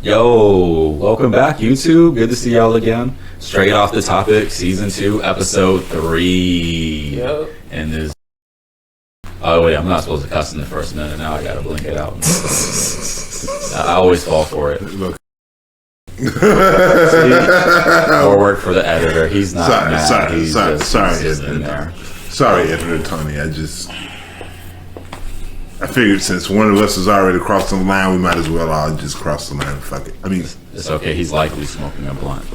Yo, welcome back, YouTube. Good to see y'all again. Straight off the topic, season 2, episode 3. Yep. And this. Oh wait, I'm not supposed to cuss in the first minute. Now I gotta blink it out. I always fall for it. Look. See, more work for the editor. He's not mad. He's just in there. Sorry, editor Tony. I figured since one of us has already crossed the line, we might as well all just cross the line. Fuck it. I mean, It's okay. He's likely smoking a blunt.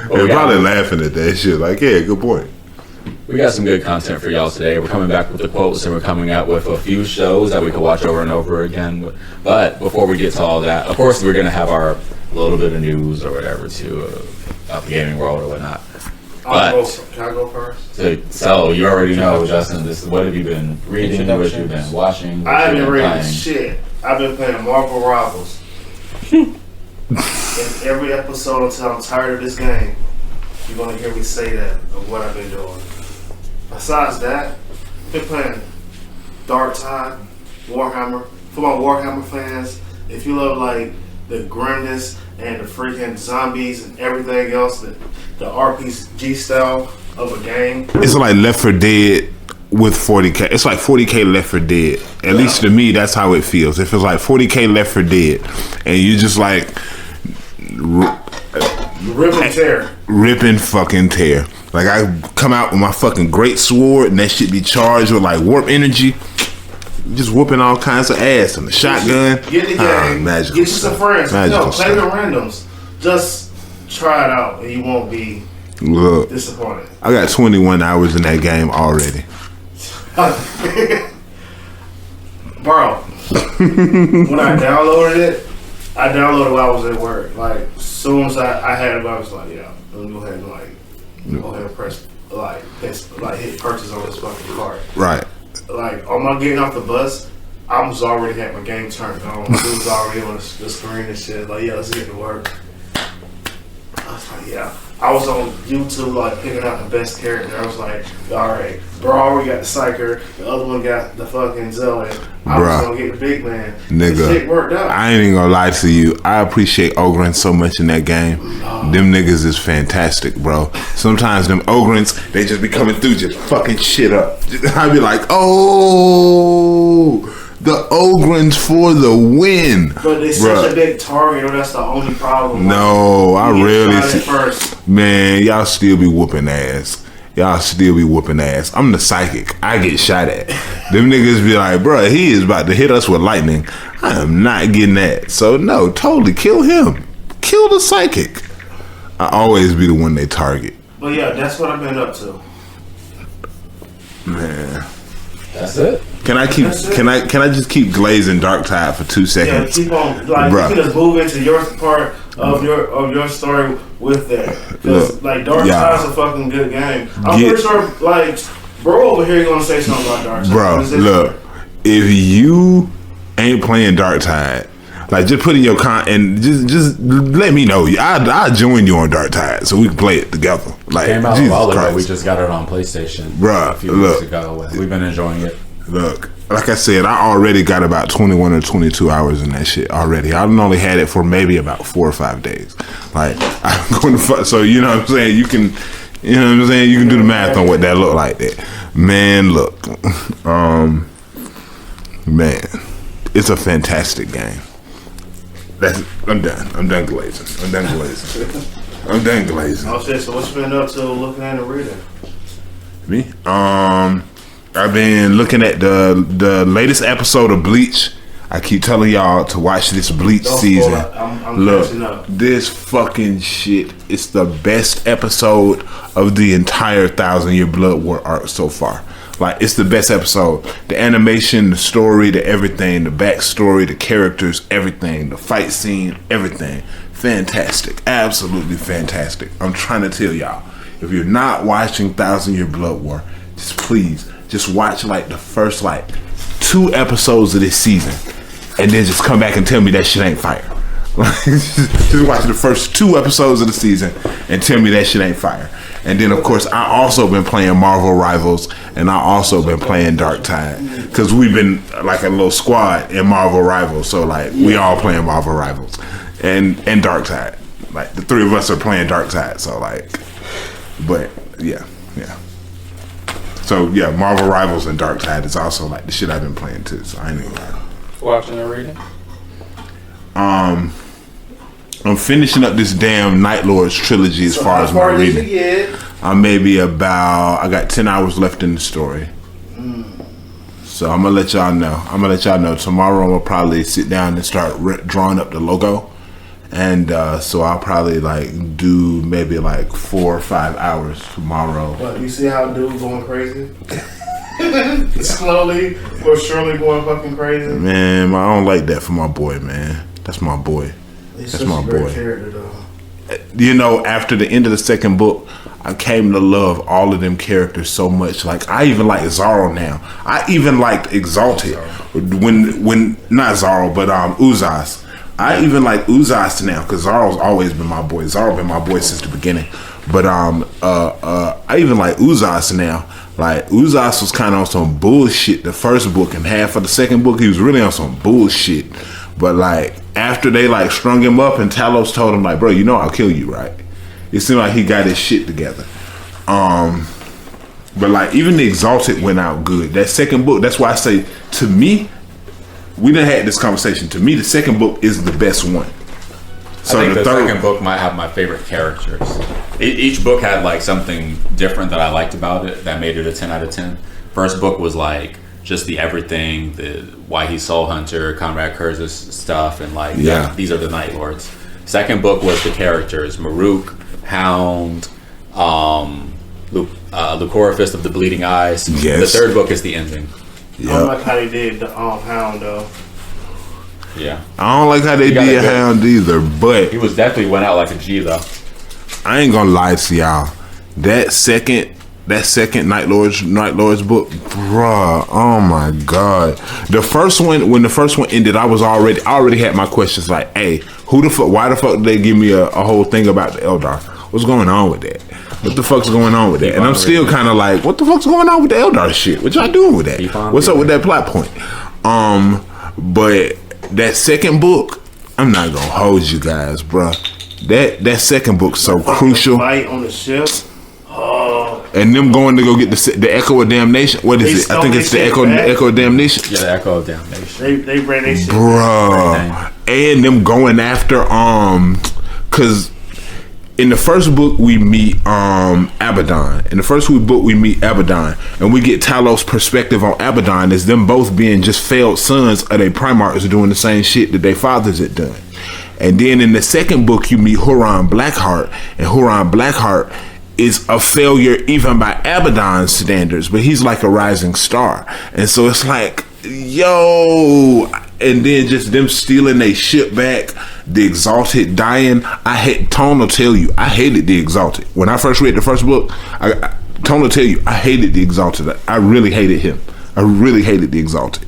they're probably laughing at that shit. Like, yeah, good point. We got some good content for y'all today. We're coming back with the quotes, and we're coming out with a few shows that we can watch over and over again. But before we get to all that, of course, we're going to have our little bit of news or whatever to about the gaming world or whatnot. Can I go first? So you already know, Justin, what have you been reading? What you've been watching? I haven't been reading shit. I've been playing Marvel Rivals. In every episode until I'm tired of this game, you're going to hear me say that of what I've been doing. Besides that, I've been playing Dark Tide, Warhammer. For my Warhammer fans, if you love like the grimness and the freaking zombies and everything else, the RPG style of a game. It's like Left 4 Dead with 40K. It's like 40K Left 4 Dead. At least to me, that's how it feels. It feels like 40K Left 4 Dead, and you just like Rip and tear. Rip and fucking tear. Like I come out with my fucking great sword, and that shit be charged with like warp energy. Just whooping all kinds of ass and the shotgun. Get the game. Magical Get you some friends. Play the stuff. randoms. Just try it out, and you won't be disappointed. I got 21 hours in that game already. Bro, when I downloaded it while I was at work. Like, as soon as I had it, I was like, yeah, let me go ahead and press hit purchase on this fucking card. Right. Like, on my getting off the bus, I was already had my game turned on. It was already on the screen and shit. Like, yeah, let's get to work. I was like, yeah. I was on YouTube, like, picking out the best character. I was like, all right, bro already got the Psyker. The other one got the fucking Zoe. I was going to get the big man. Nigga, the shit worked out. I ain't even gonna lie to you. I appreciate Ogryn so much in that game. Them niggas is fantastic, bro. Sometimes them Ogrins, they just be coming through, just fucking shit up. I be like, oh, the Ogrins for the win. But they such a big target, or that's the only problem. No, I really see. First. Man, y'all still be whooping ass. I'm the psychic. I get shot at. Them niggas be like, bro, he is about to hit us with lightning. I am not getting that. So no, totally kill him. Kill the psychic. I always be the one they target. But yeah, that's what I've been up to. Man. That's it. Can I just keep glazing Dark Tide for 2 seconds? Yeah, keep on. Like, you can just move into your part of your story with that. Because like Dark Tide's a fucking good game. I'm pretty sure like bro over here gonna say something about Dark Tide. Bro, look, if you ain't playing Dark Tide, like just put in your and just let me know. I'll join you on Dark Tide so we can play it together. Like, Came out Jesus a while ago. Christ. We just got it on PlayStation, Bruh, a few weeks ago. We've been enjoying it. Look, like I said, I already got about 21 or 22 hours in that shit already. I've only had it for maybe about 4 or 5 days. Like, I'm going to so you know what I'm saying? You can do the math on what that look like there. Man, look. Man, it's a fantastic game. I'm done glazing. Oh shit, so what you been up to looking at and reading? Me? I've been looking at the latest episode of Bleach. I keep telling y'all to watch this Bleach season. I'm Look, this fucking shit is the best episode of the entire 1,000 Year Blood War arc so far. Like, it's the best episode. The animation, the story, the everything, the backstory, the characters, everything, the fight scene, everything. Fantastic. Absolutely fantastic. I'm trying to tell y'all, if you're not watching 1,000 Year Blood War, just watch like the first like 2 episodes of this season, and then just come back and tell me that shit ain't fire. Like, just watch the first 2 episodes of the season and tell me that shit ain't fire. And then, of course, I also been playing Marvel Rivals, and I also been playing Dark Tide, because we've been like a little squad in Marvel Rivals. So like we all playing Marvel Rivals and Dark Tide. Like the 3 of us are playing Dark Tide. So like, but yeah. So yeah, Marvel Rivals and Dark Tide is also like the shit I've been playing too. So I ain't even lie. Watching or reading? I'm finishing up this damn Night Lords trilogy as far as my reading. I'm maybe about, I got 10 hours left in the story. So I'm gonna let y'all know. Tomorrow I'm gonna probably sit down and start drawing up the logo. And so I'll probably like do maybe like 4 or 5 hours tomorrow. But you see how dude going crazy? Slowly but surely going fucking crazy. Man, I don't like that for my boy, man. That's my boy. That's my boy. Character, though. You know, after the end of the second book, I came to love all of them characters so much. Like I even like Zoro now. I even liked Exalted when not Zoro, but Uzas. I even like Uzas now because Zoro's always been my boy. Zoro been my boy since the beginning. But I even like Uzas now. Like Uzas was kind of on some bullshit the first book, and half of the second book he was really on some bullshit. But like after they like strung him up and Talos told him like, bro, you know I'll kill you, right? It seemed like he got his shit together. But like even the Exalted went out good. That second book, that's why I say to me, we done had this conversation. To me, the second book is the best one. So I think the second book might have my favorite characters. Each book had like something different that I liked about it that made it a 10 out of 10. First book was like just the everything, the why he's Soul Hunter, Conrad Kurtz's stuff, and like these are the Night Lords. Second book was the characters: Maruk, Hound, Lucora of the Bleeding Eyes. Yes. The third book is the ending. I don't like how they did the Hound though. Yeah, I don't like how they did Hound either, but he was definitely went out like a G though. I ain't gonna lie to y'all. That second Night Lords book, bruh, oh my god. The first one, when the first one ended, I already had my questions like, hey, why the fuck did they give me a whole thing about the Eldar? What's going on with that? What the fuck's going on with that? And I'm still kind of like, what the fuck's going on with the Eldar shit? What y'all doing with that? What's up with that plot point? But that second book, I'm not gonna hold you guys, bruh. That second book's so crucial. Fight on the ship. And them going to go get the Echo of Damnation. What is it? I think it's the Echo of Damnation. Yeah, the Echo of Damnation. They ran their shit. Bruh. And them going after cause in the first book we meet Abaddon. In the first book we meet Abaddon, and we get Talos' perspective on Abaddon as them both being just failed sons of their Primarchs doing the same shit that their fathers had done. And then in the second book you meet Huron Blackheart, and Huron Blackheart is a failure even by Abaddon's standards, but he's like a rising star. And so it's like, yo, and then just them stealing their ship back, the Exalted dying. Tone will tell you, I hated the Exalted. When I first read the first book, Tone will tell you, I hated the Exalted. I really hated him. I really hated the Exalted.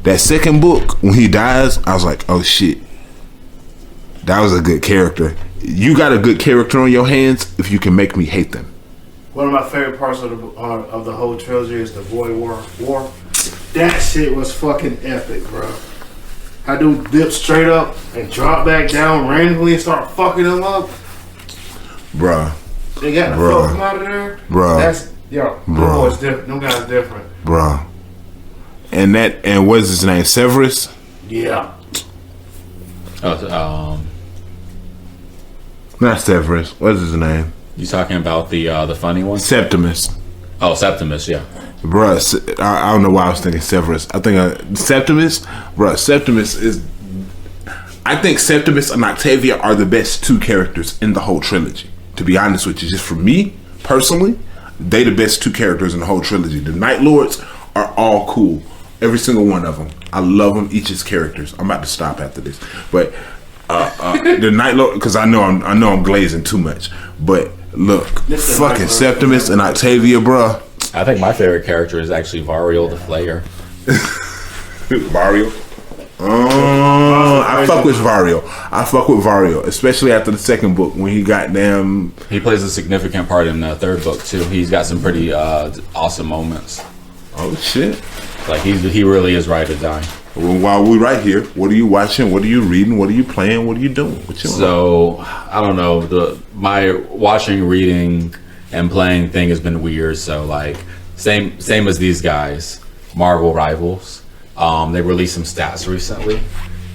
That second book, when he dies, I was like, oh shit, that was a good character. You got a good character on your hands if you can make me hate them. One of my favorite parts of the whole trilogy is the Void War. That shit was fucking epic, bro. How dude dip straight up and drop back down randomly and start fucking them up. Bruh. They got the fuck them out of there. Bruh. That's boys different. Them guys different. Bruh. And what's his name? Severus? Yeah. Not Severus. What's his name? You talking about the funny one? Septimus. Oh, Septimus, yeah. Bruh, I don't know why I was thinking Severus. I think Septimus. Bruh, Septimus is... I think Septimus and Octavia are the best 2 characters in the whole trilogy. To be honest with you, just for me, personally, they the best 2 characters in the whole trilogy. The Night Lords are all cool. Every single one of them. I love them, each as characters. I'm about to stop after this. But... the Night Lord, because I know I'm glazing too much, but look, fucking Septimus and Octavia, bruh. I think my favorite character is actually Varial the Flayer. Varial? I fuck with Vario. Especially after the second book when he got them. He plays a significant part in the third book too. He's got some pretty awesome moments. Oh shit! Like he really is right to die. Well, while we right here, what are you watching? What are you reading? What are you playing? What are you doing? What you So I don't know. My watching, reading, and playing thing has been weird. So like same as these guys, Marvel Rivals. They released some stats recently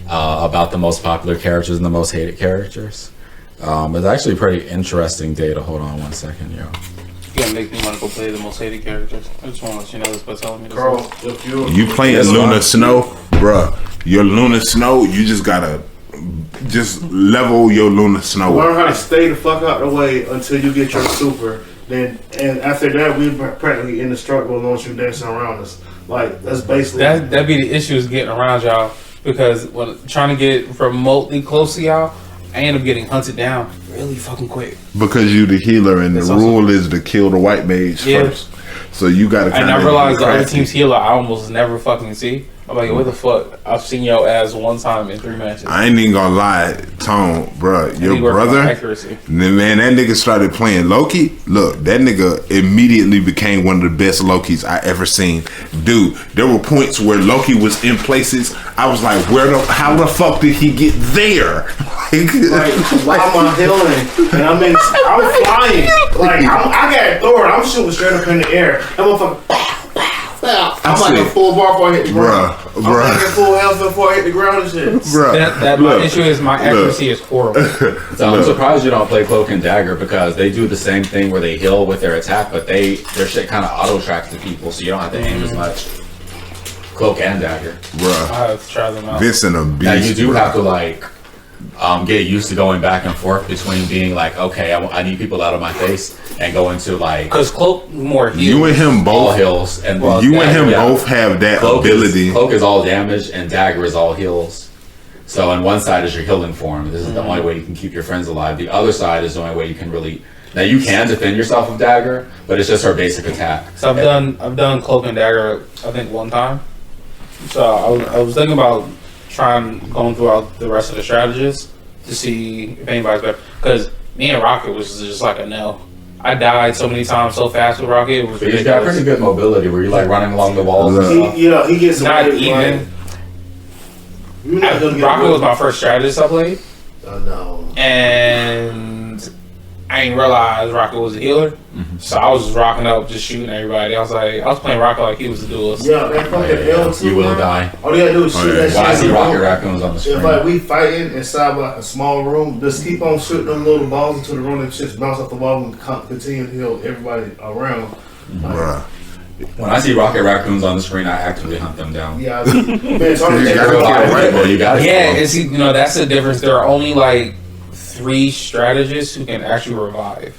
about the most popular characters and the most hated characters. It's actually pretty interesting data. Hold on one second, yo. You gotta make me want to go play the most hated characters. I just want to let you know this by telling me this. Carl, if You playing Luna Snow, bruh? Your Luna Snow, you just gotta level your Luna Snow. learn how to stay the fuck out the way until you get your super. Then and after that, we practically indestructible once you dancing around us. Like that's basically That be the issue is getting around y'all because when trying to get remotely close to y'all, I end up getting hunted down really fucking quick. Because you the healer, and That's the awesome. rule is to kill the white mage Yeah. first. So you gotta. And I kinda realized be the other crafty. team's healer I almost never fucking see. I'm like, what the fuck? I've seen your ass one time in 3 matches. I ain't even gonna lie, Tone, bruh. Your He worked on brother, accuracy. man, that nigga started playing Loki. Look, that nigga immediately became one of the best Lokis I ever seen. Dude, there were points where Loki was in places I was like, how the fuck did he get there? like I'm healing and I'm flying. Like I got Thor. I'm shooting straight up in the air. That motherfucker. Pow, pow, pow. I'm like a full bar before I hit the ground. I'm like a full health before I hit the ground and shit. Bruh, That my issue is my accuracy is horrible. So I'm surprised you don't play Cloak and Dagger because they do the same thing where they heal with their attack, but their shit kind of auto tracks to people, so you don't have to aim as much. Cloak and Dagger. bruh. I have to try them out. Vincent a beast. Now you do bruh. have to like get used to going back and forth between being like, okay, I need people out of my face, and going to like Because Cloak more heals. You and him all both. heals, and You and him yeah. both have that Cloak ability. Cloak is all damage, and Dagger is all heals. So on one side is your healing form. This is the only way you can keep your friends alive. The other side is the only way you can really. Now you can defend yourself with Dagger, but it's just her basic attack. So I've done Cloak and Dagger I think one time. So I was thinking about going throughout the rest of the strategies to see if anybody's better. Because me and Rocket was just like a no. I died so many times so fast with Rocket. It was But he's got ridiculous. pretty good mobility where you're like running along the walls and stuff. He gets Not away, even. like, you're not gonna get Rocket away. was my first strategist I played, I know. and I didn't realize Rocket was a healer. So I was just rocking up, just shooting everybody. I was playing Rocket like he was a duelist. Yeah, that fucking L2. You will bro. die. All you gotta do is shoot yeah. that When I shit. see in the Rocket room. Raccoons on the screen. If like we fighting inside like a small room, just keep on shooting them little balls into the room and shit bounce off the wall and continue to heal everybody around. Bruh. When I see Rocket Raccoons on the screen, I actively hunt them down. Yeah, man, it's hard to You get gotta real get life. right. Well, you got it. Yeah, it's that's the difference. There are only like 3 strategists who can actually revive.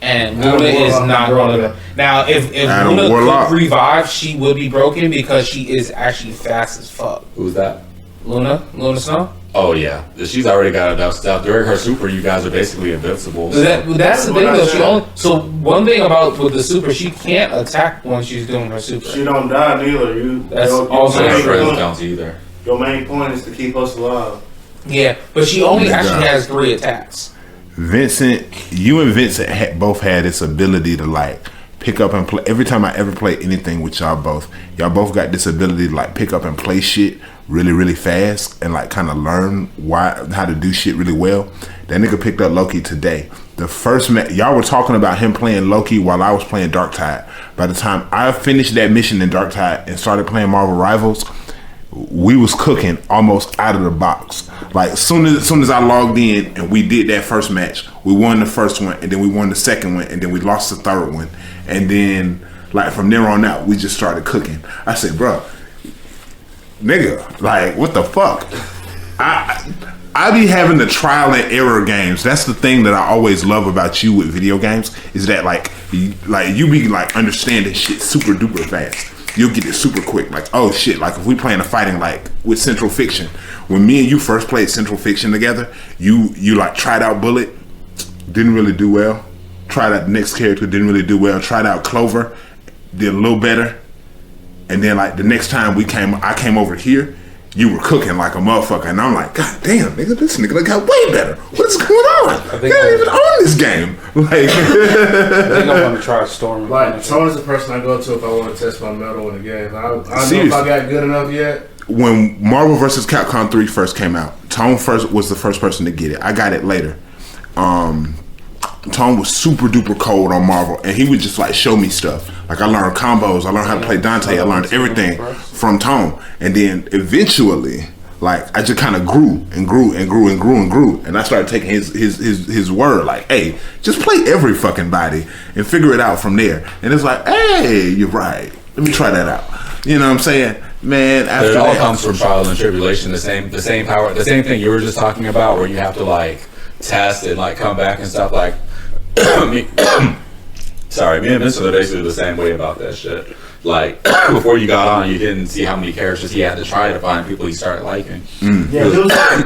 And Adam Luna is Warlock not and one of Warlock. them. Now, if Adam Luna Warlock. could revive, she would be broken because she is actually fast as fuck. Who's that? Luna Snow. Oh yeah, she's already got enough stuff. During her super, you guys are basically invincible. So. That's the what thing I though. said. So one thing about with the super, she can't attack when she's doing her super. She don't die neither. That's your also My main friends point- don't either. Your main point is to keep us alive. Yeah, but she only Yeah. actually has 3 attacks. Vincent, you and Vincent both had this ability to like pick up and play. Every time I ever play anything with y'all both got this ability to like pick up and play shit really, really fast and like kind of learn how to do shit really well. That nigga picked up Loki today. The first y'all were talking about him playing Loki while I was playing Darktide. By the time I finished that mission in Darktide and started playing Marvel Rivals, we was cooking almost out of the box. Like soon as I logged in and we did that first match, we won the first one and then we won the second one and then we lost the third one, and then like from there on out we just started cooking. I said, bro, nigga, like what the fuck? I be having the trial and error games. That's the thing that I always love about you with video games is that like you be like understanding shit super duper fast. You'll get it super quick. Like, oh shit, like if we playing a fighting like with Central Fiction, when me and you first played Central Fiction together, you like tried out Bullet, didn't really do well. Tried out the next character, didn't really do well. Tried out Clover, did a little better. And then like the next time I came over here, you were cooking like a motherfucker, and I'm like, God damn, nigga, this nigga got way better. What is going on? I think don't even own this game. Like, I think I'm gonna try Storm. Like, Tony's the person I go to if I want to test my metal in the game. I don't know if Seriously. I got good enough yet. when Marvel vs. Capcom 3 first came out, Tone first was the first person to get it. I got it later. Tone was super duper cold on Marvel, and he would just like show me stuff. Like I learned combos, I learned how to play Dante, I learned everything from Tone, and then eventually, like I just kind of grew and grew and grew and grew and grew, and I started taking his word, like, hey, just play every fucking body and figure it out from there. And it's like, hey, you're right. Let me try that out. You know what I'm saying, man? After It all that, comes from trial and tribulation. The same power, the same thing you were just talking about, where you have to like test and like come back and stuff. Like, sorry, me and Vincent are basically the same way about that shit. Like before you got on, you didn't see how many characters he had to try to find people he started liking. Yeah, he was like,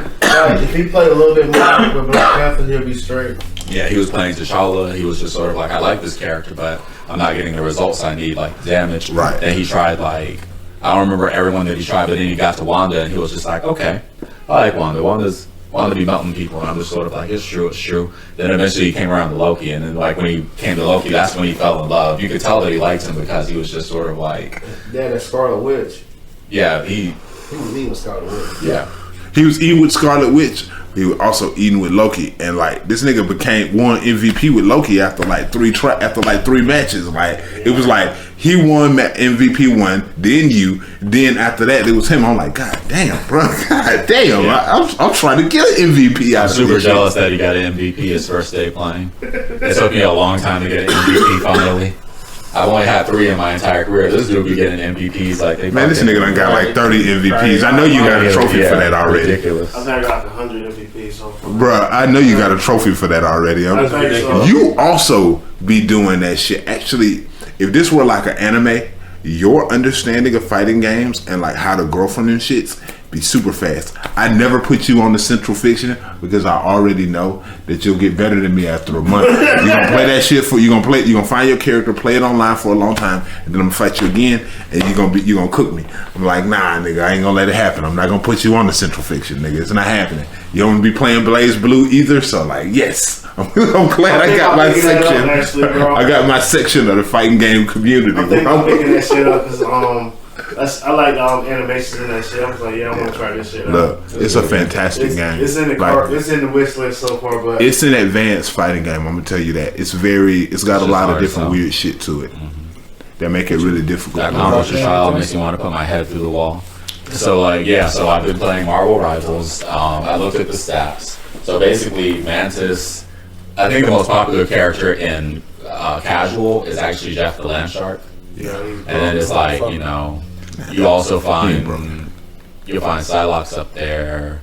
if he played a little bit more with Black Panther, he'll be straight. Yeah, he was playing T'Challa. He was just sort of like, I like this character, but I'm not getting the results I need, like damage. Right. Then he tried like, I don't remember everyone that he tried, but then he got to Wanda, and he was just like, okay, I like Wanda. Wanda's be melting people, and I'm just sort of like, it's true. Then eventually he came around to Loki, and then like when he came to Loki, that's when he fell in love. You could tell that he liked him because he was just sort of like, Yeah, that Scarlet Witch. yeah, he was eating Scarlet Witch. yeah. he was eating with Scarlet Witch. He was also eating with Loki, and like this nigga won MVP with Loki after like three matches. Like it was like he won MVP one, then you, then after that it was him. I'm like, God damn, bro, God damn, Yeah. I'm trying to get an MVP out I'm of super this jealous shit. that he got an MVP his first day playing. It took me a long time to get an MVP finally. I've only had 3 in my entire career. This dude be getting MVPs like they. Man, this fucking- nigga done got like 30 MVPs. I know you got a trophy for that already, Ridiculous. I've never got 100 MVPs so far. bruh. I know you got a trophy for that already. I think so. You also be doing that shit. Actually, if this were like an anime, your understanding of fighting games and like how to grow from them shits be super fast. I never put you on the Central Fiction because I already know that you'll get better than me after a month. You're gonna play that shit you're gonna find your character, play it online for a long time, and then I'm gonna fight you again, and you're gonna cook me. I'm like, nah, nigga, I ain't gonna let it happen. I'm not gonna put you on the Central Fiction, nigga. It's not happening. You don't be playing Blaze Blue either, so like, yes. I'm glad I got my section. Actually, bro. I got my section of the fighting game community. I think I'm picking that shit up because I like animations and that shit. I was like, yeah, I want to try this shit out. Look, it's a fantastic game. It's in the Like, it's in the wish list so far, but it's an advanced fighting game. I'm gonna tell you that. It's got a just lot of hard different as hell. weird shit to it that make it really difficult. That commercial trial makes me want to put my head through the wall. So like, yeah, so I've been playing Marvel Rivals. I looked at the stats. So basically, Mantis, I think the most popular character in casual is actually Jeff the Land Shark. Yeah. And then it's like, you know, you also find Psylocke up there.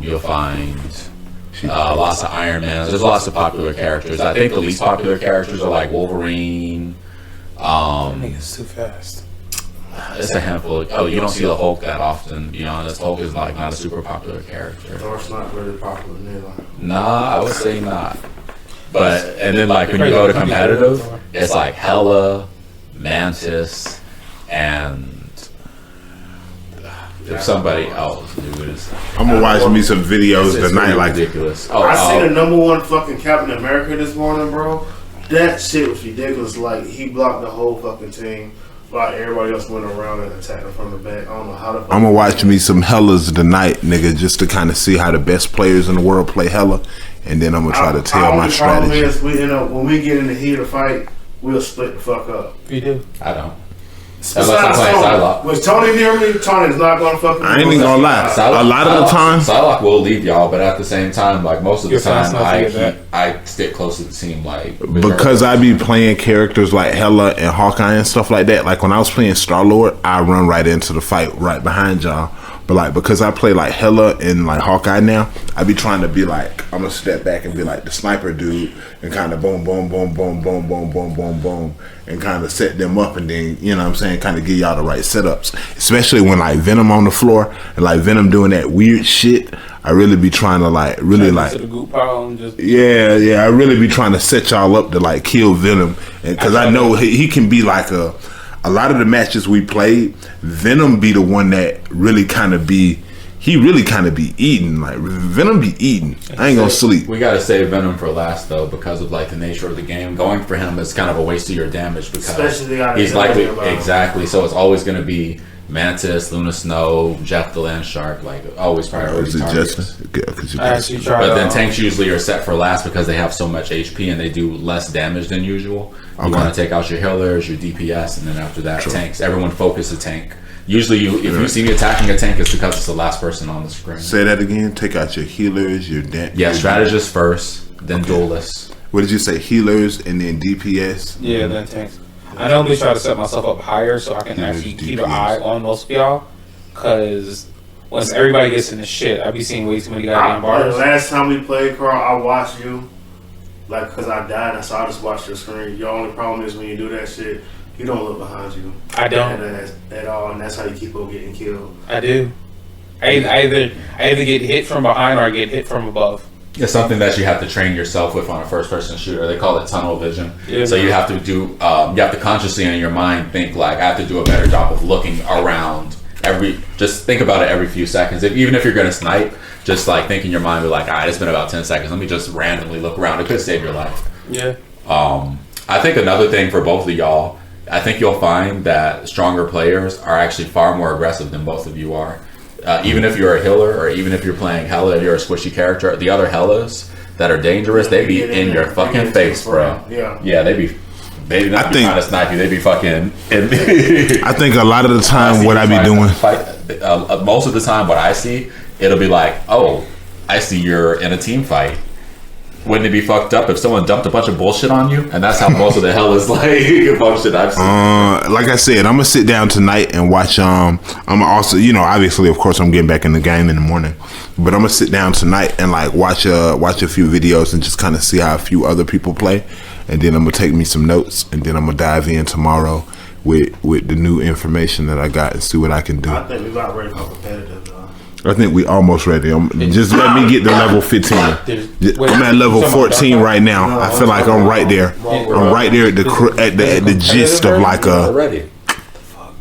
You'll find lots of Iron Man. There's lots of popular characters. I think the least popular characters are like Wolverine. Nigga's too fast. It's a handful. You don't see the Hulk that often. To be honest, Hulk is like not a super popular character. Thor's not really popular neither. Nah, I would say not. But and then like when you go to competitive, it's like Hela, Mantis, and if somebody else, dude, is I'm gonna watch me some videos it's tonight. pretty Like, ridiculous. I seen the #1 fucking Captain America this morning, bro. That shit was ridiculous. Like he blocked the whole fucking team, while everybody else went around and attacked him from the back. I don't know how the. I'm gonna watch me some Hellas tonight, nigga, just to kind of see how the best players in the world play Hella, and then I'm gonna try to tell my strategy. Is we end up when we get in the heat of fight, we'll split the fuck up. You do. I don't. Besides Unless I'm playing Psylocke. Was Tony near me? Tony's not gonna fucking. I ain't even gonna lie. A lot of the time, Psylocke will leave y'all, but at the same time, like most of the You're fast time, enough to get I stick close to the team, like because I be playing characters like Hella and Hawkeye and stuff like that. Like when I was playing Star Lord, I run right into the fight right behind y'all. But like because I play like Hella and like Hawkeye now, I be trying to be like I'm gonna step back and be like the sniper dude and kind of boom, boom, boom, boom, boom, boom, boom, boom, boom, and kind of set them up and then you know what I'm saying, kind of give y'all the right setups. Especially when like Venom on the floor and like Venom doing that weird shit. I really be trying to like really like. To the goop pile and just Yeah, I really be trying to set y'all up to like kill Venom, because I know he can be like a lot of the matches we played, Venom be the one that really kind of be. He really kind of be eating. Like Venom be eating. I ain't gonna sleep. We gotta save Venom for last though, because of like the nature of the game. Going for him is kind of a waste of your damage because Especially out of he's the likely area, bro. exactly. So it's always gonna be Mantis, Luna Snow, Jeff the Land Shark, like always priority Is it targets. Justin? Yeah, 'cause you I actually tried. But then tanks usually are set for last because they have so much HP and they do less damage than usual. You Okay. want to take out your healers, your DPS, and then after that, tanks. Everyone focus a tank. Usually, if you see me attacking a tank, it's because it's the last person on the screen. Say that again. Take out your healers, your Yeah, strategists first, then duelists. What did you say? Healers and then DPS. Yeah, then tanks. I normally try to set myself up higher so I can actually keep an eye on most of y'all. Cause once everybody gets in the shit, I be seeing way too many goddamn bars. Last time we played, Carl, I watched you. Like, because I died, so I just watched your screen. Your only problem is when you do that shit, you don't look behind you. I don't. At all, and that's how you keep on getting killed. I do. I either get hit from behind or I get hit from above. It's something that you have to train yourself with on a first-person shooter. They call it tunnel vision. Yeah. So you have to do, you have to consciously in your mind think like, I have to do a better job of looking around just think about it every few seconds. Even if you're going to snipe, just like think in your mind, be like, all right, it's been about 10 seconds. Let me just randomly look around. It could save your life. Yeah. I think another thing for both of y'all, I think you'll find that stronger players are actually far more aggressive than both of you are. Even if you're a healer or even if you're playing Hella, if you're a squishy character, the other Hellas that are dangerous, they be in your fucking face, bro. Yeah, they not be trying to snipe you. They be fucking. I think a lot of the time what I be doing. Most of the time, what I see, it'll be like, oh, I see you're in a team fight. Wouldn't it be fucked up if someone dumped a bunch of bullshit on you? And that's how most of the hell is like bullshit I've seen. Like I said, I'm gonna sit down tonight and watch. I'm also, obviously, of course, I'm getting back in the game in the morning, but I'm gonna sit down tonight and like watch a few videos and just kind of see how a few other people play, and then I'm gonna take me some notes, and then I'm gonna dive in tomorrow with the new information that I got and see what I can do. I think we got ready for competitive, though. I think we almost ready. Just let me get to level 15. I'm at level 14 right now. I feel like I'm right there. I'm right there at the gist of like a. Already.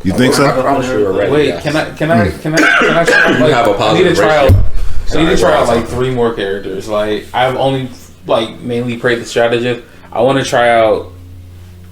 You think I so? promise you already. Wait, yes. can I try? You have a I need to positive try out. ratio. I need to try out Sorry, like 3 more characters. Like I've only like mainly played the strategist. I want to try out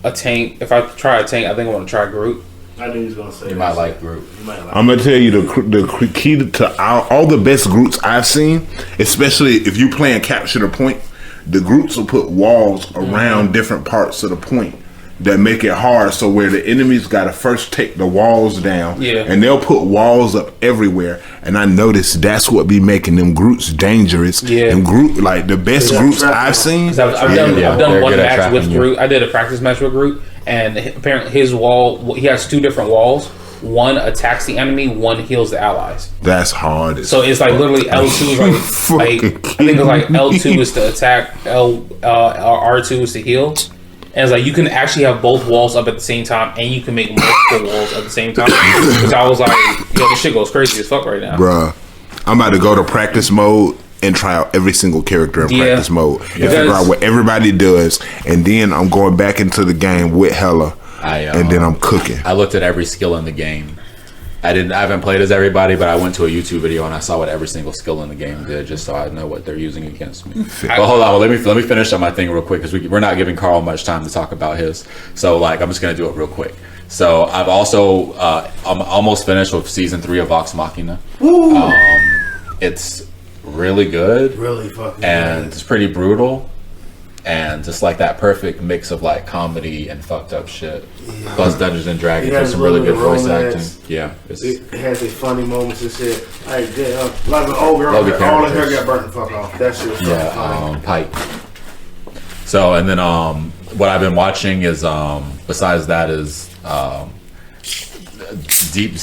a tank. If I try a tank, I think I want to try Groot. I knew he was going to say You that might shit. like Groot. You might like I'm gonna tell you the key to all the best Groots I've seen, especially if you playing capture the point. The Groots will put walls around different parts of the point that make it hard. So where the enemies got to first take the walls down, and they'll put walls up everywhere. And I noticed that's what be making them Groots dangerous. Yeah. And Groot, like the best Groots I've seen. I've done they're one good at match with trapping you. Groot. I did a practice match with Groot, and apparently his wall. He has 2 different walls. One attacks the enemy. One heals the allies. That's hard. as So it's like literally L2 is like I think it's like L2 is to attack, R2 is to heal. And it's like you can actually have both walls up at the same time, and you can make multiple walls at the same time. Because I was like, yo, this shit goes crazy as fuck right now. Bruh, I'm about to go to practice mode and try out every single character in practice mode and figure out what everybody does, and then I'm going back into the game with Hella, and then I'm cooking. I looked at every skill in the game. I haven't played as everybody, but I went to a YouTube video and I saw what every single skill in the game did, just so I know what they're using against me. But hold on, let me finish up my thing real quick, because we're not giving Carl much time to talk about his. So like, I'm just gonna do it real quick. So I've also I'm almost finished with season 3 of Vox Machina. It's really good, really fucking and good. it's pretty brutal. And just like that perfect mix of like comedy and fucked up shit. Plus Dungeons and Dragons with some really good voice acting. Yeah. It has its funny moments and shit. Like an old girl, Love the all her hair characters. got burnt the fuck off. That shit was fucking funny. Pipe. So, and then what I've been watching is, besides that is deep,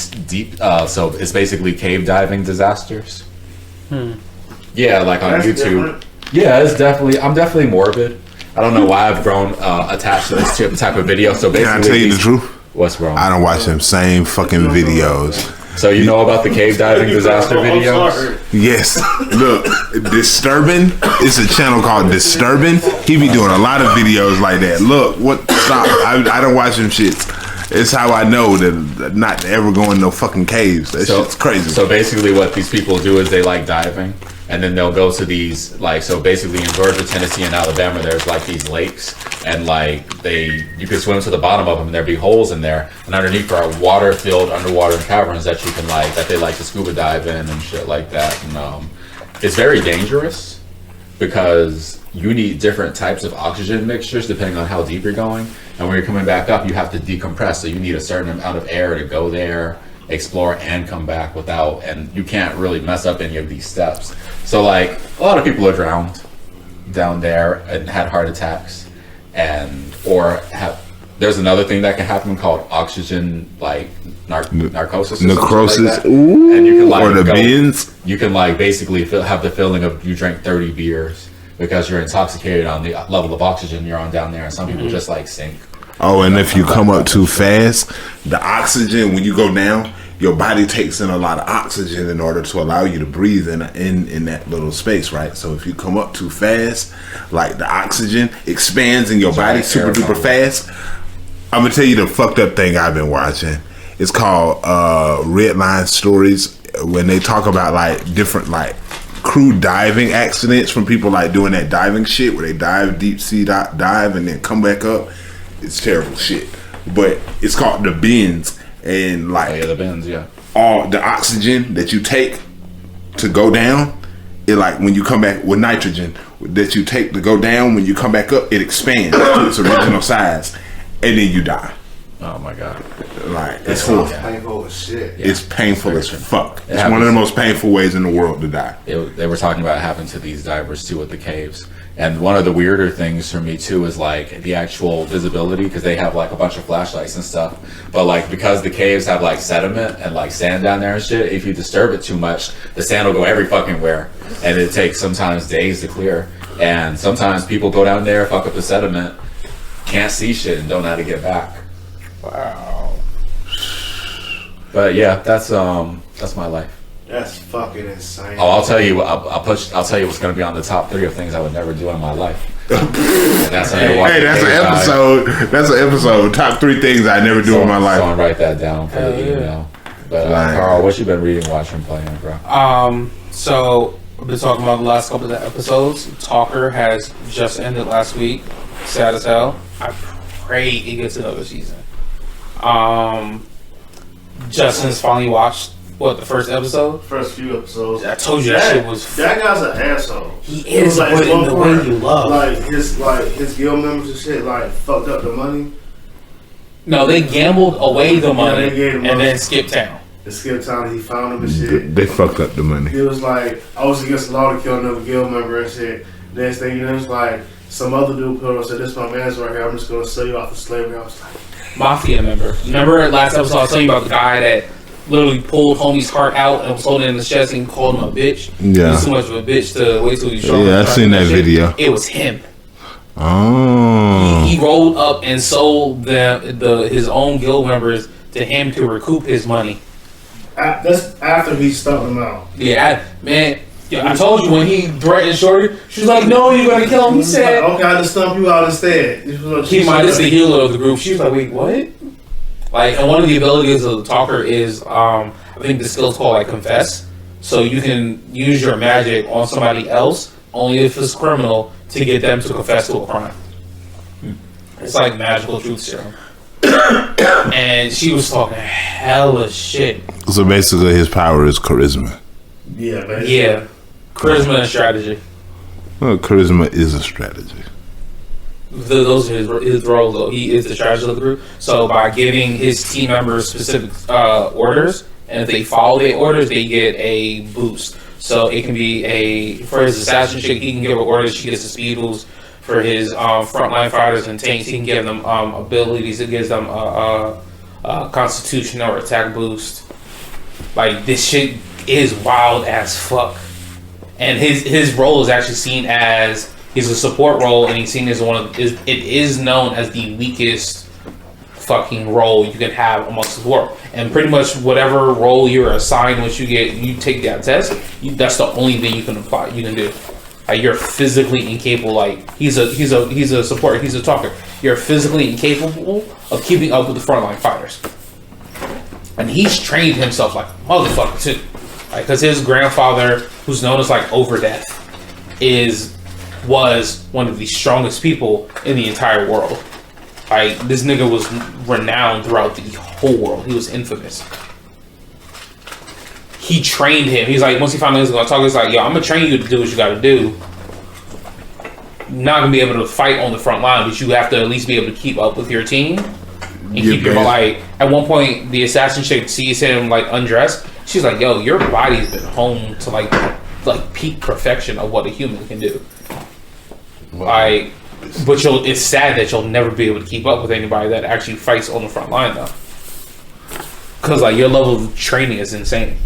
so it's basically cave diving disasters. Yeah, like on That's YouTube. different. Yeah, I'm definitely morbid. I don't know why I've grown attached to this type of video. So basically, Can I tell you the truth? What's wrong? I don't watch them same fucking videos. So you know about the cave diving disaster videos? Yes. Look, Disturbing. It's a channel called Disturbing. He be doing a lot of videos like that. Look, what? Stop. I don't watch them shits. It's how I know that not to ever go in no fucking caves. That shit's crazy. So basically, what these people do is they like diving, and then they'll go to these so basically in Georgia, Tennessee, and Alabama, there's like these lakes, and like you can swim to the bottom of them, and there'd be holes in there, and underneath are water-filled underwater caverns that you can that they like to scuba dive in and shit like that. And it's very dangerous because you need different types of oxygen mixtures depending on how deep you're going, and when you're coming back up, you have to decompress, so you need a certain amount of air to go there, explore, and come back without, and you can't really mess up any of these steps. So like a lot of people are drowned down there and had heart attacks, there's another thing that can happen called oxygen narcosis, necrosis, like ooh, and you can or the bins. You can basically have the feeling of you drank 30 beers because you're intoxicated on the level of oxygen you're on down there, and some people just sink. Oh, and if you come up too fast, the oxygen, when you go down, your body takes in a lot of oxygen in order to allow you to breathe in that little space, right? So if you come up too fast, like the oxygen expands in your body super duper fast. I'm gonna tell you the fucked up thing I've been watching. It's called Red Line Stories, when they talk about different crew diving accidents from people doing that diving shit where they dive deep sea dive and then come back up. It's terrible shit, but it's called the bends, and the bends, yeah. All the oxygen that you take to go down, it when you come back with nitrogen that you take to go down, when you come back up, it expands to its original size, and then you die. Oh my god! It's horrible. Painful as shit. Yeah, it's painful as fuck. It's happens. one of the most painful ways in the world to die. They were talking about it happened to these divers too with the caves. And one of the weirder things for me too is the actual visibility, because they have a bunch of flashlights and stuff. But because the caves have sediment and sand down there and shit, if you disturb it too much, the sand will go every fucking where. And it takes sometimes days to clear. And sometimes people go down there, fuck up the sediment, can't see shit, and don't know how to get back. Wow. But yeah, that's my life. That's fucking insane. Oh, I'll tell you. I'll tell you what's going to be on the top 3 of things I would never do in my life. And that's Hey, that's an episode. That's an episode. Top 3 things I never do in my life. Someone write that down for the email. But Carl, what you been reading, watching, playing, bro? So I've been talking about the last couple of episodes. Talker has just ended last week. Sad as hell. I pray it gets another season. Justin's finally watched the first episode? First few episodes. I told you that shit was. That guy's an asshole. He is, but in the way you love. His guild members and shit fucked up the money. No, they gambled away the money they gave him and money. then skipped town. The skip town, he found him and shit. They fucked up the money. It was I was against the law to kill another guild member and shit. Next thing you know, it's some other dude put on and said, "This my man's right here. I'm just gonna sell you off to slavery." I was like, Mafia member. Remember last episode I was telling you about the guy that literally pulled homie's heart out and was holding it in his chest and called him a bitch? Yeah. He's too much of a bitch to wait till he's strong. Yeah, I seen that video. It was him. Oh. He rolled up and sold his own guild members to him to recoup his money. that's after he stumped him out. Yeah, I told you when he threatened Shorty, she was like, "No, you're gonna kill him." He said, "Okay, I just stump you out instead." He might is the healer of the group. She was like, "Wait, what?" And one of the abilities of the Talker is, I think the skill's called Confess. So you can use your magic on somebody else, only if it's criminal, to get them to confess to a crime. It's like magical truth serum. And she was talking hella shit. So basically, his power is charisma. Yeah, basically. Yeah, charisma and strategy. Well, charisma is a strategy. Those are his roles, though. He is the strategist of the group. So by giving his team members specific orders, and if they follow the orders, they get a boost. So it can be for his assassin chick, he can give her orders, she gets a speed boost. For his frontline fighters and tanks, he can give them abilities. It gives them a constitution or attack boost. This shit is wild as fuck. And his role is actually seen as he's a support role, and he's seen as it is known as the weakest fucking role you can have amongst the support. And pretty much whatever role you're assigned, once you take that test, that's the only thing you can apply. You can do. Like you're physically incapable. Like he's a supporter. He's a talker. You're physically incapable of keeping up with the frontline fighters. And he's trained himself like a motherfucker too. Like, cause his grandfather, who's known as like Overdeath, was one of the strongest people in the entire world. Like this nigga was renowned throughout the whole world. He was infamous. He trained him. He's like, once he found out he was gonna talk, he's like, yo, I'm gonna train you to do what you gotta do. Not gonna be able to fight on the front line, but you have to at least be able to keep up with your team and keep your, like, at one point the assassin chick sees him like undressed. She's like, yo, your body's been honed to like peak perfection of what a human can do. Like, but it's sad that you'll never be able to keep up with anybody that actually fights on the front line though. Cause like your level of training is insane.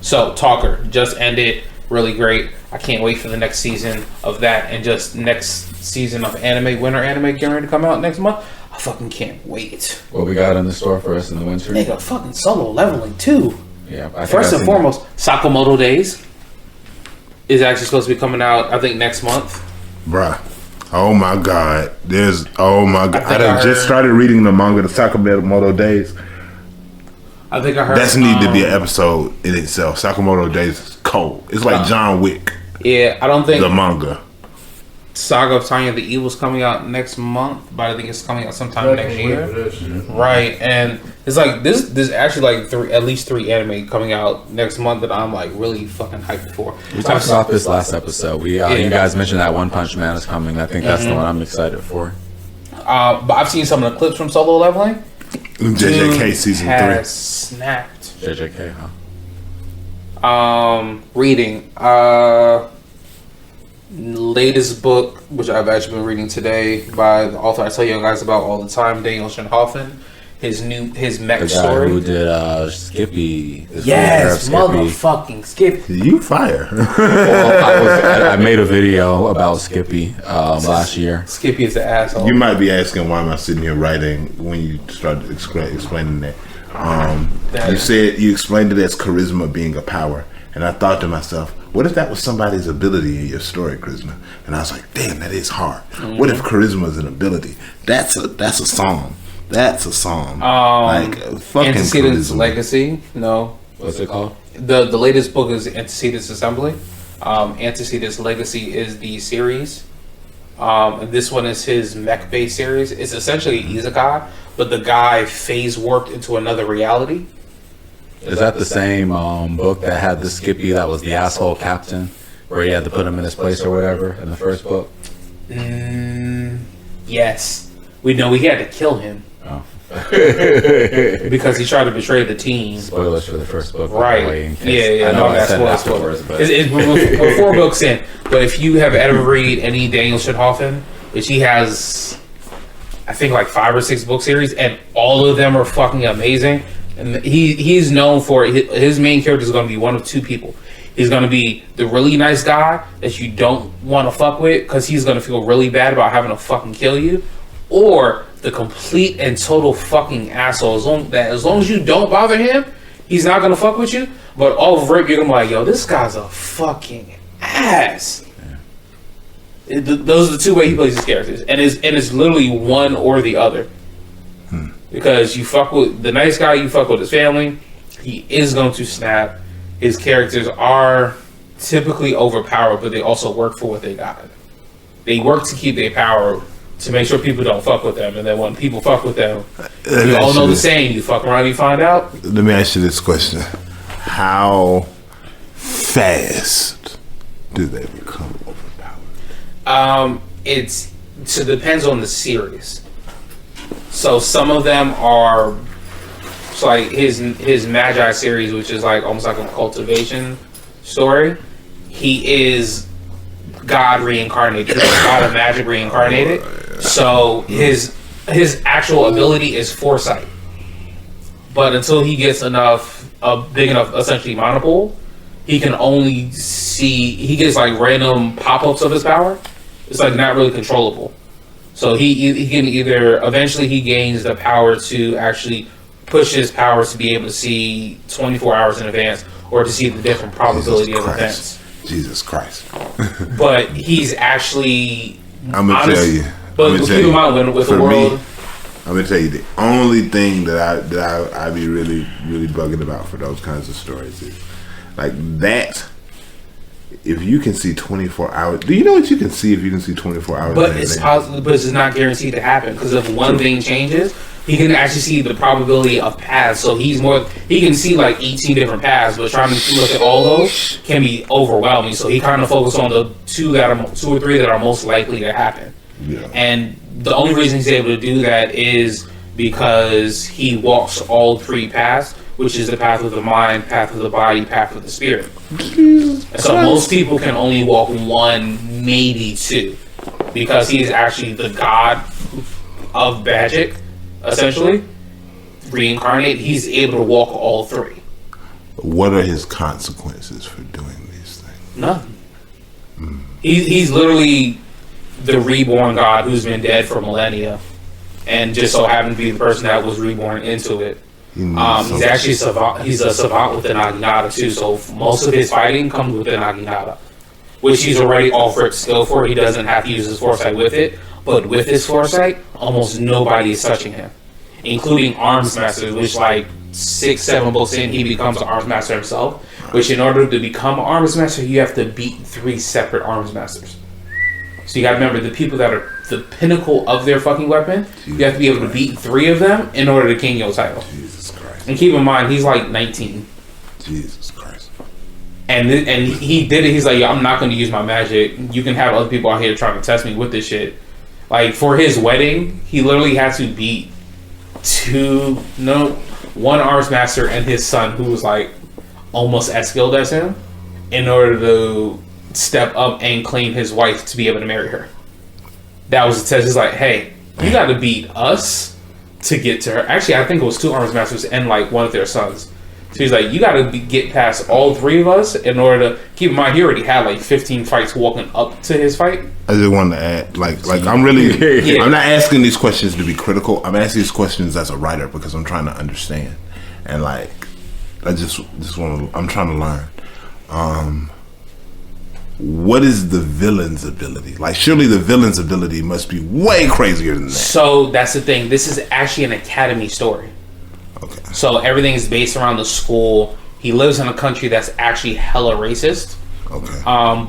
So Talker just ended, really great. I can't wait for the next season of that, and just next season of anime, winter anime getting ready to come out next month. I fucking can't wait. What we got in the store for us in the winter? Nigga, fucking Solo Leveling too. Yeah. I think First I've and seen foremost, Sakamoto Days is actually supposed to be coming out, I think, next month. Bruh. Oh my god. I done just heard- started reading the manga, the Sakamoto Days. I think I heard. That's need to be an episode in itself. Sakamoto Days is cold. It's like John Wick, Yeah, I don't think the manga. Saga of Tanya the Evil's coming out next month, but I think it's coming out sometime next year. Right, and it's like there's actually like at least three anime coming out next month that I'm like really fucking hyped for. We talked about this last episode. You guys mentioned that One Punch Man is coming. I think that's the one I'm excited for. But I've seen some of the clips from Solo Leveling. JJK Dude season has 3. snapped. JJK, huh? Reading latest book, which I've actually been reading today by the author I tell you guys about all the time, Daniel Shinhoffen. His mech The guy story. who did Skippy. Yes, Skippy. motherfucking Skippy. You fire. Well, I made a video about Skippy last year. Skippy is the asshole. You might be asking why am I sitting here writing when you started explaining that. You said you explained it as charisma being a power, and I thought to myself, what if that was somebody's ability in your story, charisma? And I was like, damn, that is hard. What if charisma is an ability? That's a song. That's a song. Like fucking Antecedents charisma. Legacy. No, What's it called? the latest book is Antecedents Assembly. Antecedents Legacy is the series. And this one is his mech-based series. It's essentially Isekai, but the guy phase warped into another reality. Is that the same book that had the Skippy that was the asshole captain, where he had to put him in his place or whatever in the first book? Yes. We know he had to kill him Oh. because he tried to betray the team. Spoilers for the first book. Right. In case. Yeah. I know No, I that's said what afterwards, but we're 4 books in. But if you have ever read any Daniel Shinhoffen, which he has, I think like 5 or 6 book series, and all of them are fucking amazing. And he's known for his main character is going to be one of 2 people. He's going to be the really nice guy that you don't want to fuck with because he's going to feel really bad about having to fucking kill you, or the complete and total fucking asshole. As long as you don't bother him, he's not going to fuck with you. But off rip, you're going to be like, yo, this guy's a fucking ass. Those are the 2 ways he plays his characters, and it's literally one or the other. Because you fuck with the nice guy, you fuck with his family, he is going to snap. His characters are typically overpowered, but they also work for what they got. They work to keep their power to make sure people don't fuck with them, and then when people fuck with them, you all know the saying: you fuck around, you find out. Let me ask you this question: how fast do they become overpowered? It depends on the series. So some of them are, it's like his Magi series, which is like almost like a cultivation story. He is God reincarnated, he's God of magic reincarnated. So his actual ability is foresight. But until he gets a big enough essentially monopool, he can only he gets like random pop-ups of his power. It's like not really controllable. So he can either eventually he gains the power to actually push his powers to be able to see 24 hours in advance, or to see the different probability of events. Jesus Christ. But he's actually. I'm gonna tell you. But keep in mind with the world. I'm gonna tell you the only thing that I be really bugging about for those kinds of stories is like that. If you can see 24 hours, do you know what you can see if you can see 24 hours? But it's possible, but it's not guaranteed to happen because if one thing changes, he can actually see the probability of paths. So he can see like 18 different paths, but trying to look at all those can be overwhelming. So he kind of focused on the two or three that are most likely to happen. Yeah. And the only reason he's able to do that is because he walks all three paths, which is the path of the mind, path of the body, path of the spirit. So most people can only walk one, maybe two, because he is actually the god of magic, essentially, reincarnate. He's able to walk all three. What are his consequences for doing these things? None. He's literally the reborn god who's been dead for millennia, and just so happened to be the person that was reborn into it. He's actually he's a savant with the Naginata too, so most of his fighting comes with the Naginata, which he's already offered skill for. He doesn't have to use his foresight with it, but with his foresight, almost nobody is touching him, including Arms Master, which like 6-7 books in, he becomes an Arms Master himself, which in order to become an Arms Master, you have to beat 3 separate Arms Masters. So you gotta remember, the people that are the pinnacle of their fucking weapon, you have to be able to beat 3 of them in order to gain your title. Jesus Christ. And keep in mind, he's like 19. Jesus Christ. And he did it. He's like, yo, I'm not going to use my magic. You can have other people out here trying to test me with this shit. Like, for his wedding, he literally had to beat one Arms Master and his son, who was like almost as skilled as him, in order to step up and claim his wife to be able to marry her. That was the test. He's like, hey, you got to beat us to get to her. Actually, I think it was 2 Arms Masters and like one of their sons. So he's like, you got to get past all 3 of us in order to keep in mind. He already had like 15 fights walking up to his fight. I just wanted to add, like I'm really, I'm not asking these questions to be critical. I'm asking these questions as a writer because I'm trying to understand, and like I just want to. I'm trying to learn. What is the villain's ability? Like, surely the villain's ability must be way crazier than that. So that's the thing. This is actually an academy story. Okay. So everything is based around the school. He lives in a country that's actually hella racist. Okay.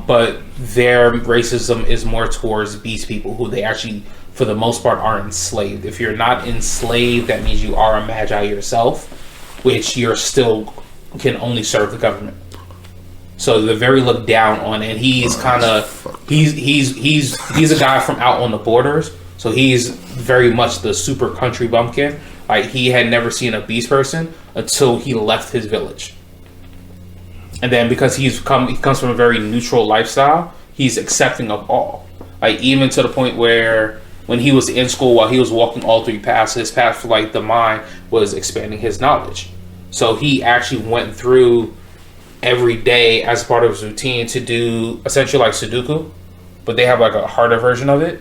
But their racism is more towards beast people, who they actually, for the most part, are enslaved. If you're not enslaved, that means you are a magi yourself, which you're still can only serve the government. So they're very looked down on, and he's kind of he's a guy from out on the borders. So he's very much the super country bumpkin. Like, he had never seen a beast person until he left his village. And then because he comes from a very neutral lifestyle, he's accepting of all. Like, even to the point where when he was in school, while he was walking all 3 paths, his path for like the mind was expanding his knowledge. So he actually went through every day as part of his routine to do essentially like Sudoku, but they have like a harder version of it.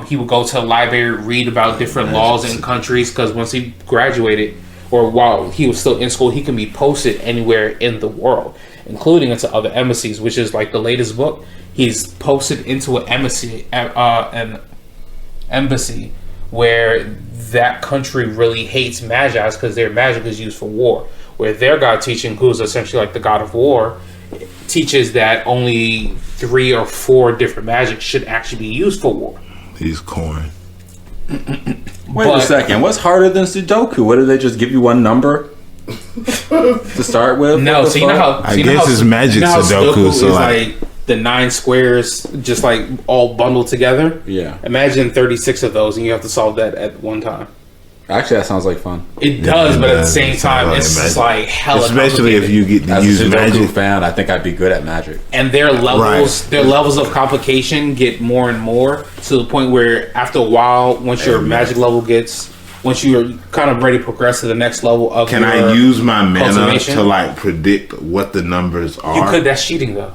He would go to the library, read about different laws in countries, because once he graduated, or while he was still in school, he can be posted anywhere in the world, including into other embassies, which is like the latest book. He's posted into an embassy where that country really hates magi because their magic is used for war, where their god teaching, who's essentially like the god of war, teaches that only 3 or 4 different magic should actually be used for war. He's corn. Wait a second. What's harder than Sudoku? What, did they just give you one number to start with? No, so you know how I guess it's magic Sudoku, is so like the 9 squares just like all bundled together. Yeah. Imagine 36 of those, and you have to solve that at one time. Actually, that sounds like fun. It does, but at the does. same It time, sounds it's like just magic. like hella Especially if complicated. you get to As use a Sudoku magic. fan, I think I'd be good at magic. And their levels of complication get more and more, to the point where after a while, once your magic level once you're kind of ready to progress to the next level of Can your I use my mana cultivation, to like predict what the numbers are? you could. That's cheating though.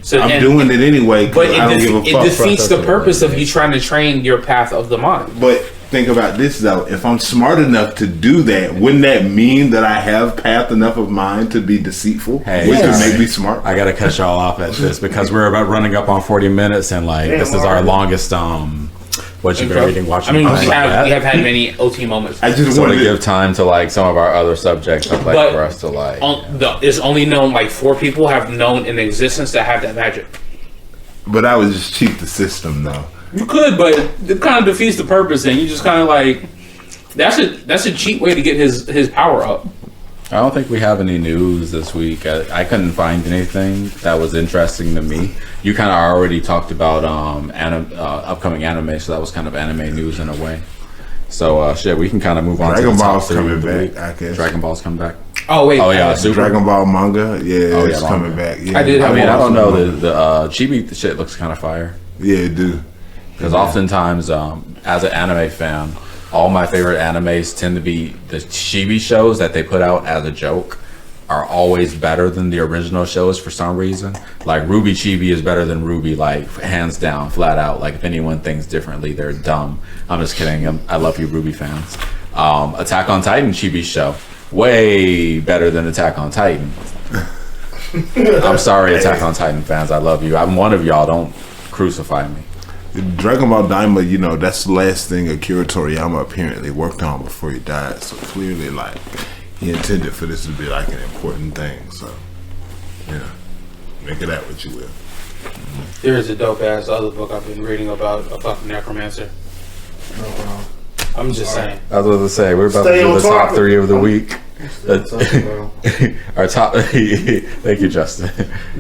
So I'm doing it anyway but because I don't give a fuck. it defeats the purpose of you trying to train your path of the mind. But think about this though. If I'm smart enough to do that, wouldn't that mean that I have path enough of mind to be deceitful, Hey, which would yes. make me smart? I gotta cut y'all off at this because we're about running up on 40 minutes and like Damn, this is our Mark. longest what you've been reading, watching. I mean, playing, we like that. have had many OT moments. I just So to wanted give time to like some of our other subjects, I'd like But- for us to like. It's only known like 4 people have known in existence that have that magic. but I would just cheat the system though. You could, but it kind of defeats the purpose. And you just kind of like that's a cheap way to get his power up. I don't think we have any news this week. I couldn't find anything that was interesting to me. You kind of already talked about upcoming anime, so that was kind of anime news in a way. So shit, we can kind of move on. Dragon to the top Ball's 3 coming of the back, week. I guess. Dragon Ball's coming back. Oh wait, Oh yeah, Super. Dragon Ball manga, Oh, it's yeah, coming manga. back. Yeah. I did have I mean, I don't know Manga. the chibi shit looks kind of fire. Yeah, it do. Because oftentimes, as an anime fan, all my favorite animes tend to be the chibi shows that they put out as a joke are always better than the original shows for some reason. Like Ruby Chibi is better than Ruby, like hands down, flat out. Like if anyone thinks differently, they're dumb. I'm just kidding. I love you, Ruby fans. Attack on Titan Chibi show, way better than Attack on Titan. I'm sorry, Attack on Titan fans. I love you. I'm one of y'all. Don't crucify me. Dragon Ball Daima, you know, that's the last thing Akira Toriyama apparently worked on before he died. So clearly, like, he intended for this to be like an important thing. So, yeah, make it out what you will. there is a dope ass other book I've been reading about a fucking necromancer. I'm just saying. I was about to say we're about Stay to do on the top topic. 3 of the week. Our top. Thank you, Justin.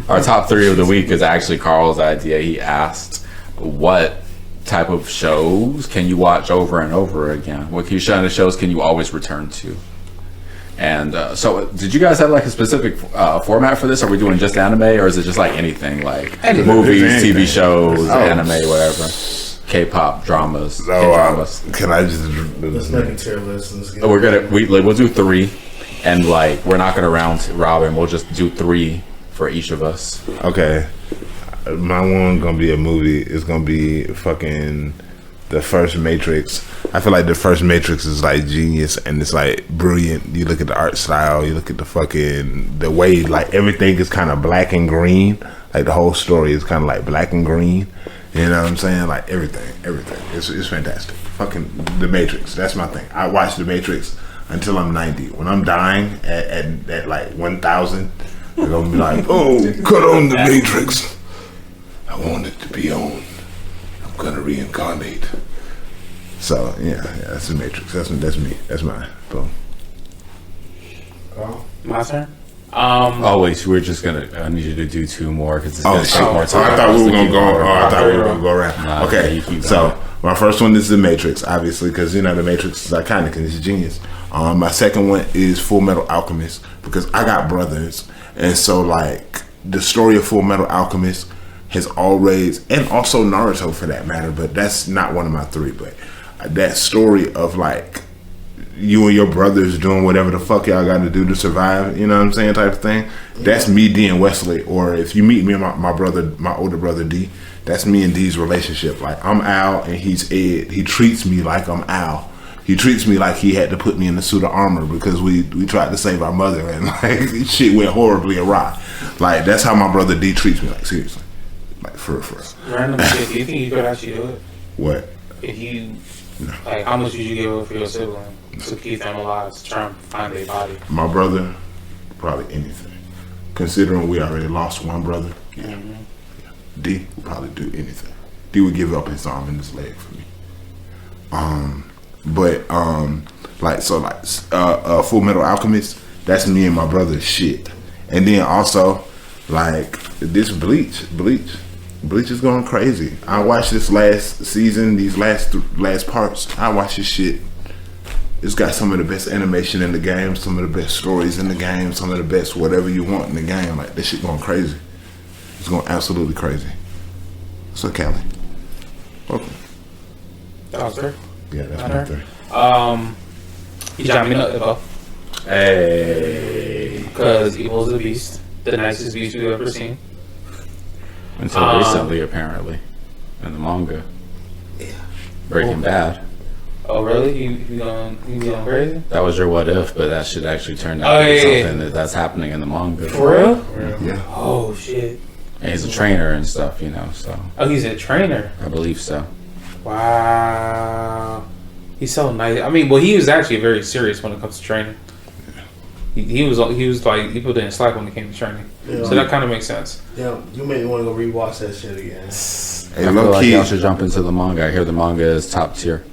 Our top 3 of the week is actually Carl's idea. He asked, "What type of shows can you watch over and over again? What kind of shows can you always return to?" And so, did you guys have like a specific format for this? Are we doing just anime, or is it just like anything, like movies, It's TV anything. shows, Oh. anime, whatever, K-pop dramas, So, K-dramas? can I just? Let's make a tier list and let's get We'll do 3, and like we're not gonna round robin. We'll just do 3 for each of us. Okay, my one gonna be a movie. It's gonna be fucking the first Matrix. I feel like the first Matrix is like genius and it's like brilliant. You look at the art style, you look at the way like everything is kind of black and green. Like the whole story is kind of like black and green. You know what I'm saying? Like everything. It's fantastic. Fucking the Matrix. That's my thing. I watch the Matrix until I'm 90. When I'm dying at like 1,000, they're gonna be like, "Oh, cut on the Matrix. I want it to be on. I'm gonna reincarnate." So yeah, that's the Matrix. That's me. That's mine. Boom. My turn. Oh wait, we're just gonna. I need you to do 2 more because it's gonna take more I time. thought we were gonna go. Nah, I thought we were gonna go around. Nah, Okay, you keep so going. my first one is the Matrix, obviously, because you know the Matrix is iconic and it's genius. My second one is Full Metal Alchemist because I got brothers, and so like the story of Full Metal Alchemist has always, and also Naruto for that matter, but that's not one of my 3. But that story of like you and your brothers doing whatever the fuck y'all got to do to survive, you know what I'm saying, type of thing. That's me, D, and Wesley. Or if you meet me and my brother, my older brother D, that's me and D's relationship. Like I'm Al and he's Ed. He treats me like I'm Al. He treats me like he had to put me in a suit of armor because we tried to save our mother and like shit went horribly awry. Like that's how my brother D treats me. Like seriously, like for real. Random shit. Do you think you could actually do it? What? If you, like, how much would you give up for your sibling to keep them alive, to try and find their body? My brother, probably anything. Considering we already lost one brother, D would probably do anything. D would give up his arm and his leg for me. Full Metal Alchemist, that's me and my brother's shit. And then also, like this Bleach is going crazy. I watched this last season, these last parts. I watched this shit. It's got some of the best animation in the game, some of the best stories in the game, some of the best whatever you want in the game. Like this shit going crazy. It's going absolutely crazy. So Callie, welcome. That was good. Yeah, that's Okay. my thing. You got me up Hey, because Evil's the Beast, the nicest beast we've ever seen. until recently, apparently, in the manga. Breaking Bad. Oh really? He going crazy? That was your what if, but that should actually turn out Oh, to be yeah, something that's happening in the manga. For real? Yeah. Oh shit. And he's a trainer and stuff, so Oh, he's a trainer. I believe so. Wow. He's so nice. I mean, well, he was actually very serious when it comes to training. He was like, he put in slack when it came to training. Yeah. So that kind of makes sense. Damn, you made me want to go rewatch that shit again. Hey, I feel low like key, y'all should jump into the manga. I hear the manga is top tier.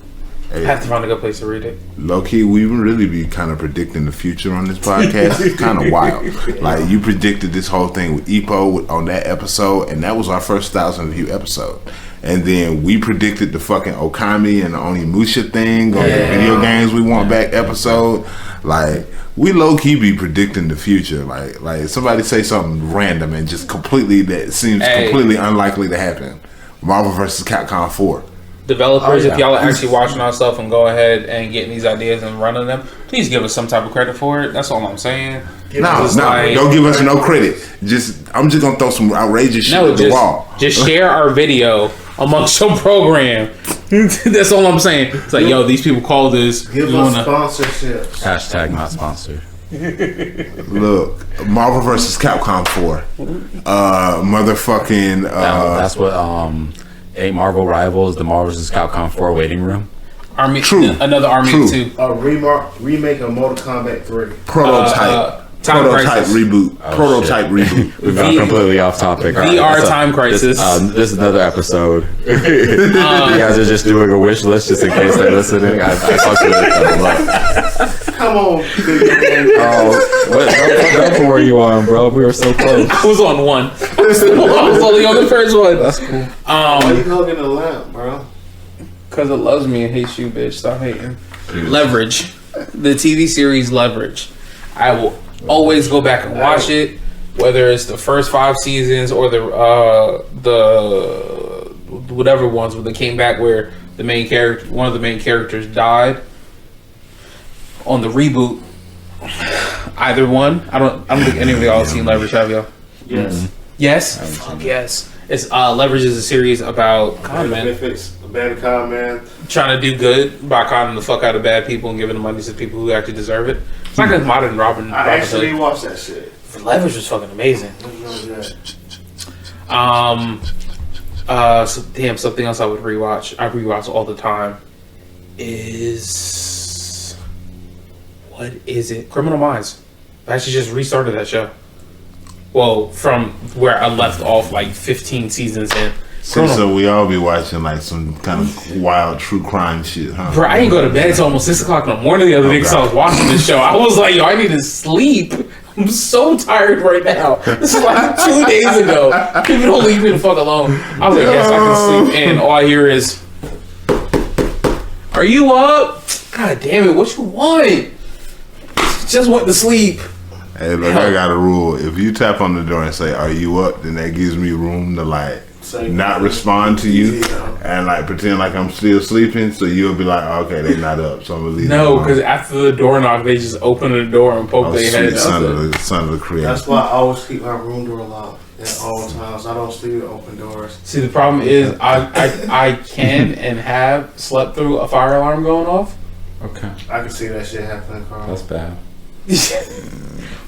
I have to find a good place to read it. low key, we really be kind of predicting the future on this podcast. It's kind of wild. Like you predicted this whole thing with Ippo on that episode, and that was our first 1,000 view episode. And then we predicted the fucking Okami and the Onimusha thing on the video games we want back episode. Like we low key be predicting the future. Like somebody say something random and just completely that seems completely unlikely to happen. Marvel vs. Capcom 4. Developers, Oh, yeah. if y'all are actually watching our stuff and go ahead and getting these ideas and running them, please give us some type of credit for it. That's all I'm saying. No, It's no, like- don't give us no credit. I'm just gonna throw some outrageous shit No, at the wall. just share our video amongst your program. That's all I'm saying. It's like, yo, these people call this. Give you us wanna- sponsorships. Hashtag not sponsored. Look, Marvel vs. Capcom 4. Motherfucking. That's what Eight Marvel Rivals, the Marvel vs. Capcom 4 waiting room. Army, True. another Army True. 2. A remake of Mortal Kombat 3. Prototype. Time Prototype Crisis. reboot. Prototype reboot. We've gone completely off topic. All VR right, so Time Crisis. This is another episode. You guys are just doing a wish list just in case they're listening. I fucked with it. Come on, big man. Oh, what level were you on, bro? We were so close. I was on one. I was only on the first one. That's cool. Why you hugging the lamp, bro? Because it loves me and hates you, bitch. Stop hating. Leverage. The TV series Leverage. I will always go back and watch it, whether it's the first 5 seasons or the whatever ones when they came back where the main character, one of the main characters died on the reboot. Either one. I don't think any of y'all have seen Leverage, have y'all? Yes. Yes. Fuck yes. It's Leverage is a series about con men Benefits, a bad con man. trying to do good by conning the fuck out of bad people and giving the money to people who actually deserve it. It's like a modern Robin I actually Hood. watched that shit. Leverage was fucking amazing. It was really good. Something else I would rewatch. I rewatch all the time. Is what is it? Criminal Minds. I actually just restarted that show. Well, from where I left off, like 15 seasons in. So we all be watching like some kind of wild true crime shit, huh? Bro, I didn't go to bed until almost 6 o'clock in the morning the other day because I was watching this show. I was like, yo, I need to sleep. I'm so tired right now. This is like 2 days ago. People don't leave me the fuck alone. I was like, yes, I can sleep. And all I hear is, are you up? God damn it, what you want? Just want to sleep. Hey, look, I got a rule. If you tap on the door and say, "Are you up?" then that gives me room to like Say- not respond to you Yeah. and like pretend like I'm still sleeping. So you'll be like, "Okay, they not up." So I'm gonna leave. No, them because alone. after the door knock, they just open the door and poke Oh, their sweet head son out. of the creator. That's why I always keep my room door locked at all times. I don't sleep with open doors. See, the problem is I can and have slept through a fire alarm going off. Okay, I can see that shit happening, Carl. that's bad.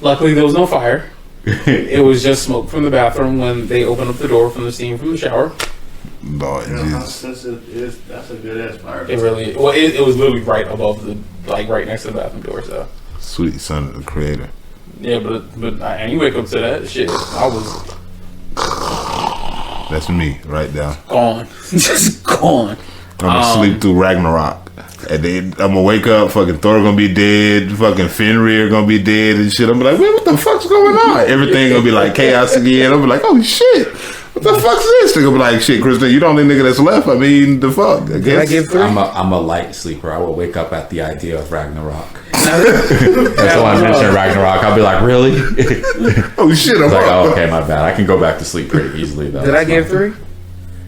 Luckily, there was no fire. It was just smoke from the bathroom when they opened up the door from the steam from the shower. Lord You know how Jesus. sensitive it is? That's a good ass fire. It really, well, it was literally right above the, like right next to the bathroom door. So Sweet son of the creator. yeah, but I ain't wake up to that shit. I was That's me right there. gone, just gone. I'm gonna sleep through Ragnarok. And then I'm gonna wake up, fucking Thor gonna be dead, fucking Fenrir gonna be dead and shit. I'm be like, wait, what the fuck's going on? Everything gonna be like chaos again. I'm be like, oh shit, what the fuck's this? They're gonna be like, shit, Kristen, you the only nigga that's left. I mean, the fuck. I guess. I'm a light sleeper. I will wake up at the idea of Ragnarok. That's why I mentioned Ragnarok. I'll be like, really? It's Oh shit, I'm like, up. oh, okay, my bad. I can go back to sleep pretty easily though. Did I That's give fine. 3?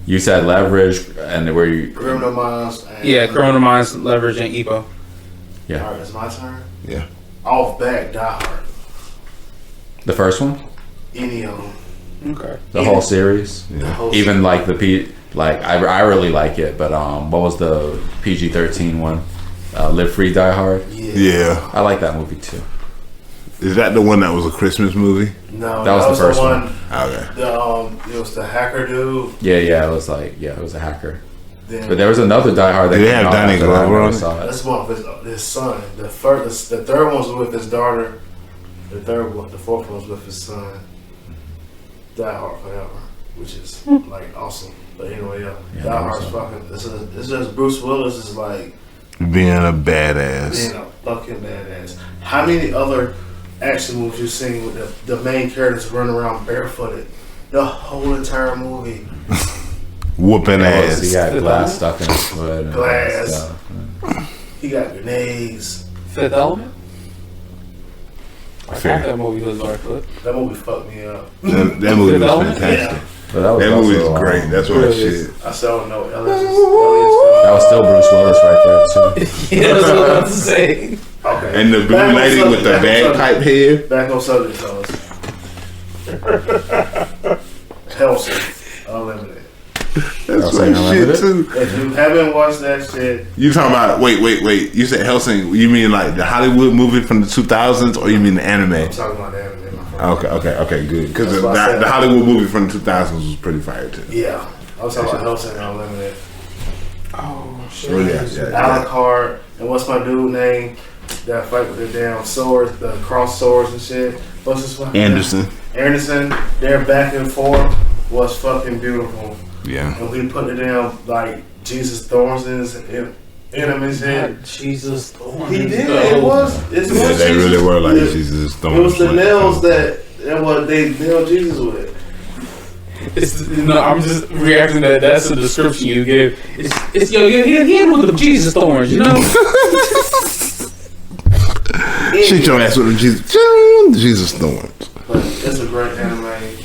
You said Leverage, and where you? Criminal Minds. And Yeah, Criminal Minds, Leverage, and Epo. All Yeah, right, it's my turn. Yeah. Off back, Die Hard. the first one, Any of them. Okay. the whole series, The whole even like the Like I really like it, but what was the PG-13 one? Live Free Die Hard. Yeah. I like that movie too. Is that the one that was a Christmas movie? No, That was the first one. Okay. It was the hacker dude. Yeah, it was it was a hacker. Then But there was another Die Hard that Did they came have out Danny after that. I Glover never on it? saw it. that's one of his son. The third one was with his daughter. The fourth one was with his son. Die Hard Forever, which is like awesome. But anyway, Yeah, Die Hard's never saw fucking. It's just Bruce Willis is like Being a badass. being a fucking badass. How many other action movies you seen with the main characters running around barefooted? The whole entire movie. Whooping Yeah, ass. he got glass stuck in his foot. And Glass. stuff. He got grenades. Fifth Element. I Fair. thought that movie was Blackfoot. That movie fucked me up. That movie was Element? fantastic. But that was That also, movie is great. That's my Really shit. I still don't know. Elliot's That was still Bruce Willis right there too. Yeah, that's what I was about to say. okay. And the blue Back on lady subject, with the back on bagpipe head. Back on subject, fellas. Hellsing Unlimited. That's Hellsing my shit Unlimited? too. If you haven't watched that shit, You talking about? Wait. You said Hellsing. You mean like the Hollywood movie from the 2000s, or you mean the anime? I'm talking about the anime, my friend. Okay, good. Because That's the, what I said. the Hollywood movie from the 2000s was pretty fire too. Yeah. I was talking about Hellsing Unlimited. Oh shit. Oh, yeah. Alucard, and what's my dude name? That fight with the damn swords, the cross swords and shit. What's his fucking Anderson. name? Anderson. Their back and forth was fucking beautiful. Yeah. And we put it down like Jesus thorns in his enemies head. God, Jesus. He did. It was. It's Yeah, what they Jesus- really were like it, Jesus. It was the nails that what they nailed Jesus with. I'm just reacting that that's the description you give. It's he hit with the Jesus thorns, you know? Shit your ass with the Jesus thorns. But it's a great anime.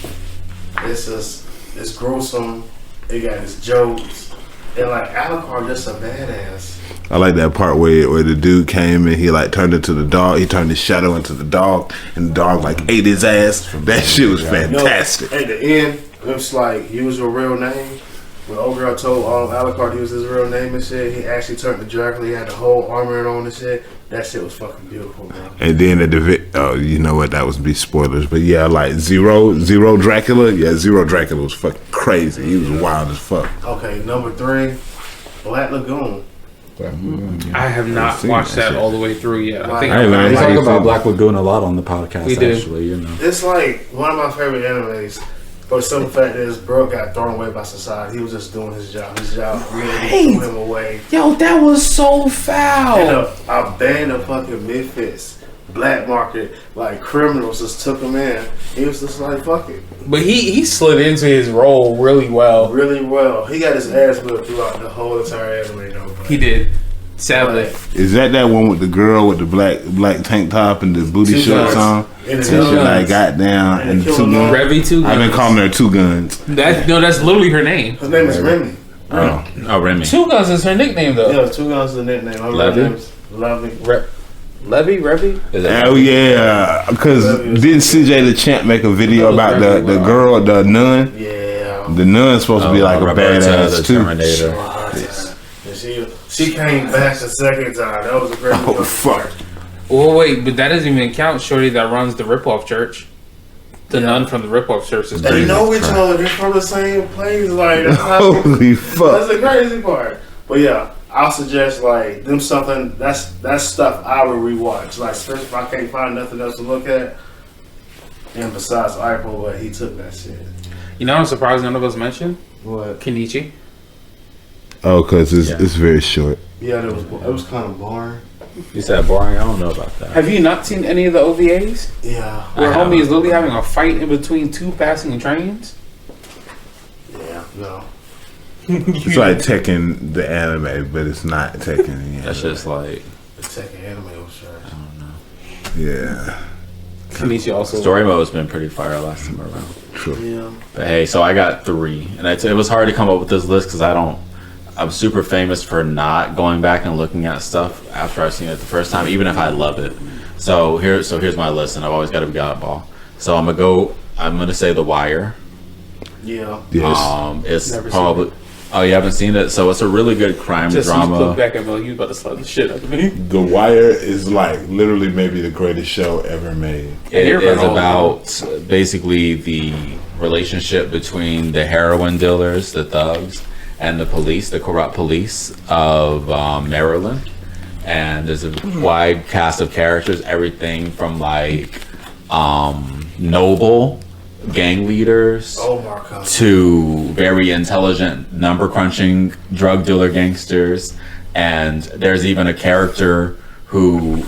It's gruesome. It got its jokes. And like Alucard just a badass. I like that part where the dude came and he like turned into the dog. He turned his shadow into the dog, and the dog like ate his ass. That shit was fantastic. At the end, it's like use your real name. When old girl told Alucard he was his real name and shit, he actually turned to Dracula. He had the whole armor on and shit. That shit was fucking beautiful, man. And then at the you know what? That was be spoilers, but yeah, like Zero Dracula. Yeah, Zero Dracula was fucking crazy. He was wild as fuck. Okay, number 3, Black Lagoon. I have not seen watched that that shit. all the way through yet. I think Hey, I'm man, We How talk you about feel? Black Lagoon a lot on the podcast, We do. actually, you know. It's like one of my favorite animes. But the simple fact is, bro got thrown away by society. He was just doing his job. His job really threw him away. Yo, that was so foul. And a band of fucking misfits, black market, like criminals, just took him in. He was just like, fuck it. But he slid into his role really well. Really well. He got his ass whipped throughout the whole entire anime, though. But, He did. Sadly. Is that one with the girl with the black tank top and the booty Two shorts guns. on? And And the she guns. like got down And and they two killed them all. guns. Revy 2 I've been Guns. calling her Two Guns. That's literally her name. His name is Remy. Oh, Oh, Remy. 2 Guns is her nickname though. Yeah, 2 Guns is the nickname. Her Levy? name is Levy. Revy? Is it- oh yeah, because didn't CJ the Champ make a video about the girl, the nun? Yeah. The nun's supposed to be like a Roberta, the badass too. Terminator. And she came back the second time. That was a great Oh fuck! Well, wait, but that doesn't even count Shorty that runs the Ripoff Church. The nun from the Ripoff Church is They crazy. know each other. They're from the same place. Like that's, how, Holy that's fuck! the crazy part. But yeah, I'll suggest like them something. That's stuff I would rewatch. Like especially if I can't find nothing else to look at. And besides April, but he took that shit. You know, I'm surprised none of us mentioned What? Kenichi. Oh, because Yeah. it's very short. Yeah, it was kind of boring. You said boring? I don't know about that. Have you not seen any of the OVAs? Yeah. Where I homie is haven't. literally having a fight in between 2 passing trains? Yeah. No. It's like Tekken the anime, but it's not Tekken. The anime. That's just like, The second anime was trash. Yeah, Kenichi also. story mode's been pretty fire last time around. true. Yeah. But hey, so I got 3. And it was hard to come up with this list because I'm super famous for not going back and looking at stuff after I've seen it the first time, even if I love it. So here's my list, and I've always got to be ball. So I'm gonna say The Wire. Yeah. Yes. It's Never seen probably Oh, you haven't seen it? So it's a really good crime Just drama. look back at me like you about to slap the shit out of me. The Wire is like literally maybe the greatest show ever made. It You're is right. about basically the relationship between the heroin dealers, the thugs, and the police, the corrupt police of Maryland. And there's a wide cast of characters, everything from like noble gang leaders Omar comes. to very intelligent number crunching drug dealer gangsters. And there's even a character who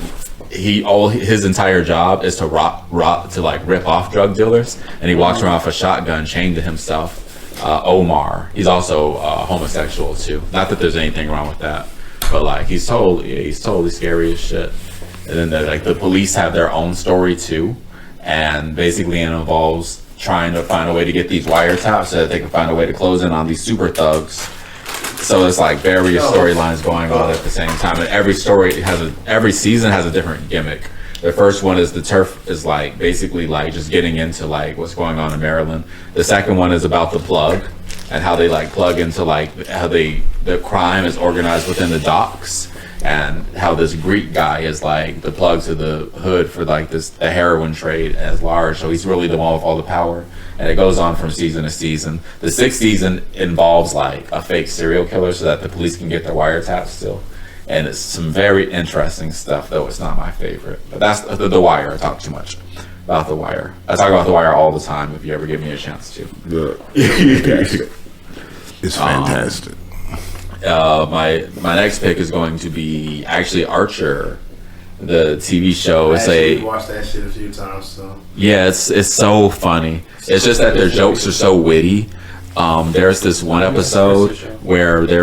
his entire job is to rip off drug dealers, and he walks around with a shotgun chained to himself. Omar, he's also homosexual too. Not that there's anything wrong with that, but like he's totally scary as shit. And then the police have their own story too, and basically it involves trying to find a way to get these wiretaps so that they can find a way to close in on these super thugs. So it's like various storylines going on at the same time, and every season has a different gimmick. The first one is the turf is like basically like just getting into like what's going on in Maryland. The second one is about the plug and how they like plug into like how the crime is organized within the docks, and how this Greek guy is like the plug to the hood for like the heroin trade as large. So he's really the one with all the power. And it goes on from season to season. The sixth season involves like a fake serial killer so that the police can get their wiretaps still. And it's some very interesting stuff, though it's not my favorite. But that's the Wire. I talk too much about The Wire. I talk about The Wire all the time if you ever give me a chance to. It's fantastic. My next pick is going to be actually Archer, the TV show. It's I watched that shit a few times, so. Yeah, it's so funny. It's just that their jokes are so witty. There's this one episode where it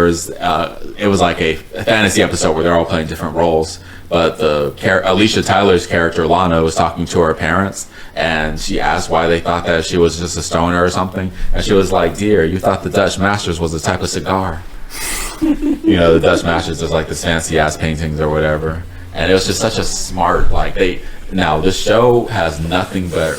was like a fantasy episode where they're all playing different roles. But Alicia Tyler's character Lana was talking to her parents, and she asked why they thought that she was just a stoner or something, and she was like, "Dear, you thought the Dutch Masters was a type of cigar." You know, the Dutch Masters is like this fancy ass paintings or whatever. And it was just such a smart, now the show has nothing but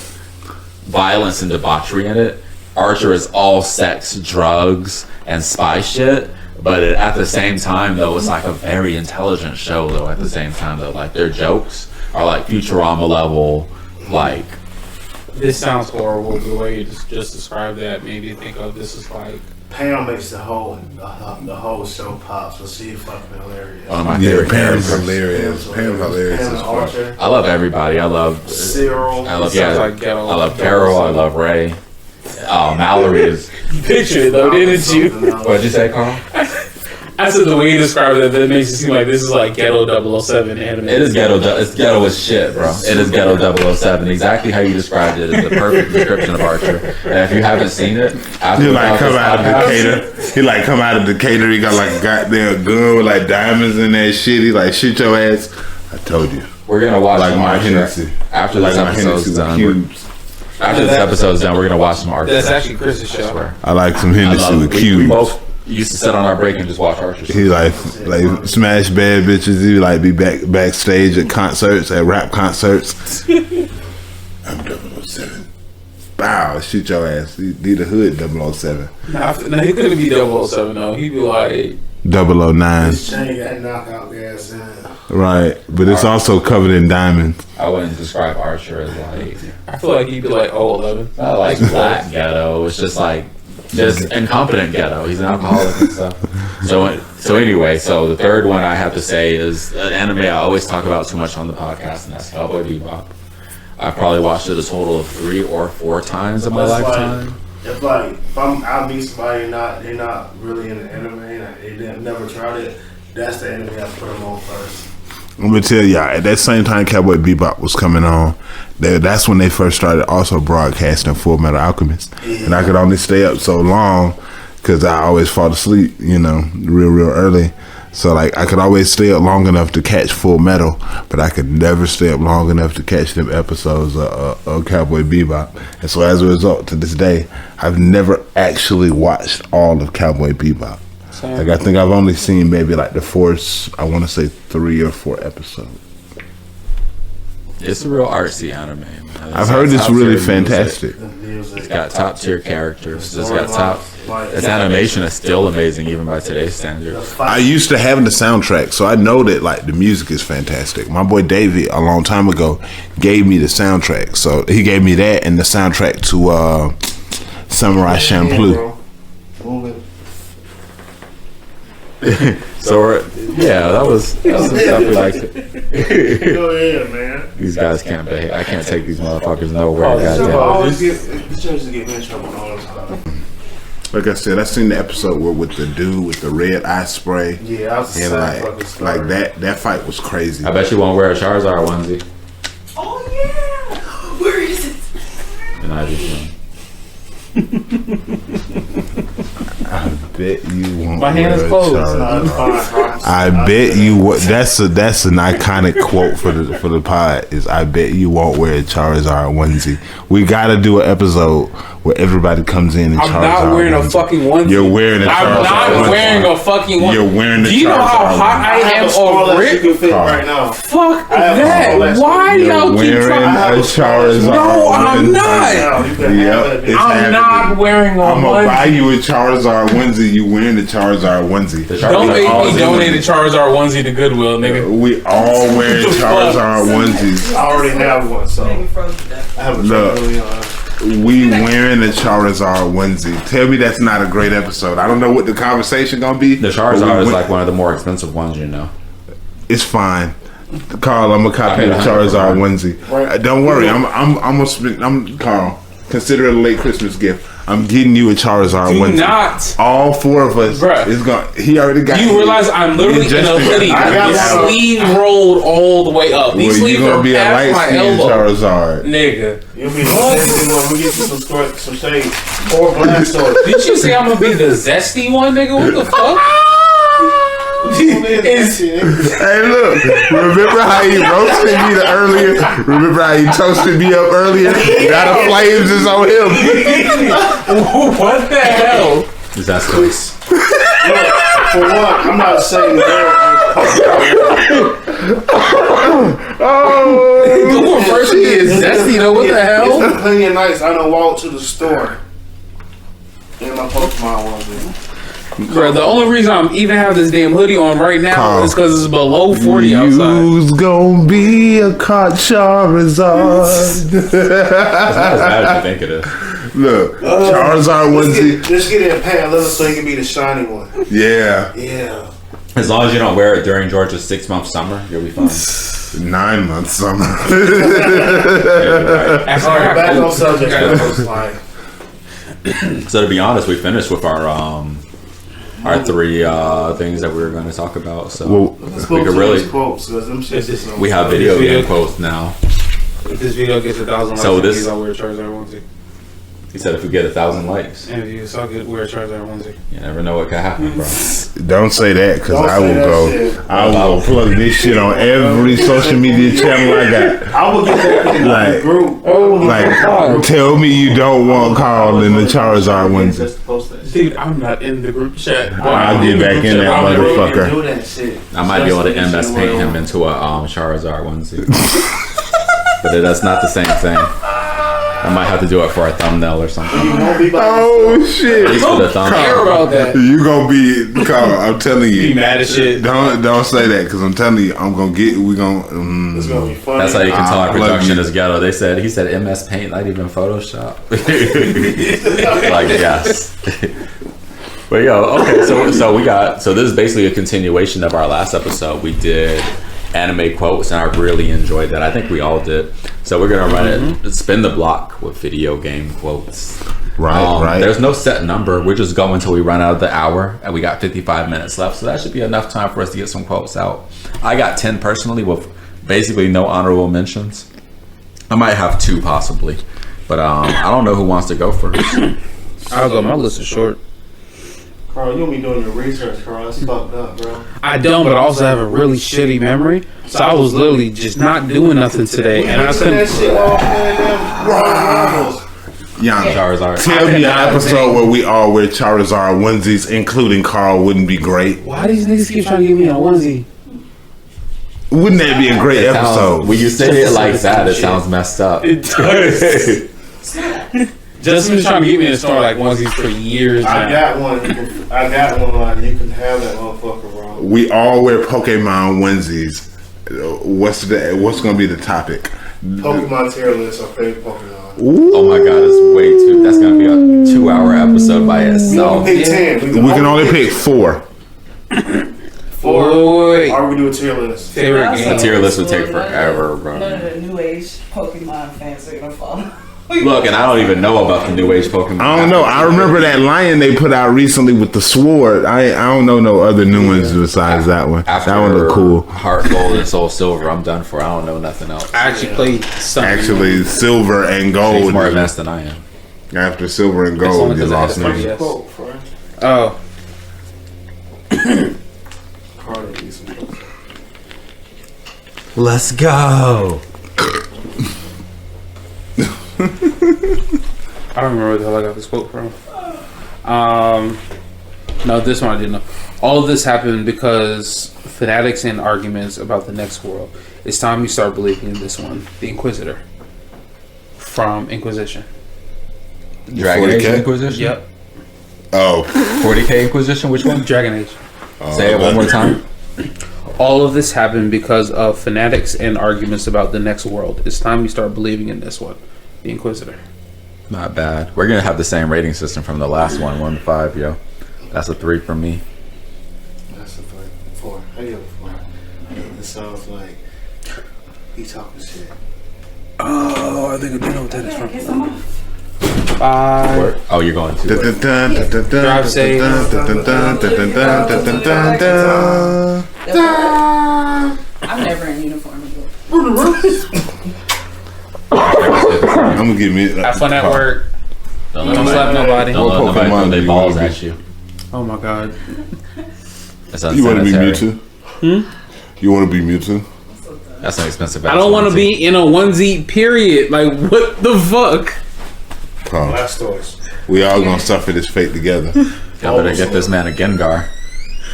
violence and debauchery in it. Archer is all sex, drugs, and spy shit. But at the same time, though, it's like a very intelligent show, though, at the same time, though. Like, their jokes are like Futurama level, like... This sounds horrible, the way you just described that made me think of this is like... Pam makes the whole show pop, so she's fucking hilarious. One of my favorite Pam's characters. hilarious. Pam's hilarious Pam as fuck. Archer, I love everybody. I love Cyril. I love Sounds like I love Carol. I love Ray. Mallory is. Picture it though, didn't you? What'd you say, Carl? I said the way you described it, that makes it seem like this is like ghetto 007 anime. It is ghetto. It's ghetto as shit, bro. It is ghetto 007. Exactly how you described it is the perfect description of Archer. And if you haven't seen it, after He we like got come this out of podcast- Decatur. He like come out of Decatur. He got like a goddamn gun with like diamonds in that shit. He like shoot your ass. I told you. We're gonna watch Like some my Archer. Hennessy. After Like this my episode's Hennessy with done. cubes. After this episode's done, we're gonna watch some Archer. That's actually Chris's I show. swear. I like some I Hennessy love with it. We cubes. both used to sit on our break and just watch Archer. He like smash bad bitches. He like be backstage at concerts, at rap concerts. I'm 007. Bow, shoot your ass. He the hood 007. Nah, he couldn't be 007 though. He'd be like 009. This chain got knockout gas in it. Right, but it's also covered in diamonds. I wouldn't describe Archer as like I feel like he'd be like 011. not like black ghetto. It's just like just incompetent ghetto. He's an alcoholic and stuff. So anyway, so the third one I have to say is an anime I always talk about too much on the podcast, and that's Cowboy Bebop. I probably watched it a total of 3 or 4 times in my That's lifetime. If I meet somebody and they're not really in the anime and they never tried it, that's the anime I put them on first. I'm gonna tell y'all, at that same time Cowboy Bebop was coming on, that's when they first started also broadcasting Full Metal Alchemist. And I could only stay up so long because I always fall asleep, real early. So like I could always stay up long enough to catch Full Metal, but I could never stay up long enough to catch them episodes of Cowboy Bebop. And so as a result, to this day, I've never actually watched all of Cowboy Bebop. Like I think I've only seen maybe like the first, I want to say 3 or 4 episodes. It's a real artsy anime, man. I've heard it's really fantastic. The music. It's got top tier characters. It's got top. Its animation is still amazing, even by today's standards. I used to have the soundtrack, so I know that like the music is fantastic. My boy Davey, a long time ago, gave me the soundtrack. So he gave me that and the soundtrack to Samurai Champloo. So yeah, that was some stuff we liked. Go ahead, man. These guys can't behave. I can't take these motherfuckers nowhere. I Goddamn. always get the church to get me in trouble all the time. Like I said, I seen the episode where with the dude with the red eye spray. Yeah, I was the And same like, fucking story. that fight was crazy. I bet you won't wear a Charizard onesie. Oh yeah. Where is it? And I just, I bet you won't. My hand is wear a closed. Charizard. No, it's fine. I bet you what. That's an iconic quote for the pod. Is I bet you won't wear a Charizard onesie. We got to do an episode where everybody comes in and I'm Charizard not wearing a onesie. fucking onesie. You're wearing a I'm Charizard not onesie. wearing a fucking onesie. You're wearing the Do you know how Charizard hot onesie. I I have am a small on that you rip? can fit Carl. right now. Fuck I have a that. small that- Why You're y'all keep wearing trying? a Charizard. No, I'm onesie. not. Now, you can Yep, have it. it's I'm happening. not wearing a I'm gonna buy onesie. you a Charizard onesie. You wearing the Charizard onesie. The Don't make all me in donate a it. Charizard onesie to Goodwill, nigga. We all wearing Charizard onesies. I already have one, so Maybe frozen to death. I have a Look. really We wearing a Charizard onesie. Tell me that's not a great episode. I don't know what the conversation gonna be. the but Charizard we is went- like one of the more expensive ones, you know. It's fine. Carl, I'm gonna copy I the mean, Charizard I- onesie. Right. Don't worry, I'm gonna spend. I'm Carl. Consider it a late Christmas gift. I'm getting you a Charizard Do onesie. not. All four of us Bruh. is going. He already got. You realize I'm literally in a Justin- hoodie. I got The one. sleeve rolled all the way up. These Well, sleeves you gonna are be a past light my skinned elbow. Charizard. Nigga. You'll be the zesty one. We get you some shade or Blastoise. Did you say I'm gonna be the zesty one, nigga? What the fuck? Is- Hey, look! Remember how he roasted me earlier? Remember how he toasted me up earlier? Now the flames is on him. what the hell? Is that space? Look, for one, I'm not saying that. Going first is zesty though. What the It's hell? been plenty of nights I done walked to the store in my Pokemon onesie. Bro, the only reason I'm even have this damn hoodie on right now Carl. is because it's below 40 outside. You's gonna be a caught Charizard. It's not as bad as you think it is. Look, Charizard onesie. Just get it in patent leather so it can be the shiny one. Yeah, Yeah. As long as you don't wear it during Georgia's 6-month summer, you'll be fine. 9 months summer. You'll be right. After Alright, I back got on subject. Yeah. That was like, So to be honest, we finished with our 3 things that we were going to talk about. So Well, let's we go could to really these quotes because them shits is we have video game quotes now. If this video gets 1,000 likes, So this- I'll wear a Charizard onesie. He said if we get 1,000 likes, And if you suck it, wear a Charizard onesie. you never know what could happen, bro. don't say that because Don't I say will that go. shit. I will plug this shit on every social media channel I got. I will get that in Like- the group. Like, tell me you don't want Carl in the Charizard onesie. Just post that shit. Dude, I'm not in the group chat. I'll get back in that I'll motherfucker. do that shit. I might be able to Just MS paint him into a Charizard onesie, but that's not the same thing. I might have to do it for a thumbnail or something. You won't be by Oh At least shit! for the care thumbnail. about that. You gonna be Carl? I'm telling Be you. mad as shit. Don't say that because I'm telling you I'm gonna get. We gonna. It's gonna be funny. That's how you can tell our I'll plug production you. is ghetto. He said MS Paint, not even Photoshop. Like yes. But yo, okay, so this is basically a continuation of our last episode. We did anime quotes, and I really enjoyed that. I think we all did. So we're gonna run it, spin the block with video game quotes. Right. There's no set number. We're just going until we run out of the hour, and we got 55 minutes left. So that should be enough time for us to get some quotes out. I got 10 personally with basically no honorable mentions. I might have 2 possibly, but I don't know who wants to go first. I'll go. My list is short. Carl, you don't be doing your research, Carl. That's fucked up, bro. I don't, but I also have a really shitty memory. So I was literally just not doing nothing today, and I Listen to that couldn't. shit while playing them Marbles. Yana, Charizard. tell me an episode where we all wear Charizard onesies, including Carl, wouldn't be great. Why these niggas keep trying to give me a onesie? Wouldn't that be a great episode? When you say it like that, it sounds messed up. It does. Justin's trying to get me in the store like onesies for years I now. got one. I got one. Like, you can have that motherfucker, bro. We all wear Pokemon onesies. What's gonna be the topic? Pokemon tier list or favorite Pokemon. Oh my god, it's way too. That's gonna be a 2-hour episode by itself. Pick 10. We can only pick 4. Wait. Or we do a tier list. Favorite The game. tier list would take forever, bro. None of the new age Pokemon fans are gonna follow. Look, and I don't even know about the new age Pokemon. I don't know. I remember that lion they put out recently with the sword. I don't know no other new ones besides that one. After That one looked cool. Heart Gold and Soul Silver, I'm done for. I don't know nothing else. I actually played something. Actually, silver and He's gold. more advanced than I am. After silver and It's only gold, you 'cause I had lost to me. Yes. Quote, friend. Oh, Cardi needs some quotes. Let's go. I don't remember where the hell I got this quote from. No, this one I didn't know. All of this happened because fanatics and arguments about the next world. It's time you start believing in this one, the Inquisitor from Inquisition. Dragon Age 40K? Inquisition? Oh, 40K Inquisition? Which one? Dragon Age. Say it one more time. All of this happened because of fanatics and arguments about the next world. It's time you start believing in this one, the Inquisitor. Not bad. We're gonna have the same rating system from the last one, 1 to 5, yo. That's a 3 from me. That's a 4. I give it a 4. It sounds like he talking shit. Oh, I think I do know what that is Yeah, from. get some off. 5. Oh, you're going to. Drive safe. I'm never in uniform again. I'm gonna give me. Have fun at work. Don't Don't slap nobody. Don't let nobody Pokemon throw their you balls wanna at you. Oh my god. That's You want to be unsanitary. Mewtwo? You want to be Mewtwo? That's an expensive. I don't want to be in a onesie, period. Like, what the fuck? Oh, Blastoise. we all gonna suffer this fate together. Y'all better get this man a Gengar.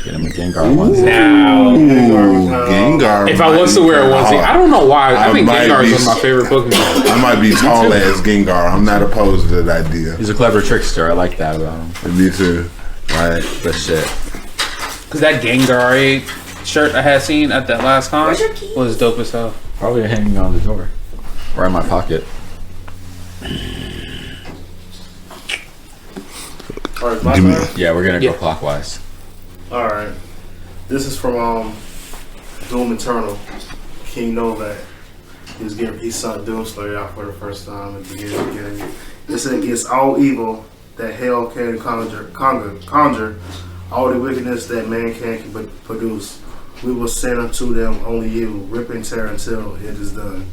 Get him a Gengar onesie. Now, Ooh, Gengar. if I was to wear a onesie, I don't know why. I think might Gengar be- is one of my favorite Pokemon. I might be tall as Gengar. I'm not opposed to that idea. He's a clever trickster. I like that about him. Me too. Right. But shit. Because that Gengar shirt I had seen at that last con Where's your keys? was dope as hell. Probably hanging on the door. Or in my pocket. Alright, my Give me- turn? Yeah, we're gonna Yeah. go clockwise. Alright. This is from Doom Eternal. King Novak. He saw Doomslayer out for the first time at the beginning. It said, against all evil that hell can conjure, all the wickedness that mankind can produce, we will send unto them only you, rip and tear until it is done.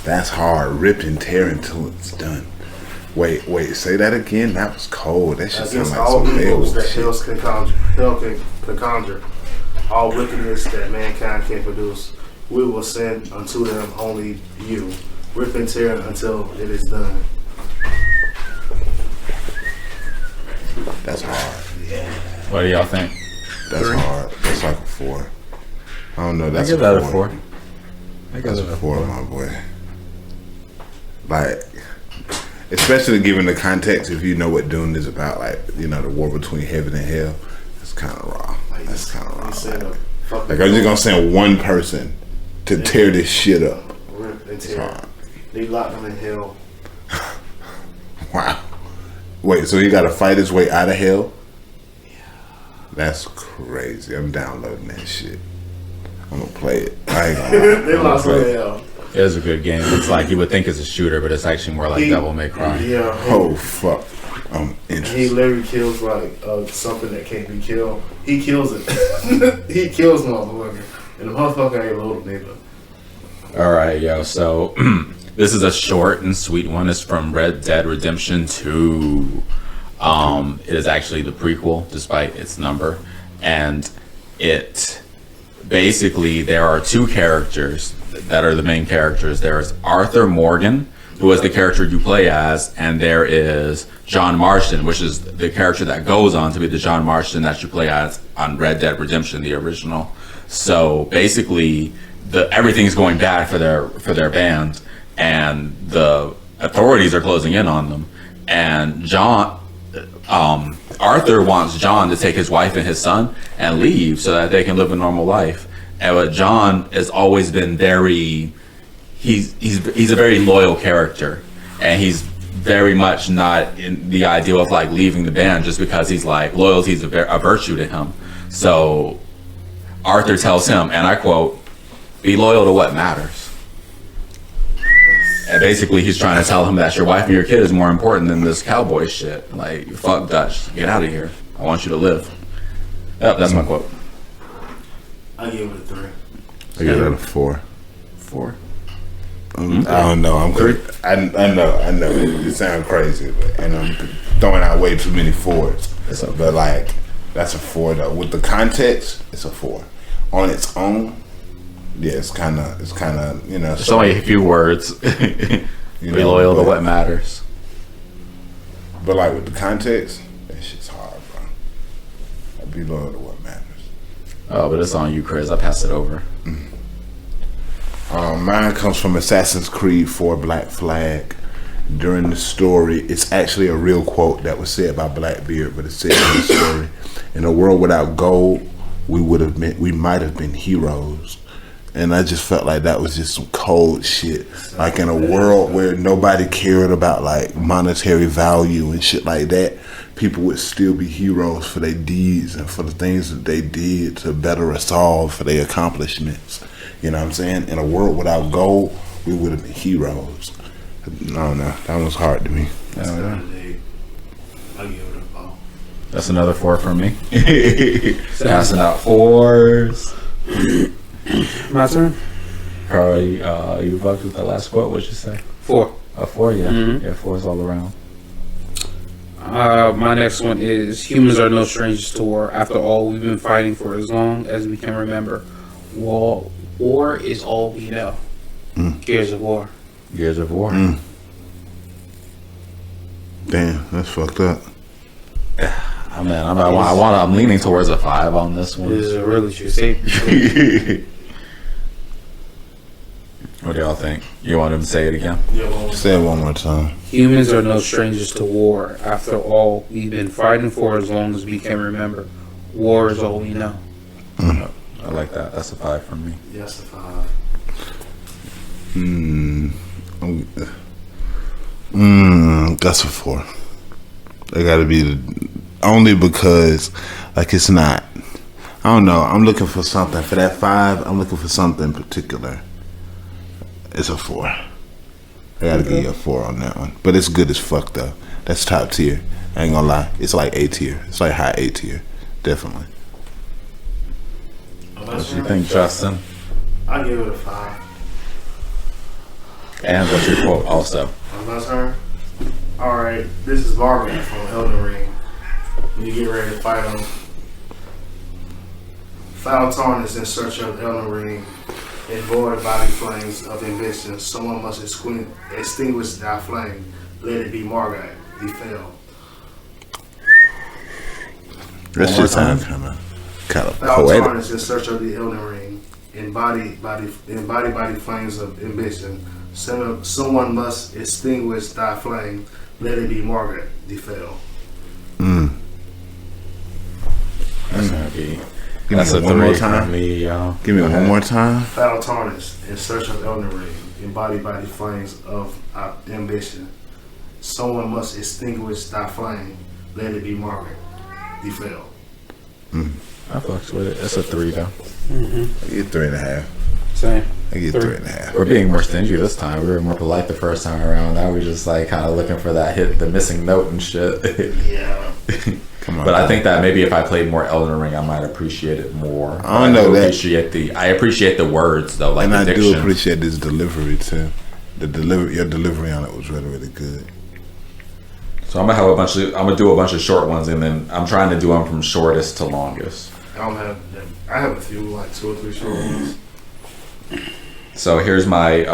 That's hard. Rip and tear until it's done. Wait. Say that again. That was cold. That shit sound Against like all some evils that Beowulf hell shit. can conjure, all wickedness that mankind can produce, we will send unto them only you, rip and tear until it is done. That's hard. What do y'all think? That's hard. That's like a 4. I don't know. I That's give that a 4. I give That's it a 4, my boy. Like, especially given the context, if you know what Dune is about, like, you know, the war between heaven and hell, it's kind of raw. That's kind of raw. He said, Like, I'm just gonna send one person to tear this shit up. rip and It's tear. hard. They locked them in hell. Wow. Wait, so he got to fight his way out of hell? Yeah. That's crazy. I'm downloading that shit. I'm gonna play it. I ain't gonna lie. They I'm gonna lost them play in it. hell. It is a good game. It's like you would think it's a shooter, but it's actually more like Devil May Cry. Yeah. Oh fuck. I'm He interested. literally kills like something that can't be killed. He kills it. He kills motherfucker. And the motherfucker ain't loaded neither. All right, yo. So this is a short and sweet one. It's from Red Dead Redemption 2. It is actually the prequel, despite its number, and it basically there are 2 characters that are the main characters. There's Arthur Morgan, who is the character you play as, and there is John Marston, which is the character that goes on to be the John Marston that you play as on Red Dead Redemption, the original. So basically, everything's going bad for their band, and the authorities are closing in on them. And Arthur wants John to take his wife and his son and leave so that they can live a normal life. But John has always been he's a very loyal character, and he's very much not in the ideal of like leaving the band just because he's like loyalty is a virtue to him. So Arthur tells him, and I quote, "Be loyal to what matters." And basically he's trying to tell him that your wife and your kid is more important than this cowboy shit. Like, fuck Dutch, get out of here. I want you to live. Yep, that's my quote. I give it a 3. I give it a 4. 4. I don't know. I know. It sounds crazy, and I'm throwing out way too many 4s. It's okay. But like, that's a 4 though. With the context, it's a 4. On its own, yeah, it's kind of It's only a few words. Be loyal to what matters. But like with the context, that shit's hard, bro. I'd be loyal to what matters. Oh, but it's on you, Chris. I pass it over. Mine comes from Assassin's Creed 4 Black Flag. During the story, it's actually a real quote that was said by Blackbeard, but it's said in the story. In a world without gold, we might have been heroes. And I just felt like that was just some cold shit. Like in a world where nobody cared about like monetary value and shit like that, people would still be heroes for their deeds and for the things that they did to better us all, for their accomplishments. You know what I'm saying? In a world without gold, we would have been heroes. I don't know. That was hard to me. I give it a 4. That's another 4 from me. Passing out 4s. My turn. Probably, you fucked with that last quote. What'd you say? 4. A 4, yeah. Mhm. Yeah, 4s all around. My next one is humans are no strangers to war. After all, we've been fighting for as long as we can remember. War is all we know. Gears of War. Gears of War. Damn, that's fucked up. Oh, man, I'm leaning towards a 5 on this This one. is a really true statement. What do y'all think? You want him to say it again? Say it one more time. Humans are no strangers to war. After all, we've been fighting for as long as we can remember. War is all we know. I like that. That's a 5 from me. Yes, a 5. That's a 4. They gotta be only because, like, it's not. I don't know. I'm looking for something for that 5. I'm looking for something particular. It's a 4. I gotta give you a 4 on that one. But it's good as fuck though. That's top tier. I ain't gonna lie. It's like A tier. It's like high A tier. Definitely. What do you think, Justin? I give it a 5. And what's your quote also? My turn. All right, this is Margaret from Elden Ring. When you get ready to fight him, foul tarnish in search of Elden Ring, and void body flames of ambition. Someone must extinguish thy flame. Let it be Margaret, the fail. That shit sounds kind of Foul poetic. tarnish in search of the Elden Ring, embody body flames of ambition. Someone must extinguish thy flame. Let it be Margaret, the fail. That's gonna be. Give That's me a one more 3 time. from me, y'all. Give me one more time. Foul tarnish in search of Elden Ring, embodied by the flames of ambition. Someone must extinguish thy flame. Let it be Margaret, the fail. I fucks with it. It's a 3 though. I get 3.5. Same. I get 3.5. We're being more stingy this time. We were more polite the first time around. Now we're just like kind of looking for that hit, the missing note and shit. Yeah. Come on. But I think that maybe if I played more Elden Ring, I might appreciate it more. I don't know that. I appreciate the words though, like And the I diction. do appreciate this delivery too. Your delivery on it was really, really good. So I'm gonna do a bunch of short ones, and then I'm trying to do them from shortest to longest. I have a few, like 2 or 3 short ones. So here's my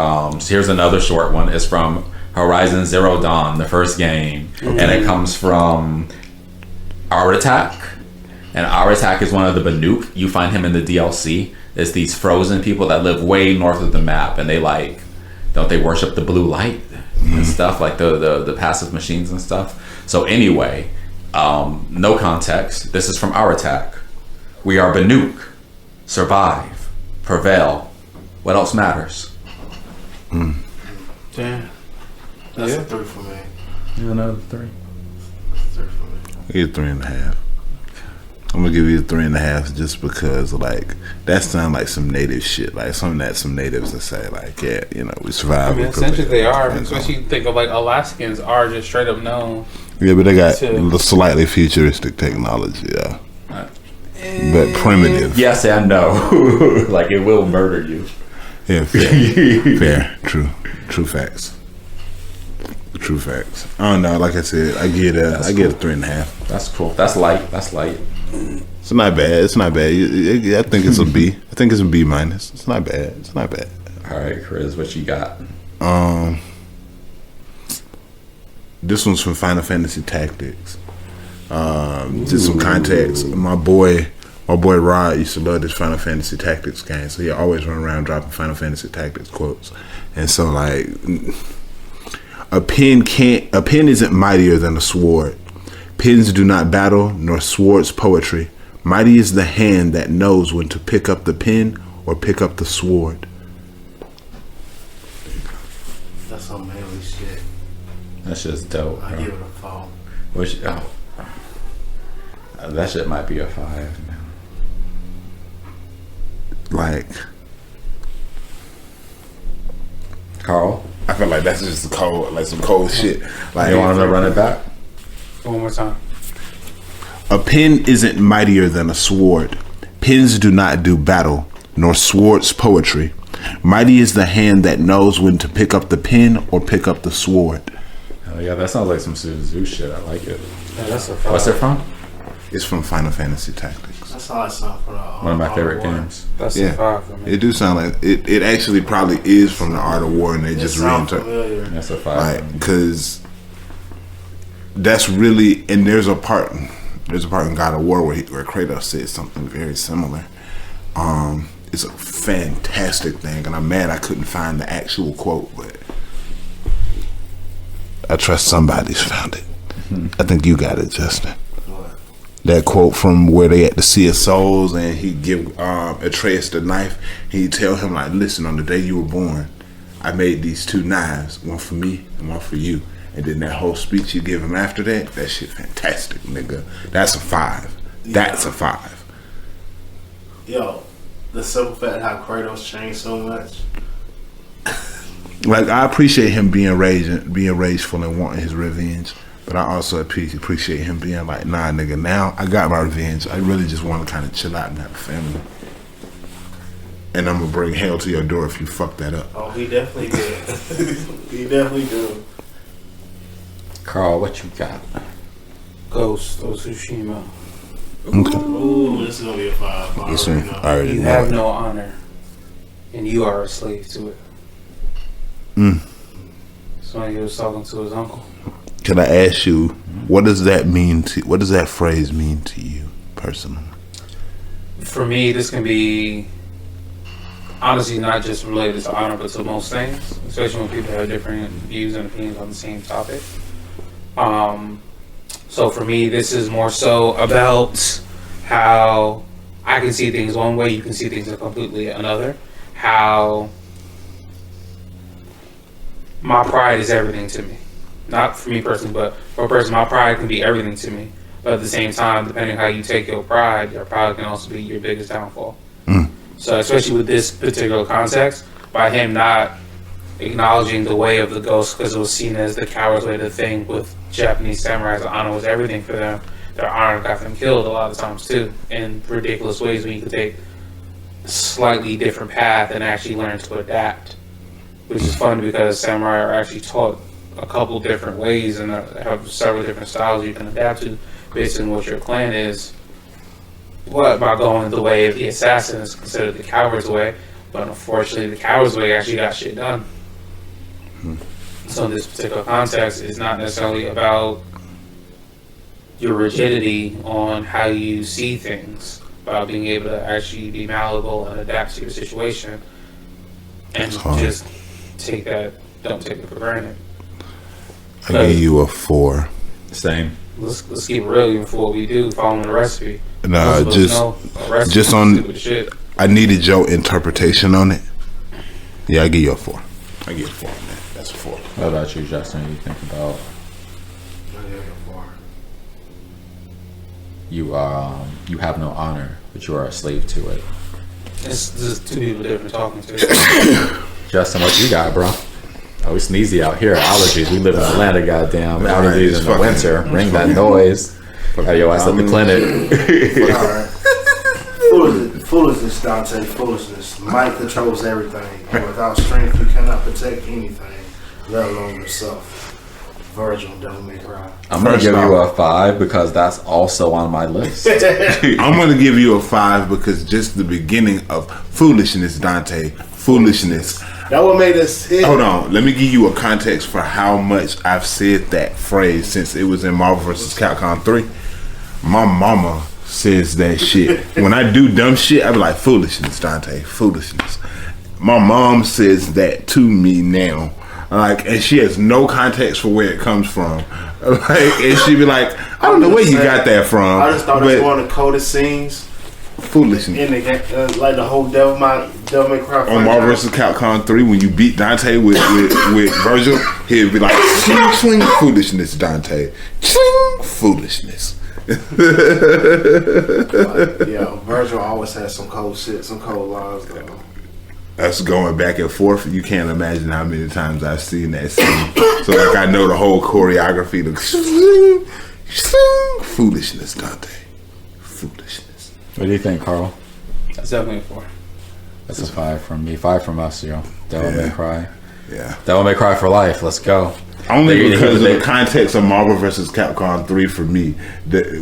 here's another short one. It's from Horizon Zero Dawn, the first game, and it comes from Aratak. And Aratak is one of the Banuk. You find him in the DLC. It's these frozen people that live way north of the map, and they like, don't they worship the blue light and stuff, like the passive machines and stuff. So anyway, no context. This is from Aratak. We are Banuk. Survive. Prevail. What else matters? Damn. That's Yeah. a 3 for me. You know, 3. 3 for me. I give it 3.5. I'm gonna give you a 3.5 just because, like, that sounds like some native shit, like something that some natives would say, like, yeah, you know, we I survived. mean, we essentially prevailed. they are. And so- Especially you think of like Alaskans are just straight up known. Yeah, but they got to- the slightly futuristic technology, yeah, but primitive. Yes and no. Like, it will murder you. Yeah, fair, fair, true facts. True facts. I don't know. Like I said, I get a 3.5. That's cool. That's light. That's light. It's not bad. It's not bad. I think it's a B. I think it's a B minus. It's not bad. It's not bad. All right, Chris, what you got? This one's from Final Fantasy Tactics. Just some context. My boy Rod used to love this Final Fantasy Tactics game, so he always run around dropping Final Fantasy Tactics quotes. And so, like, a pen isn't mightier than a sword. Pens do not battle, nor swords poetry. Mighty is the hand that knows when to pick up the pen or pick up the sword. That's some manly shit. That's just dope. I bro. give it a 4. Which, that shit might be a 5. Man. Like, Carl, I feel like that's just some cold shit. Like, you want him to run it back? One more time. a pen isn't mightier than a sword. Pens do not do battle, nor swords poetry. Mighty is the hand that knows when to pick up the pen or pick up the sword. Hell yeah, that sounds like some Suzu shit. I like it. Yeah, that's a What's it from? It's from Final Fantasy Tactics. That's how I sound for the One of my favorite War. games. That's Yeah. a 5 for me. It do sound like it actually probably is from the Art of War, and they It just sounds reinterpret. familiar. That's a 5. Like, because that's really, and there's a part in God of War where Kratos says something very similar. It's a fantastic thing, and I'm mad I couldn't find the actual quote, but I trust somebody's found it. I think you got it, Justin. What? That quote from where they at the Sea of Souls, and he give Atreus the knife. He tell him, like, listen, on the day you were born, I made these 2 knives, one for me and one for you. And then that whole speech you give him after that shit fantastic, nigga. That's a 5. That's a 5. Yo, the simple fact how Kratos changed so much. Like, I appreciate him being rageful and wanting his revenge, but I also appreciate him being like, nah, nigga, now I got my revenge. I really just want to kind of chill out and have a family. And I'm gonna bring hell to your door if you fuck that up. Oh, he definitely did. He definitely do. Carl, what you got? Ghost of Tsushima. Okay. Ooh, this is gonna be a 5. I Yes, sir. already know. I already You know have it. no honor, and you are a slave to it. Mm. So he was talking to his uncle. Can I ask you, what does that mean to? What does that phrase mean to you personally? For me, this can be honestly not just related to honor, but to most things, especially when people have different views and opinions on the same topic. So for me, this is more so about how I can see things one way, you can see things completely another. How my pride is everything to me. Not for me personally, but for a person, my pride can be everything to me. But at the same time, depending on how you take your pride can also be your biggest downfall. So especially with this particular context, by him not acknowledging the way of the ghost because it was seen as the coward's way, the thing with Japanese samurais, the honor was everything for them. Their honor got them killed a lot of times too, in ridiculous ways when you could take a slightly different path and actually learn to adapt. Which is fun because samurai are actually taught a couple different ways and have several different styles you can adapt to based on what your clan is. What about going the way of the assassin is considered the coward's way, but unfortunately the coward's way actually got shit done. So in this particular context, it's not necessarily about your rigidity on how you see things, about being able to actually be malleable and adapt to your situation, and That's hard. just don't take it for granted. I give you a 4. Same. Let's keep it real, even for what we do, following the recipe. Nah, Most of us just know a recipe just is on- stupid shit. I needed your interpretation on it. Yeah, I give you a 4. I give you a 4 on that. That's a 4. What about you, Justin? What do you think about you have no honor, but you are a slave to it? It's just two people different talking to. Justin, what you got, bro? Oh, it's sneezy out here. Allergies. We live in Atlanta, goddamn. Allergies it's in the fucking- winter. Bring that noise. Have your ass at the clinic. Alright. Foolishness, Dante, foolishness. Might controls everything. And without strength, you cannot protect anything, let alone yourself. Virgil, Devil May Cry. I'm gonna First give you off- a 5 because that's also on my list. I'm gonna give you a 5 because just the beginning of foolishness, Dante. Foolishness. That what made us hit. Hold on. Let me give you a context for how much I've said that phrase since it was in Marvel vs. Capcom 3. My mama says that shit. When I do dumb shit, I be like, foolishness, Dante. Foolishness. My mom says that to me now. Like, and she has no context for where it comes from. Like, and she be like, I don't know where you got that from. I just thought it was but one of the coldest scenes foolishness. in the game, like the whole Devil May Cry. On Marvel franchise. vs. Capcom 3, when you beat Dante with Virgil, he'd be like, swing, swing, foolishness, Dante. Swing, foolishness. Yeah, Virgil always has some cold shit, some cold lines though. Us going back and forth, you can't imagine how many times I've seen that scene. So, like, I know the whole choreography. The swing, swing, foolishness, Dante. Foolishness. What do you think, Carl? That's definitely a 4. That's a 5 from me. 5 from us, yo. Devil May Yeah. Cry. Yeah. Devil May Cry for life. Let's go. Only They- because of they- the context of Marvel vs. Capcom 3 for me,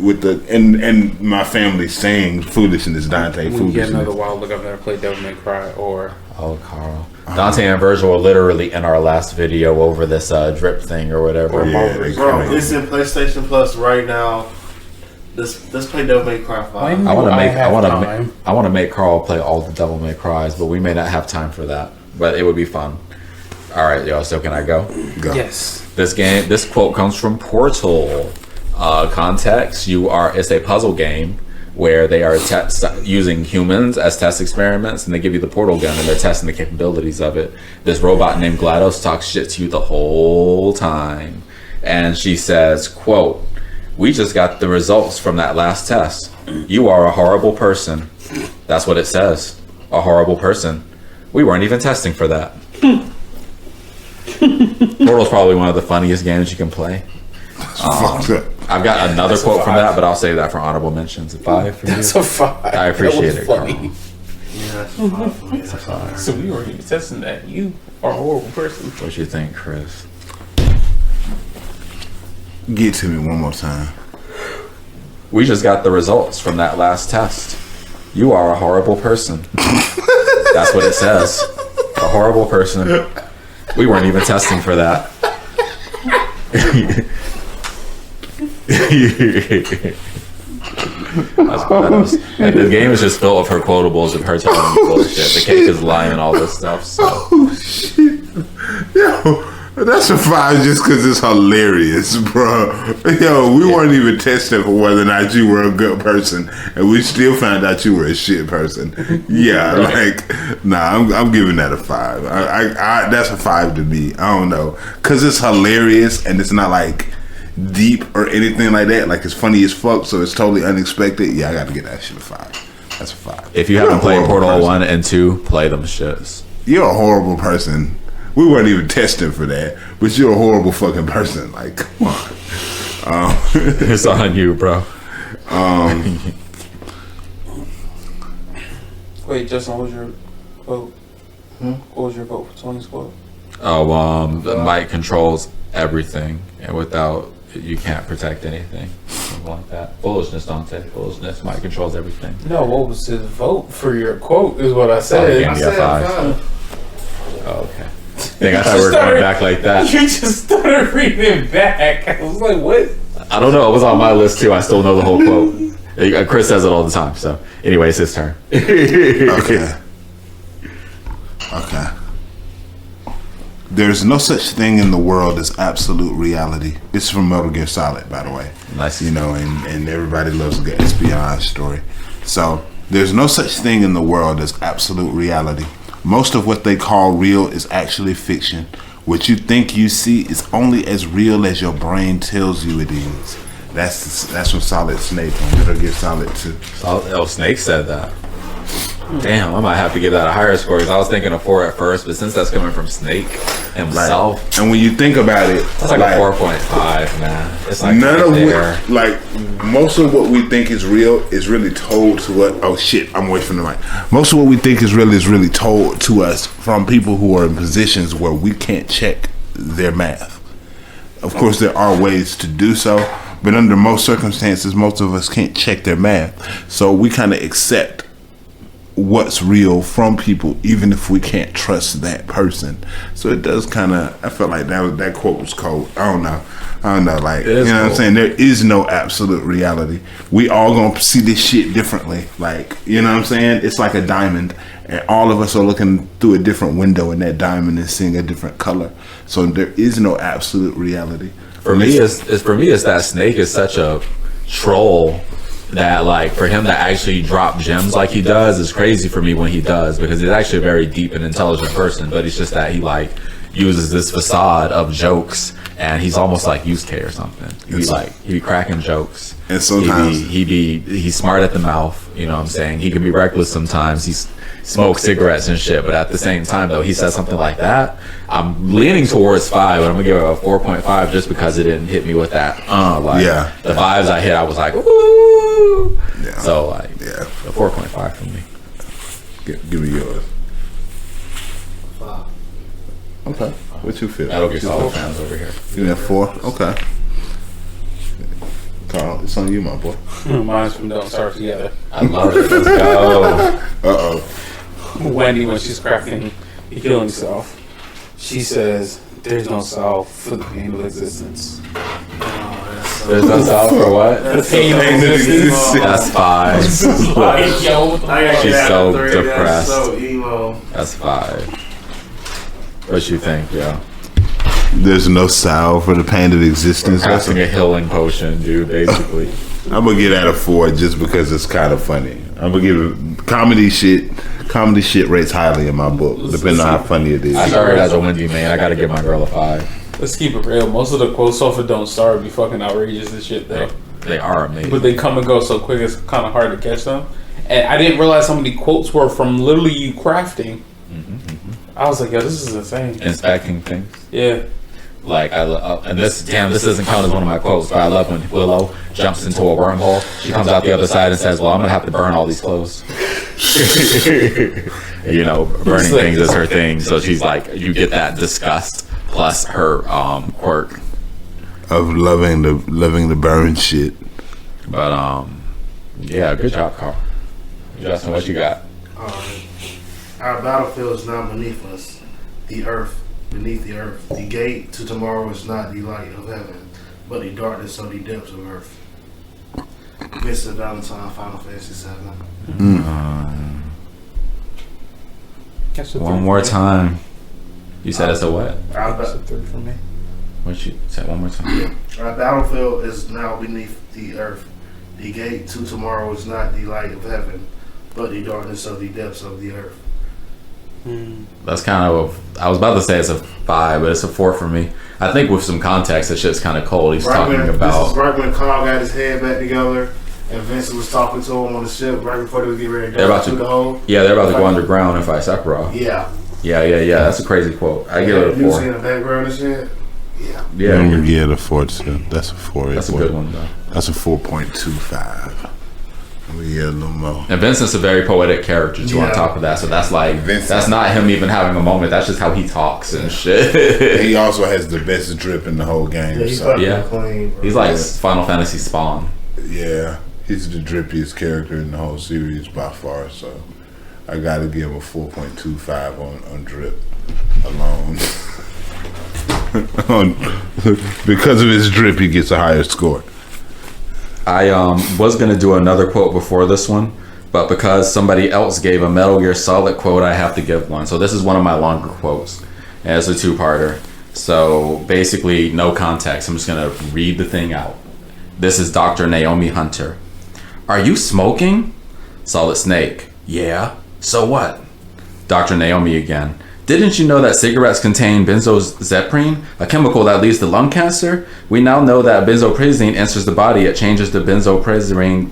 with the and my family saying foolishness, Dante, We get foolishness. another wild look. I've never played Devil May Cry or Oh, Carl. Dante and Virgil were literally in our last video over this drip thing or whatever. Or Yeah, Marvel. they Bro, crazy. it's in PlayStation Plus right now. Let's play Devil May Cry 5. When- I want to I make have I time. want to make Carl play all the Devil May Cries, but we may not have time for that. But it would be fun. All right, y'all. So can I go? Go. yes. This quote comes from Portal. Context: it's a puzzle game where they are using humans as test experiments, and they give you the portal gun, and they're testing the capabilities of it. This robot named GLaDOS talks shit to you the whole time, and she says, "Quote: We just got the results from that last test. You are a horrible person." That's what it says. A horrible person. We weren't even testing for that. Portal's probably one of the funniest games you can play. Fucked up. I've got another That's a quote from 5. that, but I'll save that for honorable mentions. A 5 for you? That's a 5. I appreciate That it, was Carl. funny. Yeah, that's 5 for me. That's a 5. So we weren't even testing that. You are a horrible person. What you think, Chris? Get to me one more time. We just got the results from that last test. You are a horrible person. That's what it says. A horrible person. We weren't even testing for that. And the game is just filled with her quotables of her telling me bullshit. The cake is lying, all this stuff. So. Oh shit. Yo, that's a 5 just because it's hilarious, bro. Yo, we weren't even testing for whether or not you were a good person, and we still found out you were a shit person. Yeah, I'm giving that a 5. I that's a 5 to me. I don't know, cause it's hilarious and it's not like deep or anything like that. Like, it's funny as fuck, so it's totally unexpected. Yeah, I got to get that shit a 5. That's a 5. If you You're haven't a played horrible Portal person. 1 and 2, play them shits. You're a horrible person. We weren't even testing for that, but you're a horrible fucking person. Like, come on. It's on you, bro. Wait, Justin, what was your vote? What was your vote for Tony's quote? Oh, the mic controls everything, and without you can't protect anything. Something like that. Foolishness, Dante. Foolishness. Mic controls everything. No, what was his vote for your quote is what I Oh, said. yeah. I Yeah, said 5. 5. Oh, okay. Dang, I thought we were going back like that. You just started reading it back. I was like, what? I don't know. It was on my list too. I still know the whole quote. Chris says it all the time. So, anyway, it's his turn. Okay. Okay. There's no such thing in the world as absolute reality. It's from Metal Gear Solid, by the way. Nice. You know, and everybody loves a good espionage story. So, there's no such thing in the world as absolute reality. Most of what they call real is actually fiction. What you think you see is only as real as your brain tells you it is. That's from Solid Snake on Metal Gear Solid 2. Oh, Snake said that. Damn, I might have to give that a higher score because I was thinking a 4 at first, but since that's coming from Snake himself, And when you think about it, that's like a 4.5, man. It's like none right of there. what, like most of what we think is real is really told to us. Oh shit, I'm away from the mic. Most of what we think is really told to us from people who are in positions where we can't check their math. Of course, there are ways to do so, but under most circumstances, most of us can't check their math. So we kind of accept what's real from people, even if we can't trust that person. So it does kind of. I felt like that quote was cold. I don't know. Like, you know what I'm cold. saying? There is no absolute reality. We all gonna see this shit differently. Like, you know what I'm saying? It's like a diamond, and all of us are looking through a different window in that diamond and seeing a different color. So there is no absolute reality. For me, it's that Snake is such a troll that, like, for him to actually drop gems like he does is crazy for me when he does, because he's actually a very deep and intelligent person, but it's just that he, like, uses this facade of jokes, and he's almost like Yusuke or something. He be cracking jokes. And sometimes he's smart at the mouth, you know what I'm saying? He can be reckless sometimes. He's smokes cigarettes and shit, but at the same time, though, he says something like that, I'm leaning towards 5, but I'm gonna give it a 4.5 just because it didn't hit me with that. The 5s I hit, I was like, ooh. Yeah. So, like, Yeah. a 4.5 for me. Give me yours. 5. Okay. What you feel? That'll get Solid fans over here. Give me a 4. Okay. Carl, it's on you, my boy. Mine's from Don't Start Together. I love it. Let's go. Uh-oh. Wendy, when she's crafting the healing self, she says, "There's no solve for the pain of existence." There's no solve for what? The pain of existence. That's 5. Like, yo, what the I gotta She's get so out of 3. depressed. That's so emo. That's 5. What you think, yo? There's no salve for the pain of existence. Crafting a healing potion, dude, basically. I'm gonna get at a 4 just because it's kind of funny. I'm gonna give it comedy shit. Comedy shit rates highly in my book, depending on how funny it is. I started as a Wendy man. I gotta give my girl a 5. Let's keep it real. Most of the quotes off of Don't Starve be fucking outrageous and shit, though. They are amazing. But they come and go so quick, it's kind of hard to catch them. And I didn't realize how many quotes were from literally you crafting. I was like, yo, this is insane. Inspecting things. Yeah. Like, and this doesn't count as one of my quotes, but I love when Willow jumps into a wormhole. She comes out the other side and says, well, I'm gonna have to burn all these clothes. You know, burning things is her thing. So she's like, you get that disgust plus her quirk. Of loving the burn shit. But yeah, good job, Carl. Justin, what you got? Our battlefield is not beneath us. The earth, beneath the earth. The gate to tomorrow is not the light of heaven, but the darkness of the depths of earth. Vincent Valentine, Final Fantasy VII. One more time. You said it's a what? That's a 3 for me. What you said? One more time. Our battlefield is now beneath the earth. The gate to tomorrow is not the light of heaven, but the darkness of the depths of the earth. That's kind of I was about to say it's a 5, but it's a 4 for me. I think with some context, that shit's kind of cold. He's talking This about. is right when Carl got his head back together, and Vincent was talking to him on the ship right before they was getting ready to They're dive about to- through the hole. Yeah, they're about to go underground and fight Sephiroth. Yeah. Yeah. That's a crazy quote. I give it a Music 4. in the background and shit. Yeah. Yeah, Yeah, the 4 too. That's a 4. that's a good one though. That's a 4.25. We get a little more. And Vincent's a very poetic character too. On Yeah. top of that, so that's like Vincent. that's not him even having a moment. That's just how he talks and shit. He also has the best drip in the whole game. Yeah, he's So, fucking Yeah. clean, bro. He's like Final Fantasy Spawn. yeah, he's the drippiest character in the whole series by far. So I gotta give him a 4.25 on drip. alone. Because of his drip, he gets a higher score. I was gonna do another quote before this one, but because somebody else gave a Metal Gear Solid quote, I have to give one. So this is one of my longer quotes, and it's a two-parter. So basically, no context. I'm just gonna read the thing out. This is Dr. Naomi Hunter. Are you smoking? Solid Snake. Yeah. So what? Dr. Naomi again. Didn't you know that cigarettes contain benzozeprine, a chemical that leads to lung cancer? We now know that benzopressine enters the body. It changes the benzopressine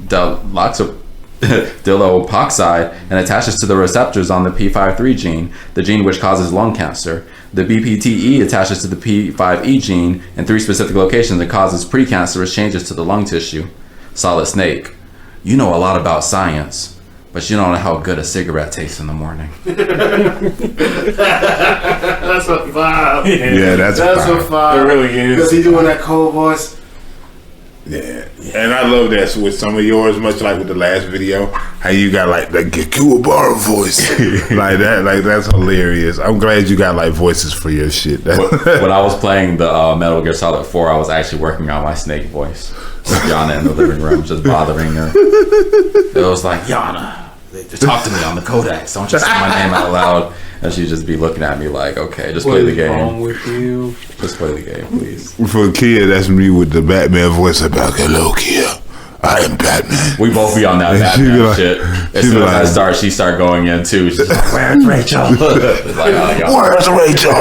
dilopoxide and attaches to the receptors on the P53 gene, the gene which causes lung cancer. The BPTE attaches to the P5E gene in 3 specific locations and causes precancerous changes to the lung tissue. Solid Snake. You know a lot about science. But you don't know how good a cigarette tastes in the morning. That's a vibe. Yeah, that's a fire. vibe. It really is. Because he doing that cold voice. Yeah, and I love that with some of yours, much like with the last video, how you got like the Gekua voice, like that. Like that's hilarious. I'm glad you got like voices for your shit. When I was playing the Metal Gear Solid 4, I was actually working on my Snake voice. Yana in the living room, just bothering her. It was like, Yana, they talk to me on the codex. Don't just say my name out loud. And she'd just be looking at me like, okay, just play the What's wrong game. with you? Just play the game, please. For a kid, that's me with the Batman voice. About hello, kid. I am Batman. We both be on that And she be Batman like- shit. she As be soon as like- I start, she start going in too. She's like, where's Rachel? It's like, oh, y'all. Where's Rachel?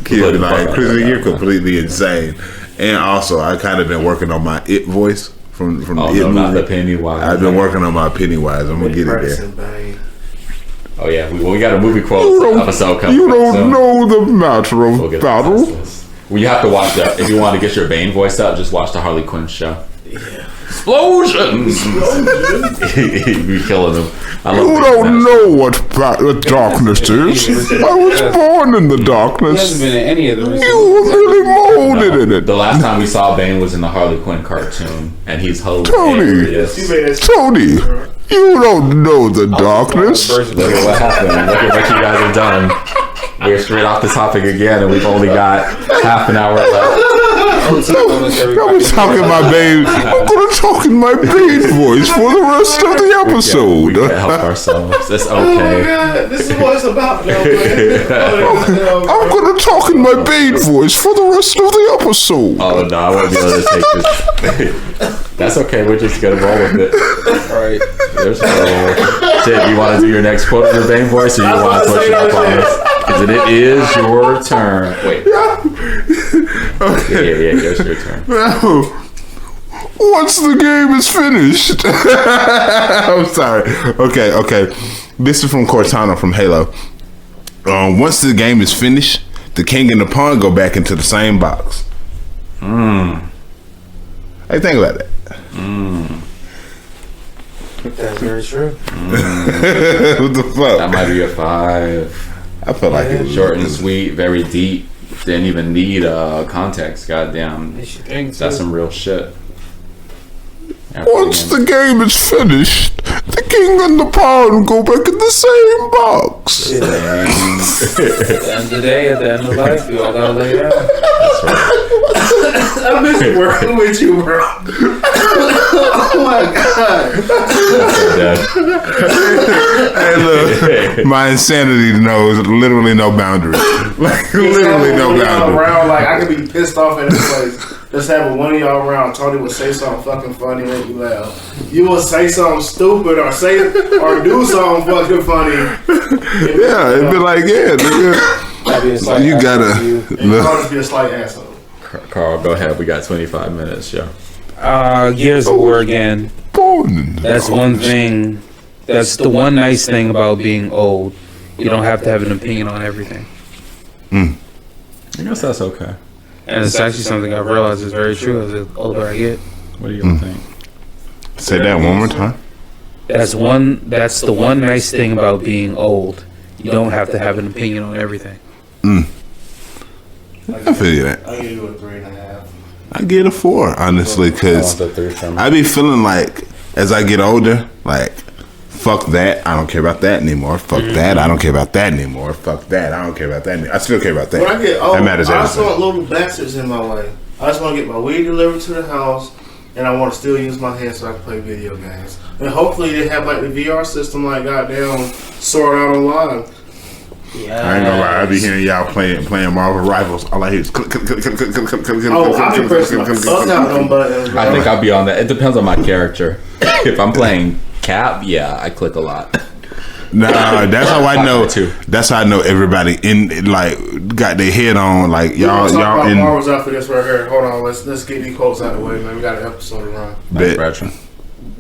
Kid, Play the like, fuck Chris, out of you're that. completely insane. And also, I kind of been working on my It voice from Oh, the It no, not movie. the Pennywise. I've been working on my Pennywise. I'm gonna get it there. Bang. Oh, yeah. We got a movie quote episode coming. You up don't soon. know the matter of We'll get battle. past this. Well, you have to watch that. If you want to get your Bane voice up, just watch the Harley Quinn show. Yeah. Explosions! Be killing them. I love You Bane don't Mask. know what darkness is. I was born in the He hasn't darkness. been in any of the recent You were really molded in it. The last time we saw Bane was in the Harley Quinn cartoon, and he's You hilarious. made us. Tony, you don't know the darkness. Look at what happened. Look at what you guys have done. We're straight off the topic again, and we've only got half an hour left. I was talking my babe. I'm gonna talk in my Bane voice for the rest of the We episode. can't help ourselves. It's Oh my okay. God, this is what it's about now, man. I'm gonna talk in my Bane voice for the rest of the episode. Oh no, I won't be able to take this. That's okay. We're just gonna roll with it. Right. There's no. Sid, you want to do your next quote in the Bane voice, or you want to switch it up on us? Because it is your turn. Wait. Yeah, it's your turn. Once the game is finished. I'm sorry. Okay. This is from Cortana from Halo. Once the game is finished, the king and the pawn go back into the same box. Hey, think about that. That's very true. What the fuck? That might be a 5. I felt like it was Short and sweet, very deep. Didn't even need context. Goddamn, that's some real shit. Once the game is finished, the king and the pawn go back in the same box. At the end of the day, at the end of life, we all gotta lay down. I miss working with you, bro. Oh my God. Hey, look, my insanity knows literally no boundaries. Like literally no One of y'all boundaries. around, like I could be pissed off at this place. Just having one of y'all around, Tony would say something fucking funny, make you laugh. You would say something stupid or say or do something fucking funny. Yeah, it'd be like, yeah, nigga. That'd be a slight You gotta asshole to you. And you always be a slight asshole. Carl, go ahead. We got 25 minutes, yo. Gears of War again. Born in the That's one thing. That's the one nice thing about being old. You don't have to have an opinion on everything. I guess that's okay. And it's actually something I've realized is very true as the older I get. What do you think? Say that one more time. That's the one nice thing about being old. You don't have to have an opinion on everything. I feel you that. I give you a 3.5. I get a 4, honestly, because the 3 from I be feeling like as I get older, like Fuck that. I don't care about that anymore. Fuck that. I don't care about that anymore. Fuck that. I don't care about that anymore. I still care about that. When I get old, that matters I just want everything. little bastards in my way. I just want to get my weed delivered to the house, and I want to still use my hands so I can play video games. And hopefully they have like the VR system, like goddamn Sword Art Online. Yeah. I ain't gonna lie. I be hearing y'all playing Marvel Rivals. All I hear is click, click, click, click, click, click, click, click, Oh, I be pressing my fuck out them buttons, bro. I think I'll be on that. It depends on my character. If I'm playing Cap, yeah, I click a lot. Nah, that's how I know. Too. That's how I know everybody in like got their head on. Like y'all Talk about in. Marvel's after this right here. Hold on, let's get these quotes out of the way, man. We got an episode to run. Thanks, Bet. Bertrand.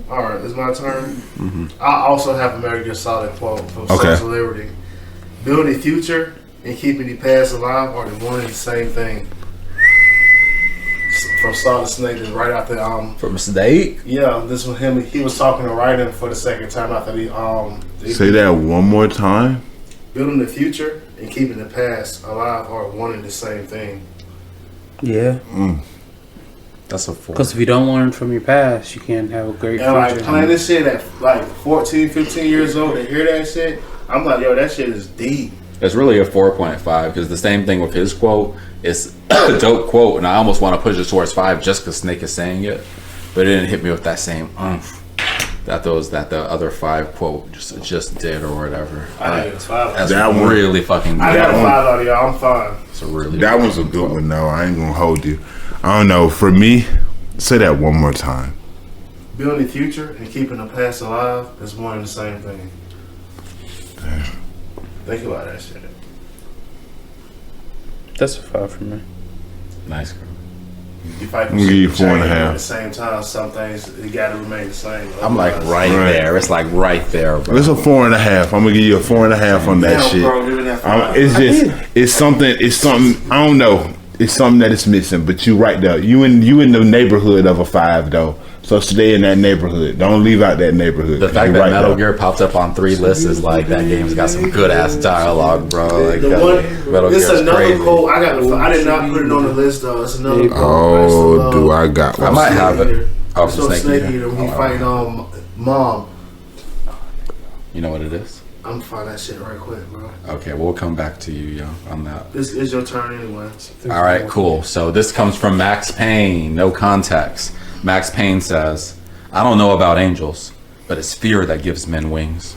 All right, it's my turn. I also have a Metal Gear Solid quote from Okay. Sons of Liberty: "Building the future and keeping the past alive are the one and the same thing." From Solid Snake, is right after From Snake. yeah, this was him. He was talking to Raiden for the second time after the Say that one more time. building the future and keeping the past alive are one and the same thing. Yeah, That's a 4. because if you don't learn from your past, you can't have a great And like future. playing this shit at like 14, 15 years old to hear that shit, I'm like, yo, that shit is deep. It's really a 4.5 because the same thing with his quote. It's a dope quote, and I almost want to push it towards 5 just because Snake is saying it, but it didn't hit me with that same that the other 5 quote just did or whatever. I think it's 5. That's That one- really fucking good. I got a 5 out of y'all. I'm fine. It's a really That one's a good one. No, I ain't gonna hold you. I don't know. For me, say that one more time. Building the future and keeping the past alive is one and the same thing. Think about that shit. That's a 5 for me. nice. Girl. You fight for I'm gonna give you shit to 4.5. change, but at the same time, some things it gotta remain the same. I'm like Otherwise- right Right. there. It's like right there, bro. It's a 4.5. I'm gonna give you a 4.5 on that Damn, shit. bro, give me that 5. It's just it's something I don't know. It's something that is missing, but you right there. You in the neighborhood of a 5 though. So stay in that neighborhood. Don't leave out that neighborhood. The fact You that right Metal there. Gear popped up on 3 lists is like that game's got some good ass dialogue, bro. Like The Metal it's Gear's another crazy. quote. I did not put it on the list though. It's another quote. Oh, do I got I one? might have it. Oh, So Snake Snake Eater. Eater when he Oh, fight Mom. You know what it is? I'm gonna find that shit right quick, bro. Okay, we'll come back to you, yo, on that. This is your turn anyway. All right, cool. So this comes from Max Payne. No context. Max Payne says, "I don't know about angels, but it's fear that gives men wings."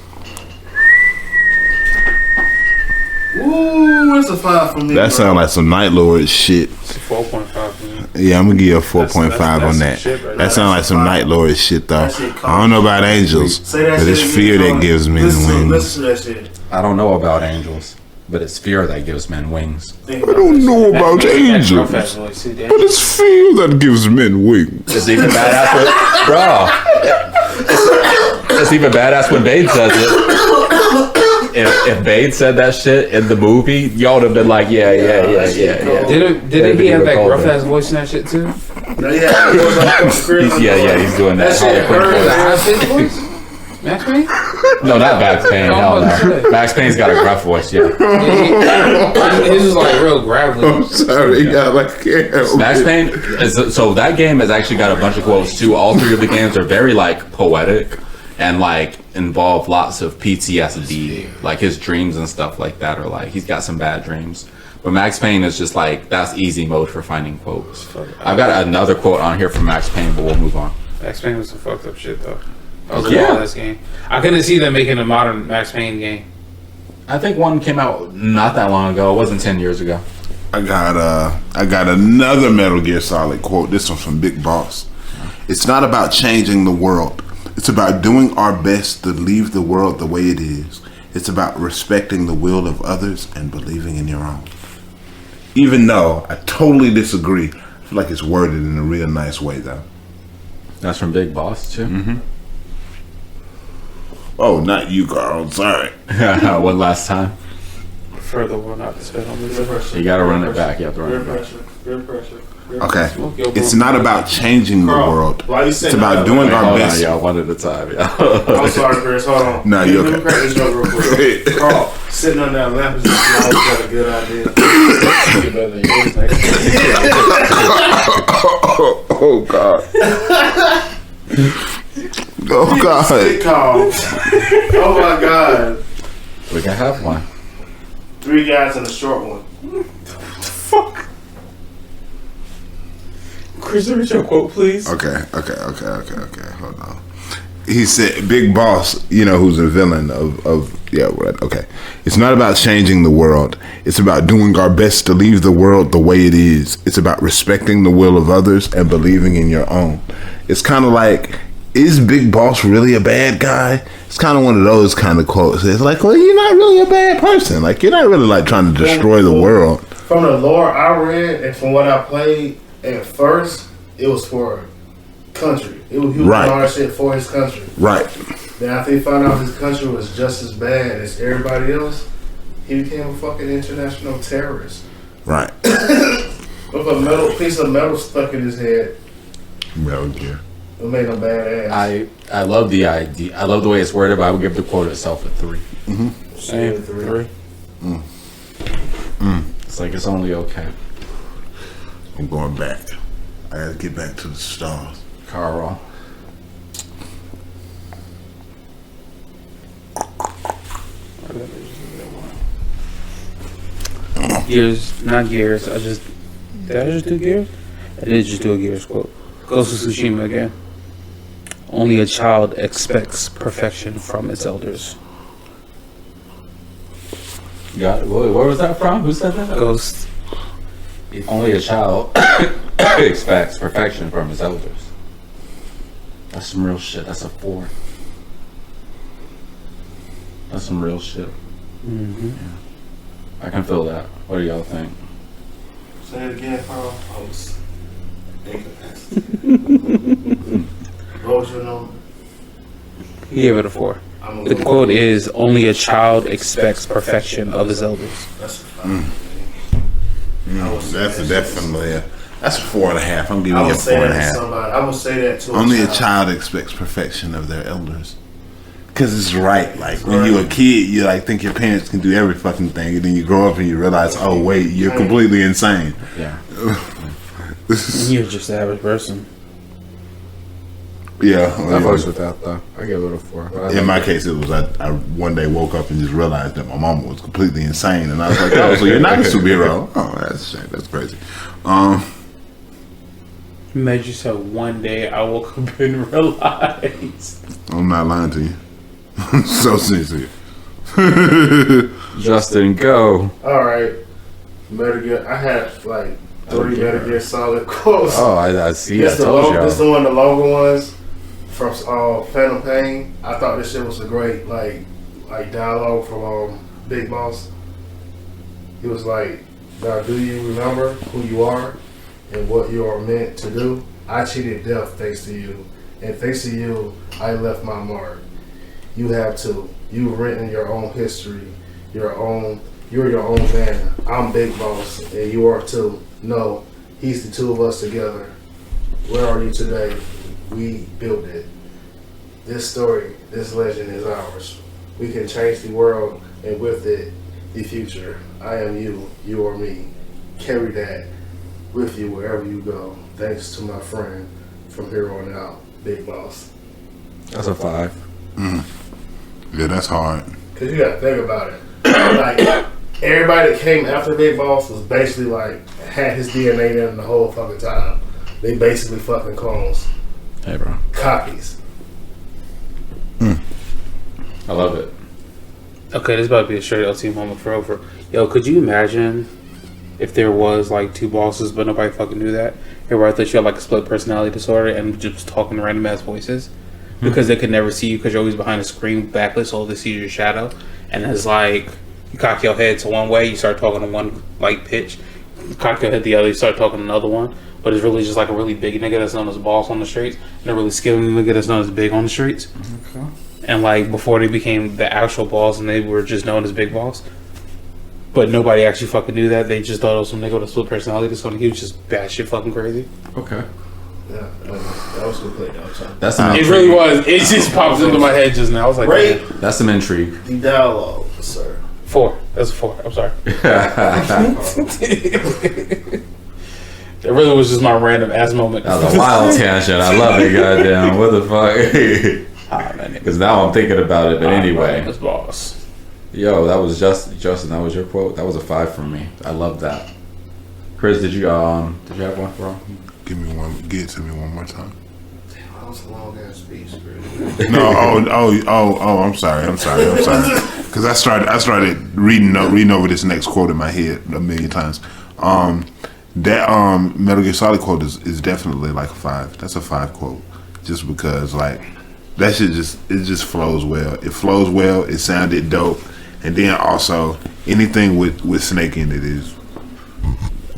Ooh, it's a 5 for me. That bro. sounds like some Night Lord shit. It's a 4.5 for me. Yeah, I'm gonna give you a 4.5 that's on some that. shit right That sounds like some Night Lord shit though. That shit I don't know about angels, Say that but shit it's again, fear that Tony. gives men wings. Listen to that shit. I don't know about angels, but it's fear that gives men wings. Think I about don't that know about That's angels, Belfast voice, too, damn. but it's fear that gives men wings. It's even badass when, bro. It's even badass when Bade says it. If Bade said that shit in the movie, y'all would have been like, yeah. Didn't he have that gruff ass voice in that shit too? shit. No, yeah, he goes up on the crib. Yeah, he's doing that. That shit Harley Quinn hurt. voice. His voice? Max Payne? No, not Max Payne. Hell no. Max Payne's got a gruff voice, yeah. His is like real gravelly. Sorry, God, I can't. Max Payne is so that game has actually got a bunch of quotes too. All 3 of the games are very like poetic and like involve lots of PTSD, like his dreams and stuff like that. Or like he's got some bad dreams. But Max Payne is just like that's easy mode for finding quotes. I've got another quote on here from Max Payne, but we'll move on. Max Payne was some fucked up shit though. Yeah. This game. I couldn't see them making a modern Max Payne game. I think one came out not that long ago. It wasn't 10 years ago. I got another Metal Gear Solid quote. This one from Big Boss. It's not about changing the world. It's about doing our best to leave the world the way it is. It's about respecting the will of others and believing in your own. Even though I totally disagree, I feel like it's worded in a real nice way though. That's from Big Boss too. Oh, not you, Carl. Sorry. One last time. Further one out to spit on Peer this. pressure. You gotta run it back. You have to run Peer it back. pressure. Peer pressure. Okay. It's not about changing the Carl, world. why you It's saying about that? doing Wait, our Hold on, best. y'all. One at a time. Yeah. I'm sorry, Chris. Hold on. No, Let you're me okay. crack this joke real quick. Carl, sitting on that lamp is just always got a good idea. Oh God. Oh God. Sitcom. Oh my God. We can have one. 3 guys and a short one. Fuck. Chris, read your quote, please. Okay. Hold on. He said, "Big Boss, you know, who's a villain of yeah, what? Okay. It's not about changing the world. It's about doing our best to leave the world the way it is. It's about respecting the will of others and believing in your own." It's kind of like, is Big Boss really a bad guy? It's kind of one of those kind of quotes. It's like, well, you're not really a bad person. Like, you're not really like trying to destroy the world. From the lore I read and from what I played at first, it was for country. He was doing all that shit for his country. Right. Then after he found out his country was just as bad as everybody else, he became a fucking international terrorist. Right. With a piece of metal stuck in his head. Metal Gear. It made him badass. I love the idea. I love the way it's worded, but I would give the quote itself a 3. Same. 3. It's like it's only okay. I'm going back. I gotta get back to the stars. Carl. Gears, not Gears. Did I just do Gears? I did just do a Gears quote. Ghost of Tsushima again. Only a child expects perfection from its elders. Got it. Where was that from? Who said that? Ghost. Only a child expects perfection from his elders. That's some real shit. That's a 4. That's some real shit. Mm-hmm. I can feel that. What do y'all think? Say it again, Carl. What was your number? He gave it a 4. The quote is, "Only a child expects perfection of his elders." That's a 5. That's definitely that's a 4.5. I'm giving I you a would say that to 4.5. somebody. I would say that to Only a child expects perfection of their elders. Cause it's right. Like when you're a kid, you like think your parents can do every fucking thing, and then you grow up and you realize, oh wait, you're completely insane. Yeah. You're just the average person. Yeah. I fucks with that though. I give it a 4. In my case, it was I one day woke up and just realized that my mama was completely insane, and I was like, "Oh, so you're not a superhero? Oh, that's a shame. That's crazy." Imagine you said one day I woke up and realized. I'm not lying to you. I'm so sincere. Justin, go. All right. Metal Gear. I had like 3 Metal Gear Solid quotes. Oh, I see. This I told this y'all. the one of the longer ones from Phantom Pain. I thought this shit was a great like dialogue from Big Boss. He was like, "Now, do you remember who you are and what you are meant to do? I cheated death thanks to you, and thanks to you, I left my mark. You have to. You've written your own history, you're your own man. I'm Big Boss, and you are too. No, he's the two of us together. Where are you today? We built it. This story, this legend is ours. We can change the world, and with it, the future. I am you, you are me. Carry that with you wherever you go. Thanks to my friend from here on out, Big Boss." That's a 5. Yeah, that's hard. Cause you gotta think about it. Like everybody that came after Big Boss was basically like had his DNA in them the whole fucking time. They basically fucking clones, Hey, bro. copies. I love it. Okay, this is about to be a straight LT moment for over. Yo, could you imagine if there was like 2 bosses but nobody fucking knew that? Everybody thought you had like a split personality disorder and just talking random ass voices? Because they could never see you because you're always behind a screen backlit, so all they see is your shadow. And it's like, you cock your head to one way, you start talking to one like pitch. You cock your head the other, you start talking to another one. But it's really just like a really big nigga that's known as boss on the streets, and a really skilled nigga that's known as big on the streets. Okay. And like before they became the actual boss and they were just known as Big Boss. But nobody actually fucking knew that. They just thought it was some nigga with a split personality disorder. He was just batshit fucking crazy. Okay. Yeah, that was completely outside. That's some It intrigue. really was. It just pops into my head just now. I was like, Great. man. That's some intrigue. The dialogue, sir. 4. That's a 4. I'm sorry. That really was just my random ass moment. That was a wild tangent. I love it, goddamn. What the fuck? Because now I'm thinking about it. But anyway, This boss. yo, that was Justin. That was your quote. That was a 5 from me. I love that. Chris, did you have one for him? Give it to me one more time. That was a long ass speech, bro. No, I'm sorry. Because I started reading over this next quote in my head a million times. That Metal Gear Solid quote is definitely like a 5. That's a 5 quote, just because like that shit just flows well. It flows well. It sounded dope, and then also anything with Snake in it is.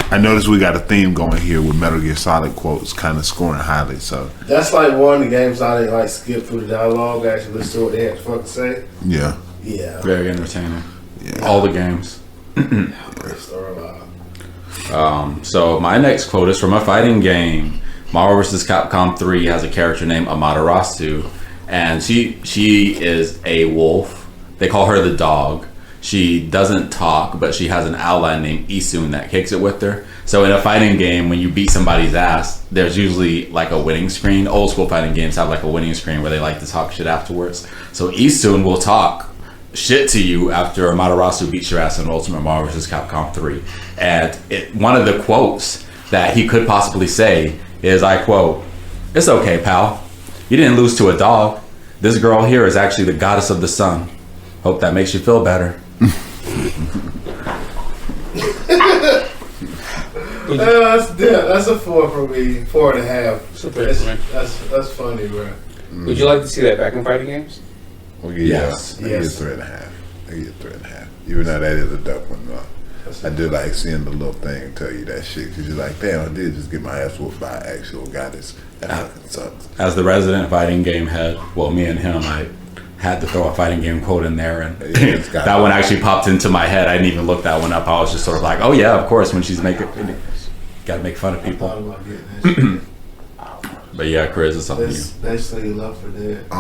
I noticed we got a theme going here with Metal Gear Solid quotes kind of scoring highly. So That's like one of the games I didn't like skip through the dialogue. Actually, listen to what they had to fucking say. yeah. Yeah. Very entertaining. Yeah. All the games. Great story line. So my next quote is from a fighting game. Marvel vs. Capcom 3 has a character named Amaterasu, and she is a wolf. They call her the dog. She doesn't talk, but she has an ally named Isun that kicks it with her. So in a fighting game, when you beat somebody's ass, there's usually like a winning screen. Old school fighting games have like a winning screen where they like to talk shit afterwards. So Isun will talk shit to you after Amaterasu beats your ass in Ultimate Marvel vs. Capcom 3. And one of the quotes that he could possibly say is, I quote, "It's okay, pal. You didn't lose to a dog. This girl here is actually the goddess of the sun. Hope that makes you feel better." That's a 4 for me. 4.5. It's a 3 for me. That's funny, bro. Would you like to see that back in fighting games? Well, Yes. I give it 3.5. I give it 3.5. Even though that is a dope one, though. I do like seeing the little thing tell you that shit, because you're like, damn, I did just get my ass whooped by an actual goddess. That fucking sucks. As the resident fighting game head, well, me and him, I had to throw a fighting game quote in there, and Yeah, it's got that it. one actually popped into my head. I didn't even look that one up. I was just sort of like, oh yeah, of course, when she's making, gotta make fun of Thought people. about getting that shit. But yeah, Chris, it's something new. That's basically love for dead.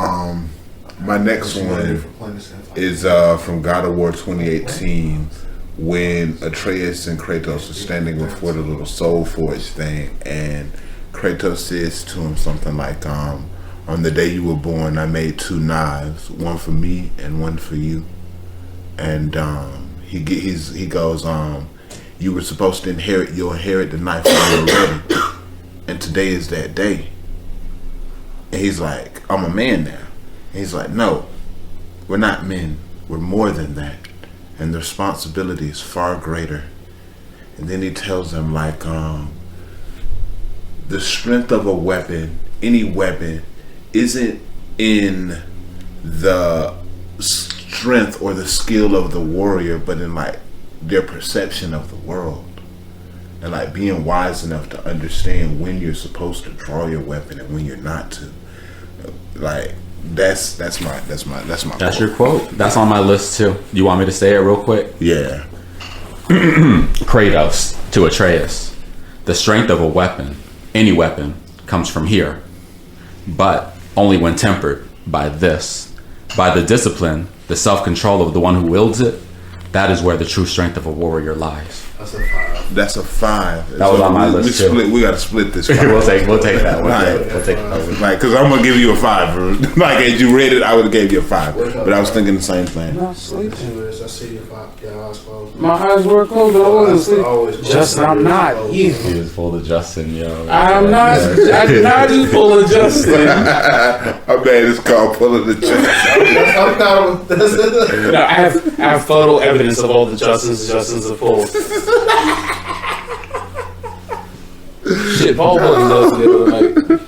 My next She got one different planets and fight. is from God of War 2018, when Atreus and Kratos are standing before the little Soul Forge thing, and Kratos says to him something like, on the day you were born, I made 2 knives, one for me and one for you. And he goes, you were supposed to you'll inherit the knife when you're ready, and today is that day. And he's like, I'm a man now. And he's like, no, we're not men. We're more than that. And the responsibility is far greater. And then he tells them, like, the strength of a weapon, any weapon, isn't in the strength or the skill of the warrior, but in, like, their perception of the world. And, like, being wise enough to understand when you're supposed to draw your weapon and when you're not to. Like, that's my That's quote. your quote. That's on my list too. You want me to say it real quick? Yeah. Kratos to Atreus. The strength of a weapon, any weapon, comes from here, but only when tempered by this. By the discipline, the self-control of the one who wields it, that is where the true strength of a warrior lies. That's a 5. That's a 5. That was on my list, too. We gotta split this. we'll take that one. Right. We'll take that one. Like, cause I'm gonna give you a 5. Bro. Like, as you read it, I would have gave you a 5. But I was thinking the same thing. Not sleeping. Anyways, I see your eyes closed. My eyes were closed, but I wasn't Always sleeping. closed. Justin, I'm not you. He was full of Justin, yo. I'm not. I'm not you full of Justin. I'm mad it's called pulling the trigger. I'm not. No, I have photo evidence of all the Justins of full. Shit, Paul Williams does the other night.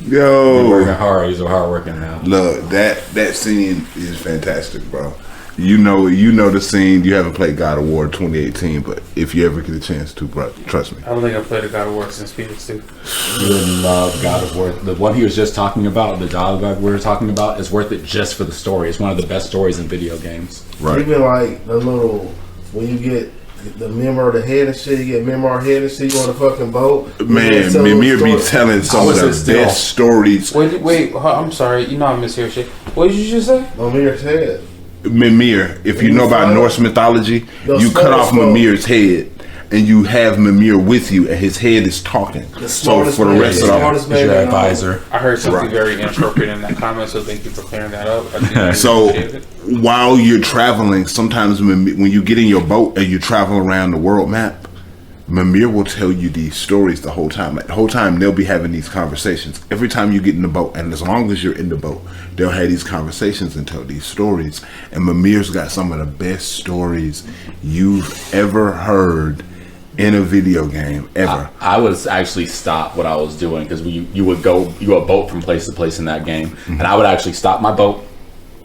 He's Yo, working hard. He's a hard working now. look, that scene is fantastic, bro. You know the scene. You haven't played God of War 2018, but if you ever get a chance to, bro, trust me. I don't think I've played a God of War since Phoenix 2. Really love God of War. The one he was just talking about, the dialogue we were talking about, is worth it just for the story. It's one of the best stories in video games. Right. Even like the little when you get the member of the head and shit, you get member of head and shit. You on the fucking boat. Man, So- Mimir be so- telling some of was the it still? best stories. Wait, I'm sorry. You know I mishear shit. What did you just say? Mimir's head. Mimir, if you know about Norse mythology, The you cut skull off skull. Mimir's head, and you have Mimir with you, and his head is talking. The So smartest for the man, rest the of the smartest Is man your in all- advisor. I heard something Right. very inappropriate in that comment, so thank you for clearing that up. I do So appreciate it. while you're traveling, sometimes when you get in your boat and you travel around the world map, Mimir will tell you these stories the whole time. Like the whole time they'll be having these conversations. Every time you get in the boat, and as long as you're in the boat, they'll have these conversations and tell these stories. And Mimir's got some of the best stories you've ever heard in a video game ever. I would actually stop what I was doing because you would boat from place to place in that game, and I would actually stop my boat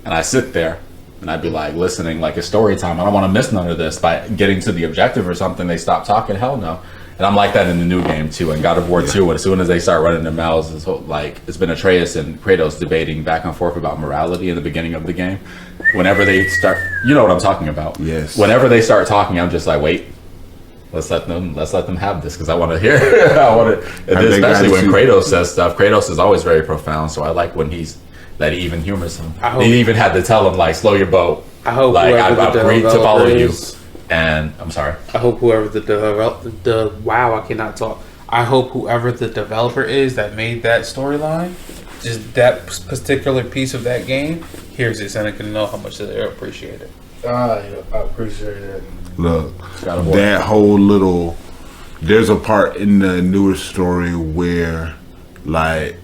and I sit there and I'd be like listening like it's story time. I don't want to miss none of this. By getting to the objective or something, they stop talking. Hell no. And I'm like that in the new game too, in God of War 2. And as soon as they start running their mouths, it's been Atreus and Kratos debating back and forth about morality in the beginning of the game. Whenever they start, you know what I'm talking about. Yes. Whenever they start talking, I'm just like, wait. Let's let them have this because I want to hear. I want to, they got especially when you. Kratos says stuff. Kratos is always very profound, so I like when that he even humors him. I hope- He even had to tell him like, "Slow your boat." I hope like whoever I've the agreed to developer follow you. is- And I'm sorry. I hope whoever wow, I cannot talk. I hope whoever the developer is that made that storyline, just that particular piece of that game, hears this and I can know how much they appreciate it. I appreciate that. Look, God of War. that whole little. There's a part in the newer story where, like,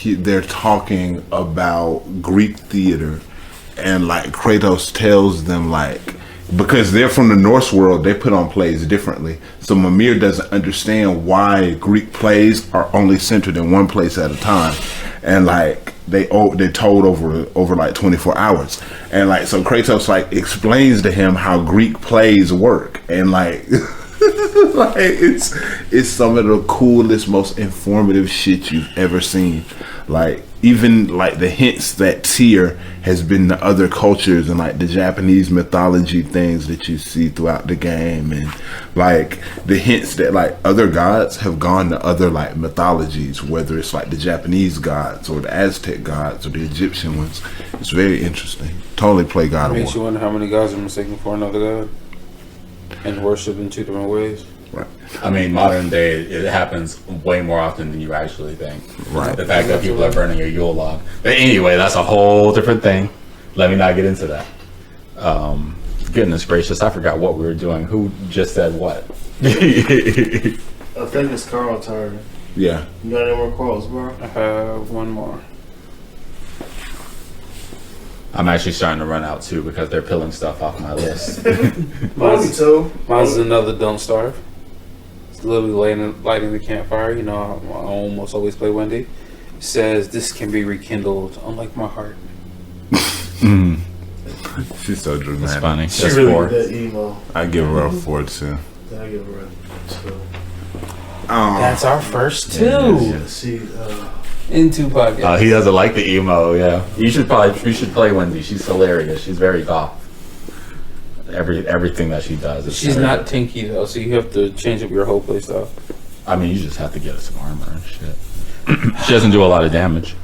they're talking about Greek theater, and like Kratos tells them like, because they're from the Norse world, they put on plays differently. So Mimir doesn't understand why Greek plays are only centered in one place at a time, and like they're told over like 24 hours, and like so Kratos like explains to him how Greek plays work, and like. Like it's some of the coolest, most informative shit you've ever seen. Like even like the hints that Tyr has been to other cultures and like the Japanese mythology things that you see throughout the game, and like the hints that like other gods have gone to other like mythologies, whether it's like the Japanese gods or the Aztec gods or the Egyptian ones. It's very interesting. Totally play God of Makes you War. wonder how many gods are mistaken for another god and worship in two different ways. Right. I mean, modern day, it happens way more often than you actually think. Right. The fact that people are burning your Yule log. But anyway, that's a whole different thing. Let me not get into that. Goodness gracious, I forgot what we were doing. Who just said what? I think it's Carl's turn. Yeah. You got any more quotes, bro? I have one more. I'm actually starting to run out too because they're peeling stuff off my list. Me too. Mine's is another Don't Starve. It's literally lighting the campfire. You know, I almost always play Wendy. It says, this can be rekindled, unlike my heart. She's so dramatic. It's funny. She Just really four. did that emo. I give her a 4 too. Then I give her a two. That's our first two Yeah. She, in two podcasts. He doesn't like the emo. Yeah, you should play Wendy. She's hilarious. She's very goth. Everything that she does. Is She's very not good. Tinky though, so you have to change up your whole play style. I mean, you just have to get her some armor and shit. She doesn't do a lot of damage.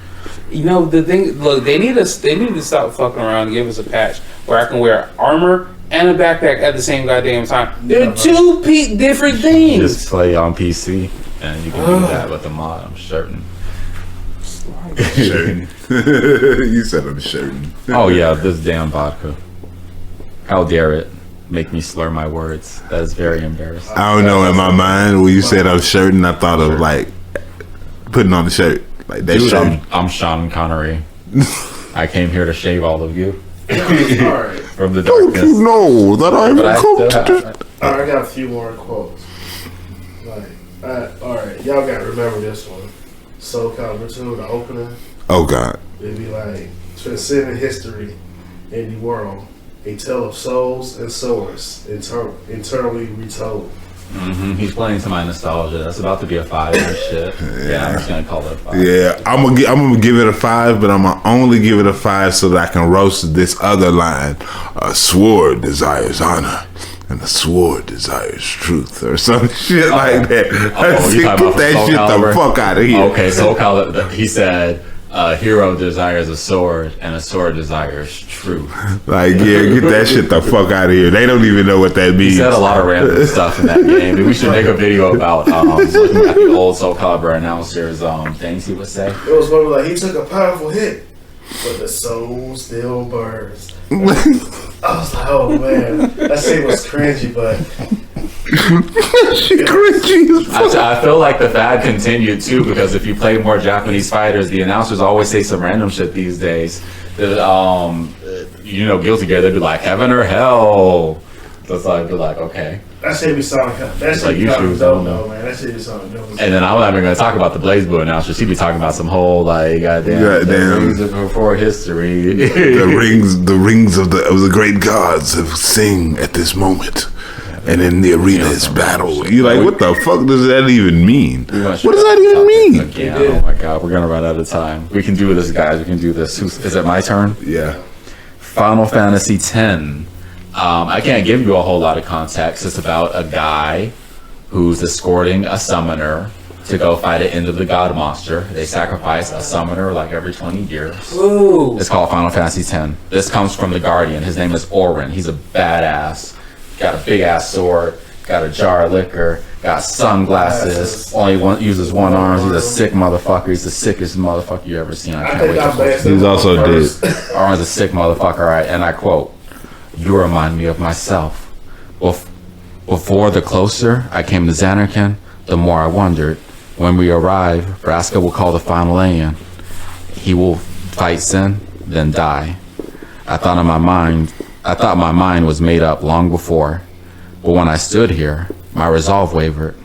You know the thing. Look, they need to stop fucking around and give us a patch where I can wear armor and a backpack at the same goddamn time. They're two different things. Just play on PC, and you can do that with a mod. I'm certain. Certain. You said I'm certain. Oh yeah, this damn vodka. How dare it make me slur my words? That is very embarrassing. I don't know. In my mind, when you said I'm certain, I thought of like putting on the shirt, like that Dude, shirt. I'm Sean Connery. I came here to shave all of you alright. from the Don't darkness. you know that I'm But I still cooked? have. Alright, I got a few more quotes. Like, alright, y'all gotta remember this one. Soul Calibur 2, the opening. Oh God. It'd be like, transcending history in the world. A tale of souls and swords, internally retold. He's playing to my nostalgia. That's about to be a 5 and shit. Yeah, I'm just gonna call it a 5. Yeah, I'm gonna give it a 5, but I'm gonna only give it a 5 so that I can roast this other line. A sword desires honor, and a sword desires truth, or some shit like that. Oh, you talking about Get that Soul shit Calibur? the fuck out of here. Okay, Soul Calibur. He said, A hero desires a sword, and a sword desires truth. Like, yeah, get that shit the fuck out of here. They don't even know what that He means. said a lot of random stuff in that game. We should make a video about looking at the old Soul Calibur announcers, things he would say. It was one like he took a powerful hit, but the soul still burns. I was like, oh man, that shit was cringy, but Shit cringy as fuck. I feel like the fad continued too, because if you play more Japanese fighters, the announcers always say some random shit these days. Guilty Gear, they'd be like heaven or hell. That's like, be like, okay. that shit be sounding that shit Like be you sounding choose, dope I don't know. though, man. That shit be sounding dope. And then I'm not even gonna talk about the Blaze Blue announcers. She'd be talking about some whole like goddamn Goddamn. rings before history. The rings of the great gods have sing at this moment. And in the arena is battle. You're like, what the fuck does that even mean? What does that even mean? Again, oh my god, we're gonna run out of time. We can do this, guys. We can do this. Is it my turn? Yeah. Final Fantasy X. I can't give you a whole lot of context. It's about a guy who's escorting a summoner to go fight an end of the god monster. They sacrifice a summoner like every 20 years. Ooh. It's called Final Fantasy X. This comes from The Guardian. His name is Orin. He's a badass. Got a big ass sword. Got a jar of liquor. Got sunglasses. Uses one arm. He's a sick motherfucker. He's the sickest motherfucker you ever seen. I I can't think wait I'm to best. He's also Orin's a sick motherfucker, right? And I quote, "You remind me of myself. Before the closer I came to Xanarkand, the more I wondered. When we arrive, Vraska will call the final Aeon. He will fight Sin, then die. I thought my mind was made up long before, but when I stood here, my resolve wavered."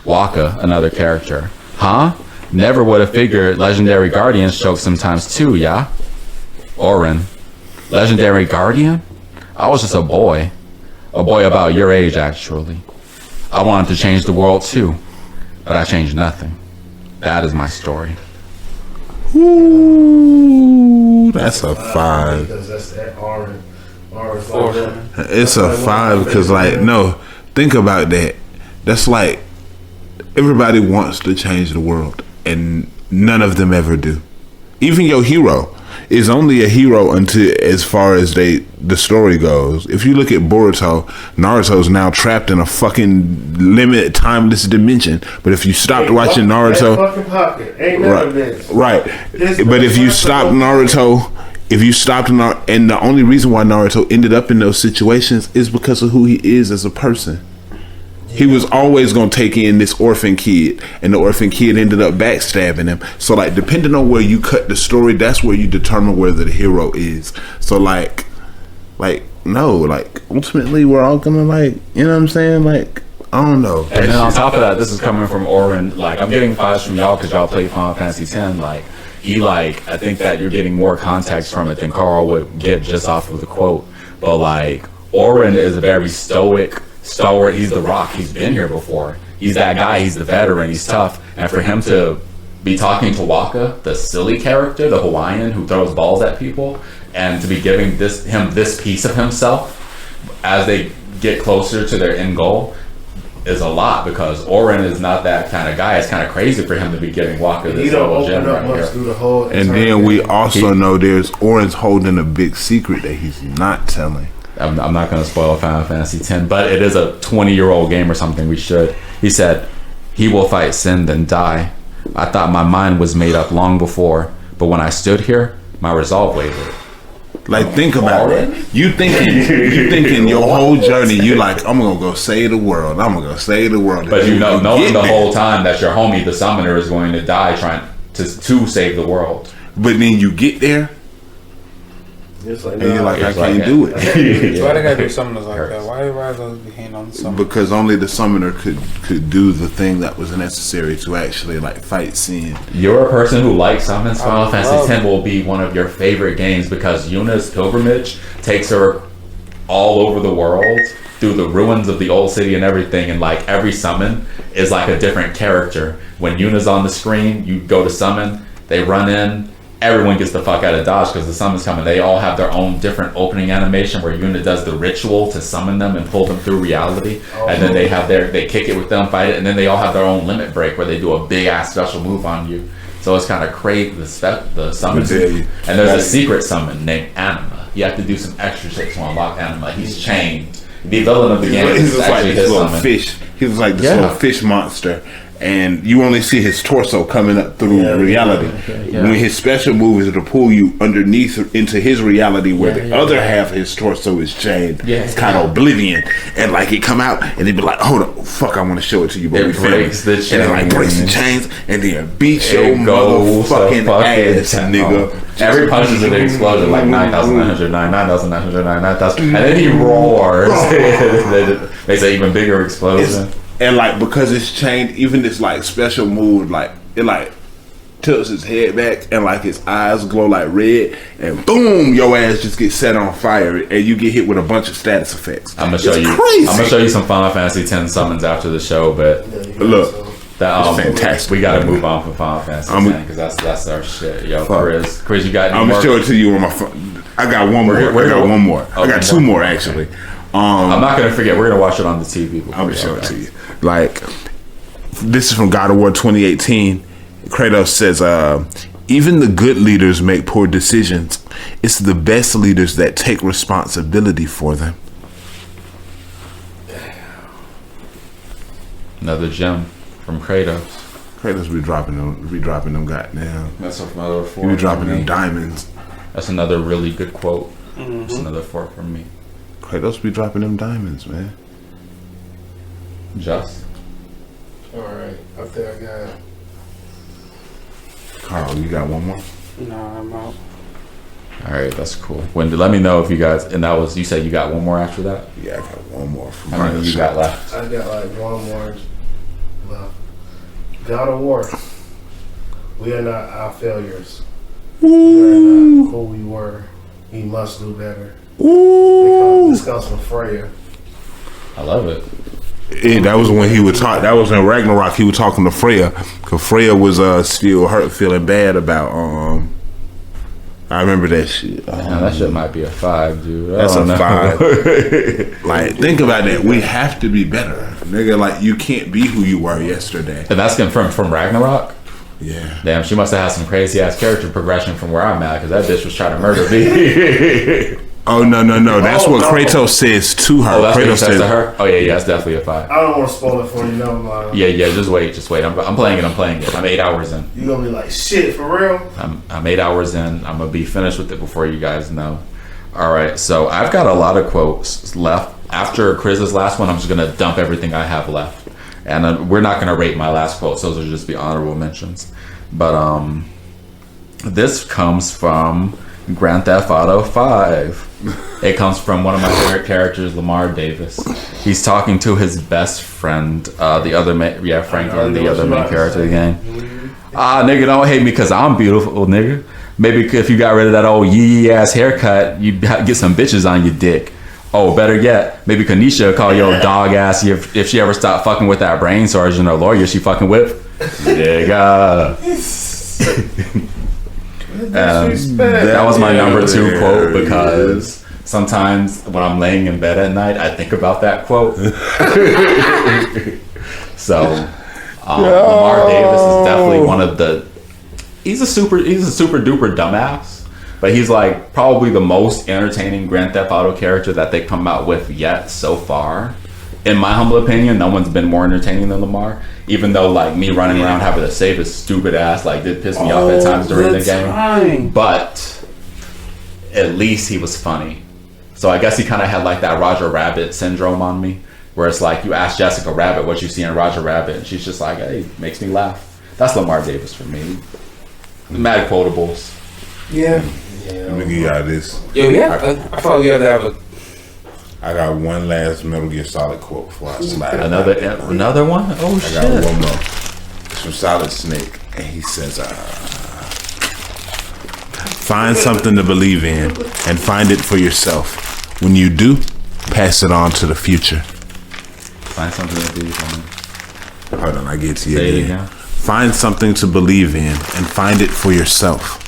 Waka, another character. Huh? Never would have figured Legendary Guardians choke sometimes too, yeah? Orin. Legendary Guardian? I was just a boy. A boy about your age, actually. I wanted to change the world too, but I changed nothing. That is my story. Ooh, that's a 5. Because that's that orange. It's a 5 because, like, no, think about that. That's like everybody wants to change the world, and none of them ever do. Even your hero is only a hero until as far as the story goes. If you look at Boruto, Naruto's now trapped in a fucking limited, timeless dimension. But if you stopped watching Naruto, fucking pocket ain't never been. right? But if you stopped Naruto. And the only reason why Naruto ended up in those situations is because of who he is as a person. He was always going to take in this orphan kid, and the orphan kid ended up backstabbing him. So, like, depending on where you cut the story, that's where you determine where the hero is. So, ultimately, we're all going to, like, you know what I'm saying? Like, I don't know. And then on top of that, this is coming from Orin. Like, I'm getting vibes from y'all because y'all played Final Fantasy X. Like, I think that you're getting more context from it than Carl would get just off of the quote. But, like, Orin is a very stoic, stalwart. He's the Rock. He's been here before. He's that guy. He's the veteran. He's tough. And for him to be talking to Waka, the silly character, the Hawaiian who throws balls at people, and to be giving him this piece of himself as they get closer to their end goal is a lot, because Orin is not that kind of guy. It's kind of crazy for him to be giving Walker He this don't little open gem up right much here. through the whole. And then we also know there's Orin's holding a big secret that he's not telling. I'm not going to spoil Final Fantasy X, but it is a 20-year-old game or something. We should. He said, "He will fight Sin, then die. I thought my mind was made up long before, but when I stood here, my resolve wavered." Like, think about it. You thinking your whole journey. You like, I'm gonna go save the world. I'm gonna go save the world. But you know, knowing get the there. whole time that your homie, the summoner, is going to die trying to save the world. But then you get there It's like, and you're like, I it's like can't do it. Why they gotta do something like that? Why those be hating on the summer? Because only the summoner could do the thing that was necessary to actually like fight sin. You're a person who likes summons. Final love Fantasy X it. will be one of your favorite games because Yuna's pilgrimage takes her all over the world through the ruins of the old city and everything, and like every summon is like a different character. When Yuna's on the screen, you go to summon, they run in, everyone gets the fuck out of dodge because the summon's coming. They all have their own different opening animation where Yuna does the ritual to summon them and pull them through reality, and then they kick it with them, fight it, and then they all have their own limit break where they do a big ass special move on you So it's kind of crazy the summons. Yeah, yeah. And there's a secret summon named Anima. You have to do some extra shit to unlock Anima. He's chained. The villain of the game He's is just like actually this his little summon. fish. He was like this Yeah. little fish monster, and you only see his torso coming up through reality. yeah. When his special move is to pull you underneath into his reality, where the other half of his torso is chained. Yeah, It's kind of oblivion, and like he come out and he be like, "Hold on, fuck, I want to show it to you." But It we film breaks the and it like chains. breaks the chains, and then beats your It goes motherfucking fucking ass, nigga. Every punch is an explosion, like 9,909, 9,909, 9,000. And then he roars. Makes an even bigger explosion. And like because it's chained, even this like special move, like it like tilts his head back and like his eyes glow like red, and boom, your ass just gets set on fire, and you get hit with a bunch of status effects. I'm gonna show you. Crazy. I'm gonna show you some Final Fantasy X summons after the show, but Look, that It's fantastic. We gotta move on from Final Fantasy I'm- X because that's our shit. Yo, Fuck. Chris, you got any I'm more? gonna show it to you on my phone. I got one more. We're I got gonna- one more. Oh, I got one two more. more actually. I'm not gonna forget. We're gonna watch it on the TV. Before I'm gonna we show go, it to okay? you. Like, this is from God of War 2018. Kratos says, even the good leaders make poor decisions. It's the best leaders that take responsibility for them. Another gem from Kratos. Kratos be dropping them goddamn. That's another He four. be dropping from them me. diamonds. That's another really good quote. That's another 4 from me. Kratos be dropping them diamonds, man. Just. Alright, I think I got Carl, you got one more? No, I'm out. All right, that's cool. Wendy, let me know if you guys. And that was you said you got one more after that. Yeah, I got one more from How many you got left? like one more left. God of War. We are not our failures. We are not who we were. We must do better. This comes from Freya. I love it. Yeah, that was when he would talk. That was in Ragnarok. He was talking to Freya, because Freya was still hurt, feeling bad about. I remember that shit. Man, that shit might be a 5, dude. I That's don't a know. 5. Like, think about that. We have to be better, nigga. Like, you can't be who you were yesterday. And that's from Ragnarok. Yeah. Damn, she must have had some crazy ass character progression from where I'm at, because that bitch was trying to murder me. Oh no. That's what Kratos says to her. Oh, that's what he Kratos says to her. Oh yeah, that's definitely a 5. I don't want to spoil it for you, no, man. Yeah, just wait. I'm playing it. I'm 8 hours in. You're gonna be like, shit, for real? I'm 8 hours in. I'm gonna be finished with it before you guys know. All right, so I've got a lot of quotes left. After Chris's last one, I'm just gonna dump everything I have left, and we're not gonna rate my last quotes. Those will just be honorable mentions. But this comes from Grand Theft Auto 5. It comes from one of my favorite characters, Lamar Davis. He's talking to his best friend, the other Franklin, the other main character of the game. Nigga, don't hate me because I'm beautiful, nigga. Maybe if you got rid of that old yee ass haircut, you'd get some bitches on your dick. Oh, better yet, maybe Kanisha will call your dog ass if she ever stopped fucking with that brain sergeant or lawyer she fucking with. Nigga. That was my number 2 quote because sometimes when I'm laying in bed at night, I think about that quote. So, Lamar Davis is definitely one of the. He's a super duper dumbass, but he's like probably the most entertaining Grand Theft Auto character that they come out with yet so far. In my humble opinion, no one's been more entertaining than Lamar. Even though like me running around having to save his stupid ass like did piss me off at times during the game. But at least he was funny. So I guess he kind of had like that Roger Rabbit syndrome on me, where it's like you ask Jessica Rabbit what you see in Roger Rabbit, and she's just like, hey, makes me laugh. That's Lamar Davis for me. Mad quotables. Yeah. Let me give y'all this. Yo, yeah. I thought we had to have a. I got one last Metal Gear Solid quote before I slide. Another one? Oh I shit. got one more. It's from Solid Snake, and he says, "Find something to believe in, and find it for yourself. When you do, pass it on to the future." Find something to believe in. Hold on, I get to you Say it again. again. Find something to believe in, and find it for yourself.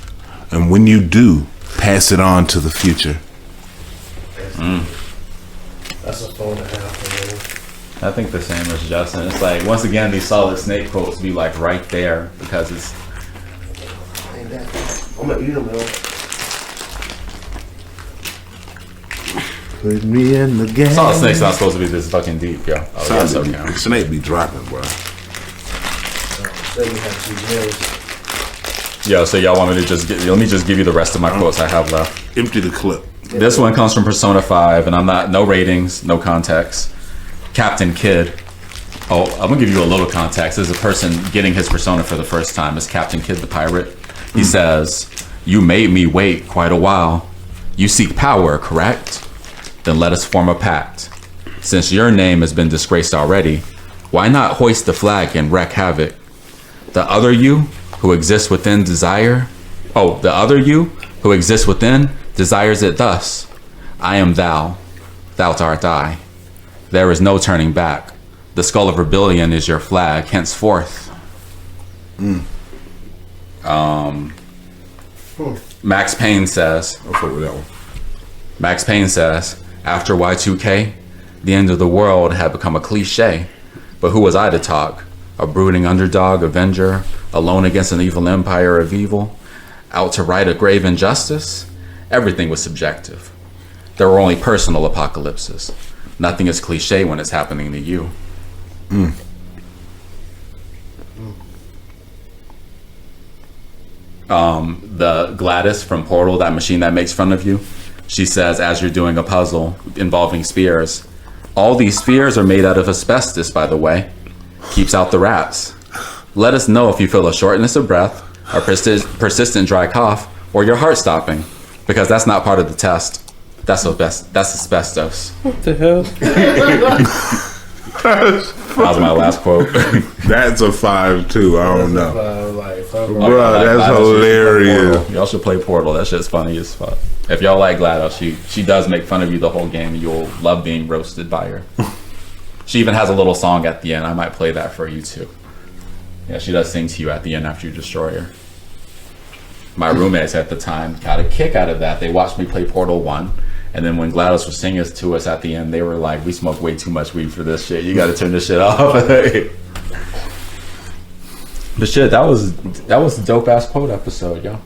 And when you do, pass it on to the future. That's a 4.5 for me. I think the same as Justin. It's like once again these Solid Snake quotes be like right there because I'm gonna eat them, man. Put me in the game. Salt Snake's not supposed to be this fucking deep, yo. Oh, yes, Sorry, okay. Snake be dropping, bro. Say we have 2 meals. Yo, so y'all want me to just let me just give you the rest of my quotes I have left. Empty the clip. This one comes from Persona 5, and I'm not, no ratings, no context. Captain Kidd. Oh, I'm gonna give you a little context. This is a person getting his persona for the first time. It's Captain Kidd the pirate. He says, "You made me wait quite a while. You seek power, correct? Then let us form a pact. Since your name has been disgraced already, why not hoist the flag and wreak havoc? The other you who exists within desire, the other you who exists within desires it thus. I am thou, thou art I. There is no turning back. The skull of rebellion is your flag, henceforth." Max Payne says, I'll fuck with that one. Max Payne says, after Y2K, the end of the world had become a cliche. But who was I to talk? A brooding underdog, avenger, alone against an evil empire of evil, out to right a grave injustice? Everything was subjective. There were only personal apocalypses. Nothing is cliche when it's happening to you. The Gladys from Portal, that machine that makes fun of you, she says, as you're doing a puzzle involving spheres, all these spheres are made out of asbestos, by the way. Keeps out the rats. Let us know if you feel a shortness of breath, a persistent dry cough, or your heart stopping, because that's not part of the test. That's asbestos. What the hell? That was my last quote. That's a 5 too. I don't know. Fuck Bro, Like that's GLaDOS, hilarious. y'all should play Portal. That shit's funny as fuck. If y'all like GLaDOS, she does make fun of you the whole game. You'll love being roasted by her. She even has a little song at the end. I might play that for you too. Yeah, she does sing to you at the end after you destroy her. My roommates at the time got a kick out of that. They watched me play Portal 1. And then when GLaDOS was singing to us at the end, they were like, "We smoke way too much weed for this shit. You got to turn this shit off." But shit, that was a dope ass quote episode, yo.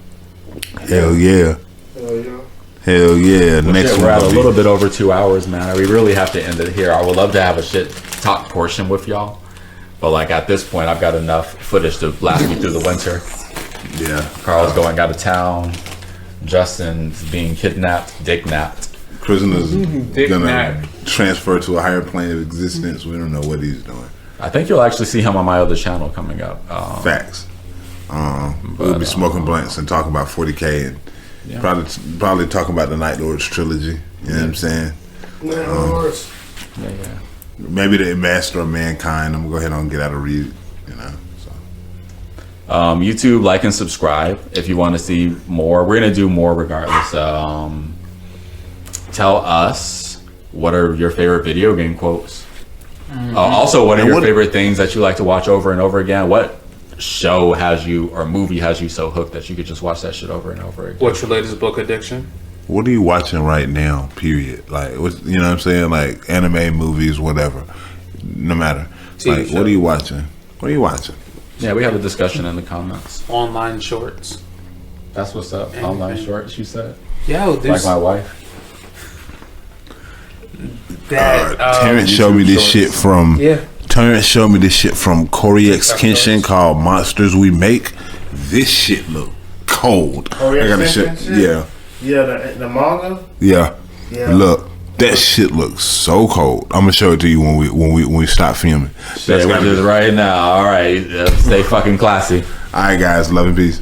Hell yeah. Hell yeah. Hell yeah. Next Shit, we're at a one. little bit over 2 hours, man. We really have to end it here. I would love to have a shit talk portion with y'all, but like at this point, I've got enough footage to last me through the winter. Yeah. Carl's going out of town. Justin's being kidnapped, dicknapped. Prisoner's Dick gonna Mac. transfer to a higher plane of existence. We don't know what he's doing. I think you'll actually see him on my other channel coming up. Facts. We'll be smoking blunts and talking about 40K and Yeah. probably talking about the Night Lords trilogy. You know what I'm saying? Man, of course. Yeah. Maybe the Master of Mankind. I'm gonna go ahead and get out of read. You know. So. YouTube, like and subscribe if you want to see more. We're gonna do more regardless. Tell us what are your favorite video game quotes. Also, what are your favorite things that you like to watch over and over again? What show has you or movie has you so hooked that you could just watch that shit over and over again? What's your latest book addiction? What are you watching right now? Period. Like, what, you know what I'm saying? Like anime, movies, whatever. No matter. TV Like, show. what are you watching? What are you watching? Yeah, we have a discussion in the comments. Online shorts. That's what's up. Online shorts, you said? Yo, Like there's my wife. that. Terrence showed me this shorts. shit from. Yeah. Terrence showed me this shit from Corey X Kenshin called Monsters We Make. This shit look cold. Corey X I got a Kenshin shit. shit? Yeah, Yeah, the manga. yeah. Yeah. Look, that shit looks so cold. I'm gonna show it to you when we stop filming. Shit, That's we're gotta just be- right now. All right, stay fucking classy. All right, guys. Love and peace.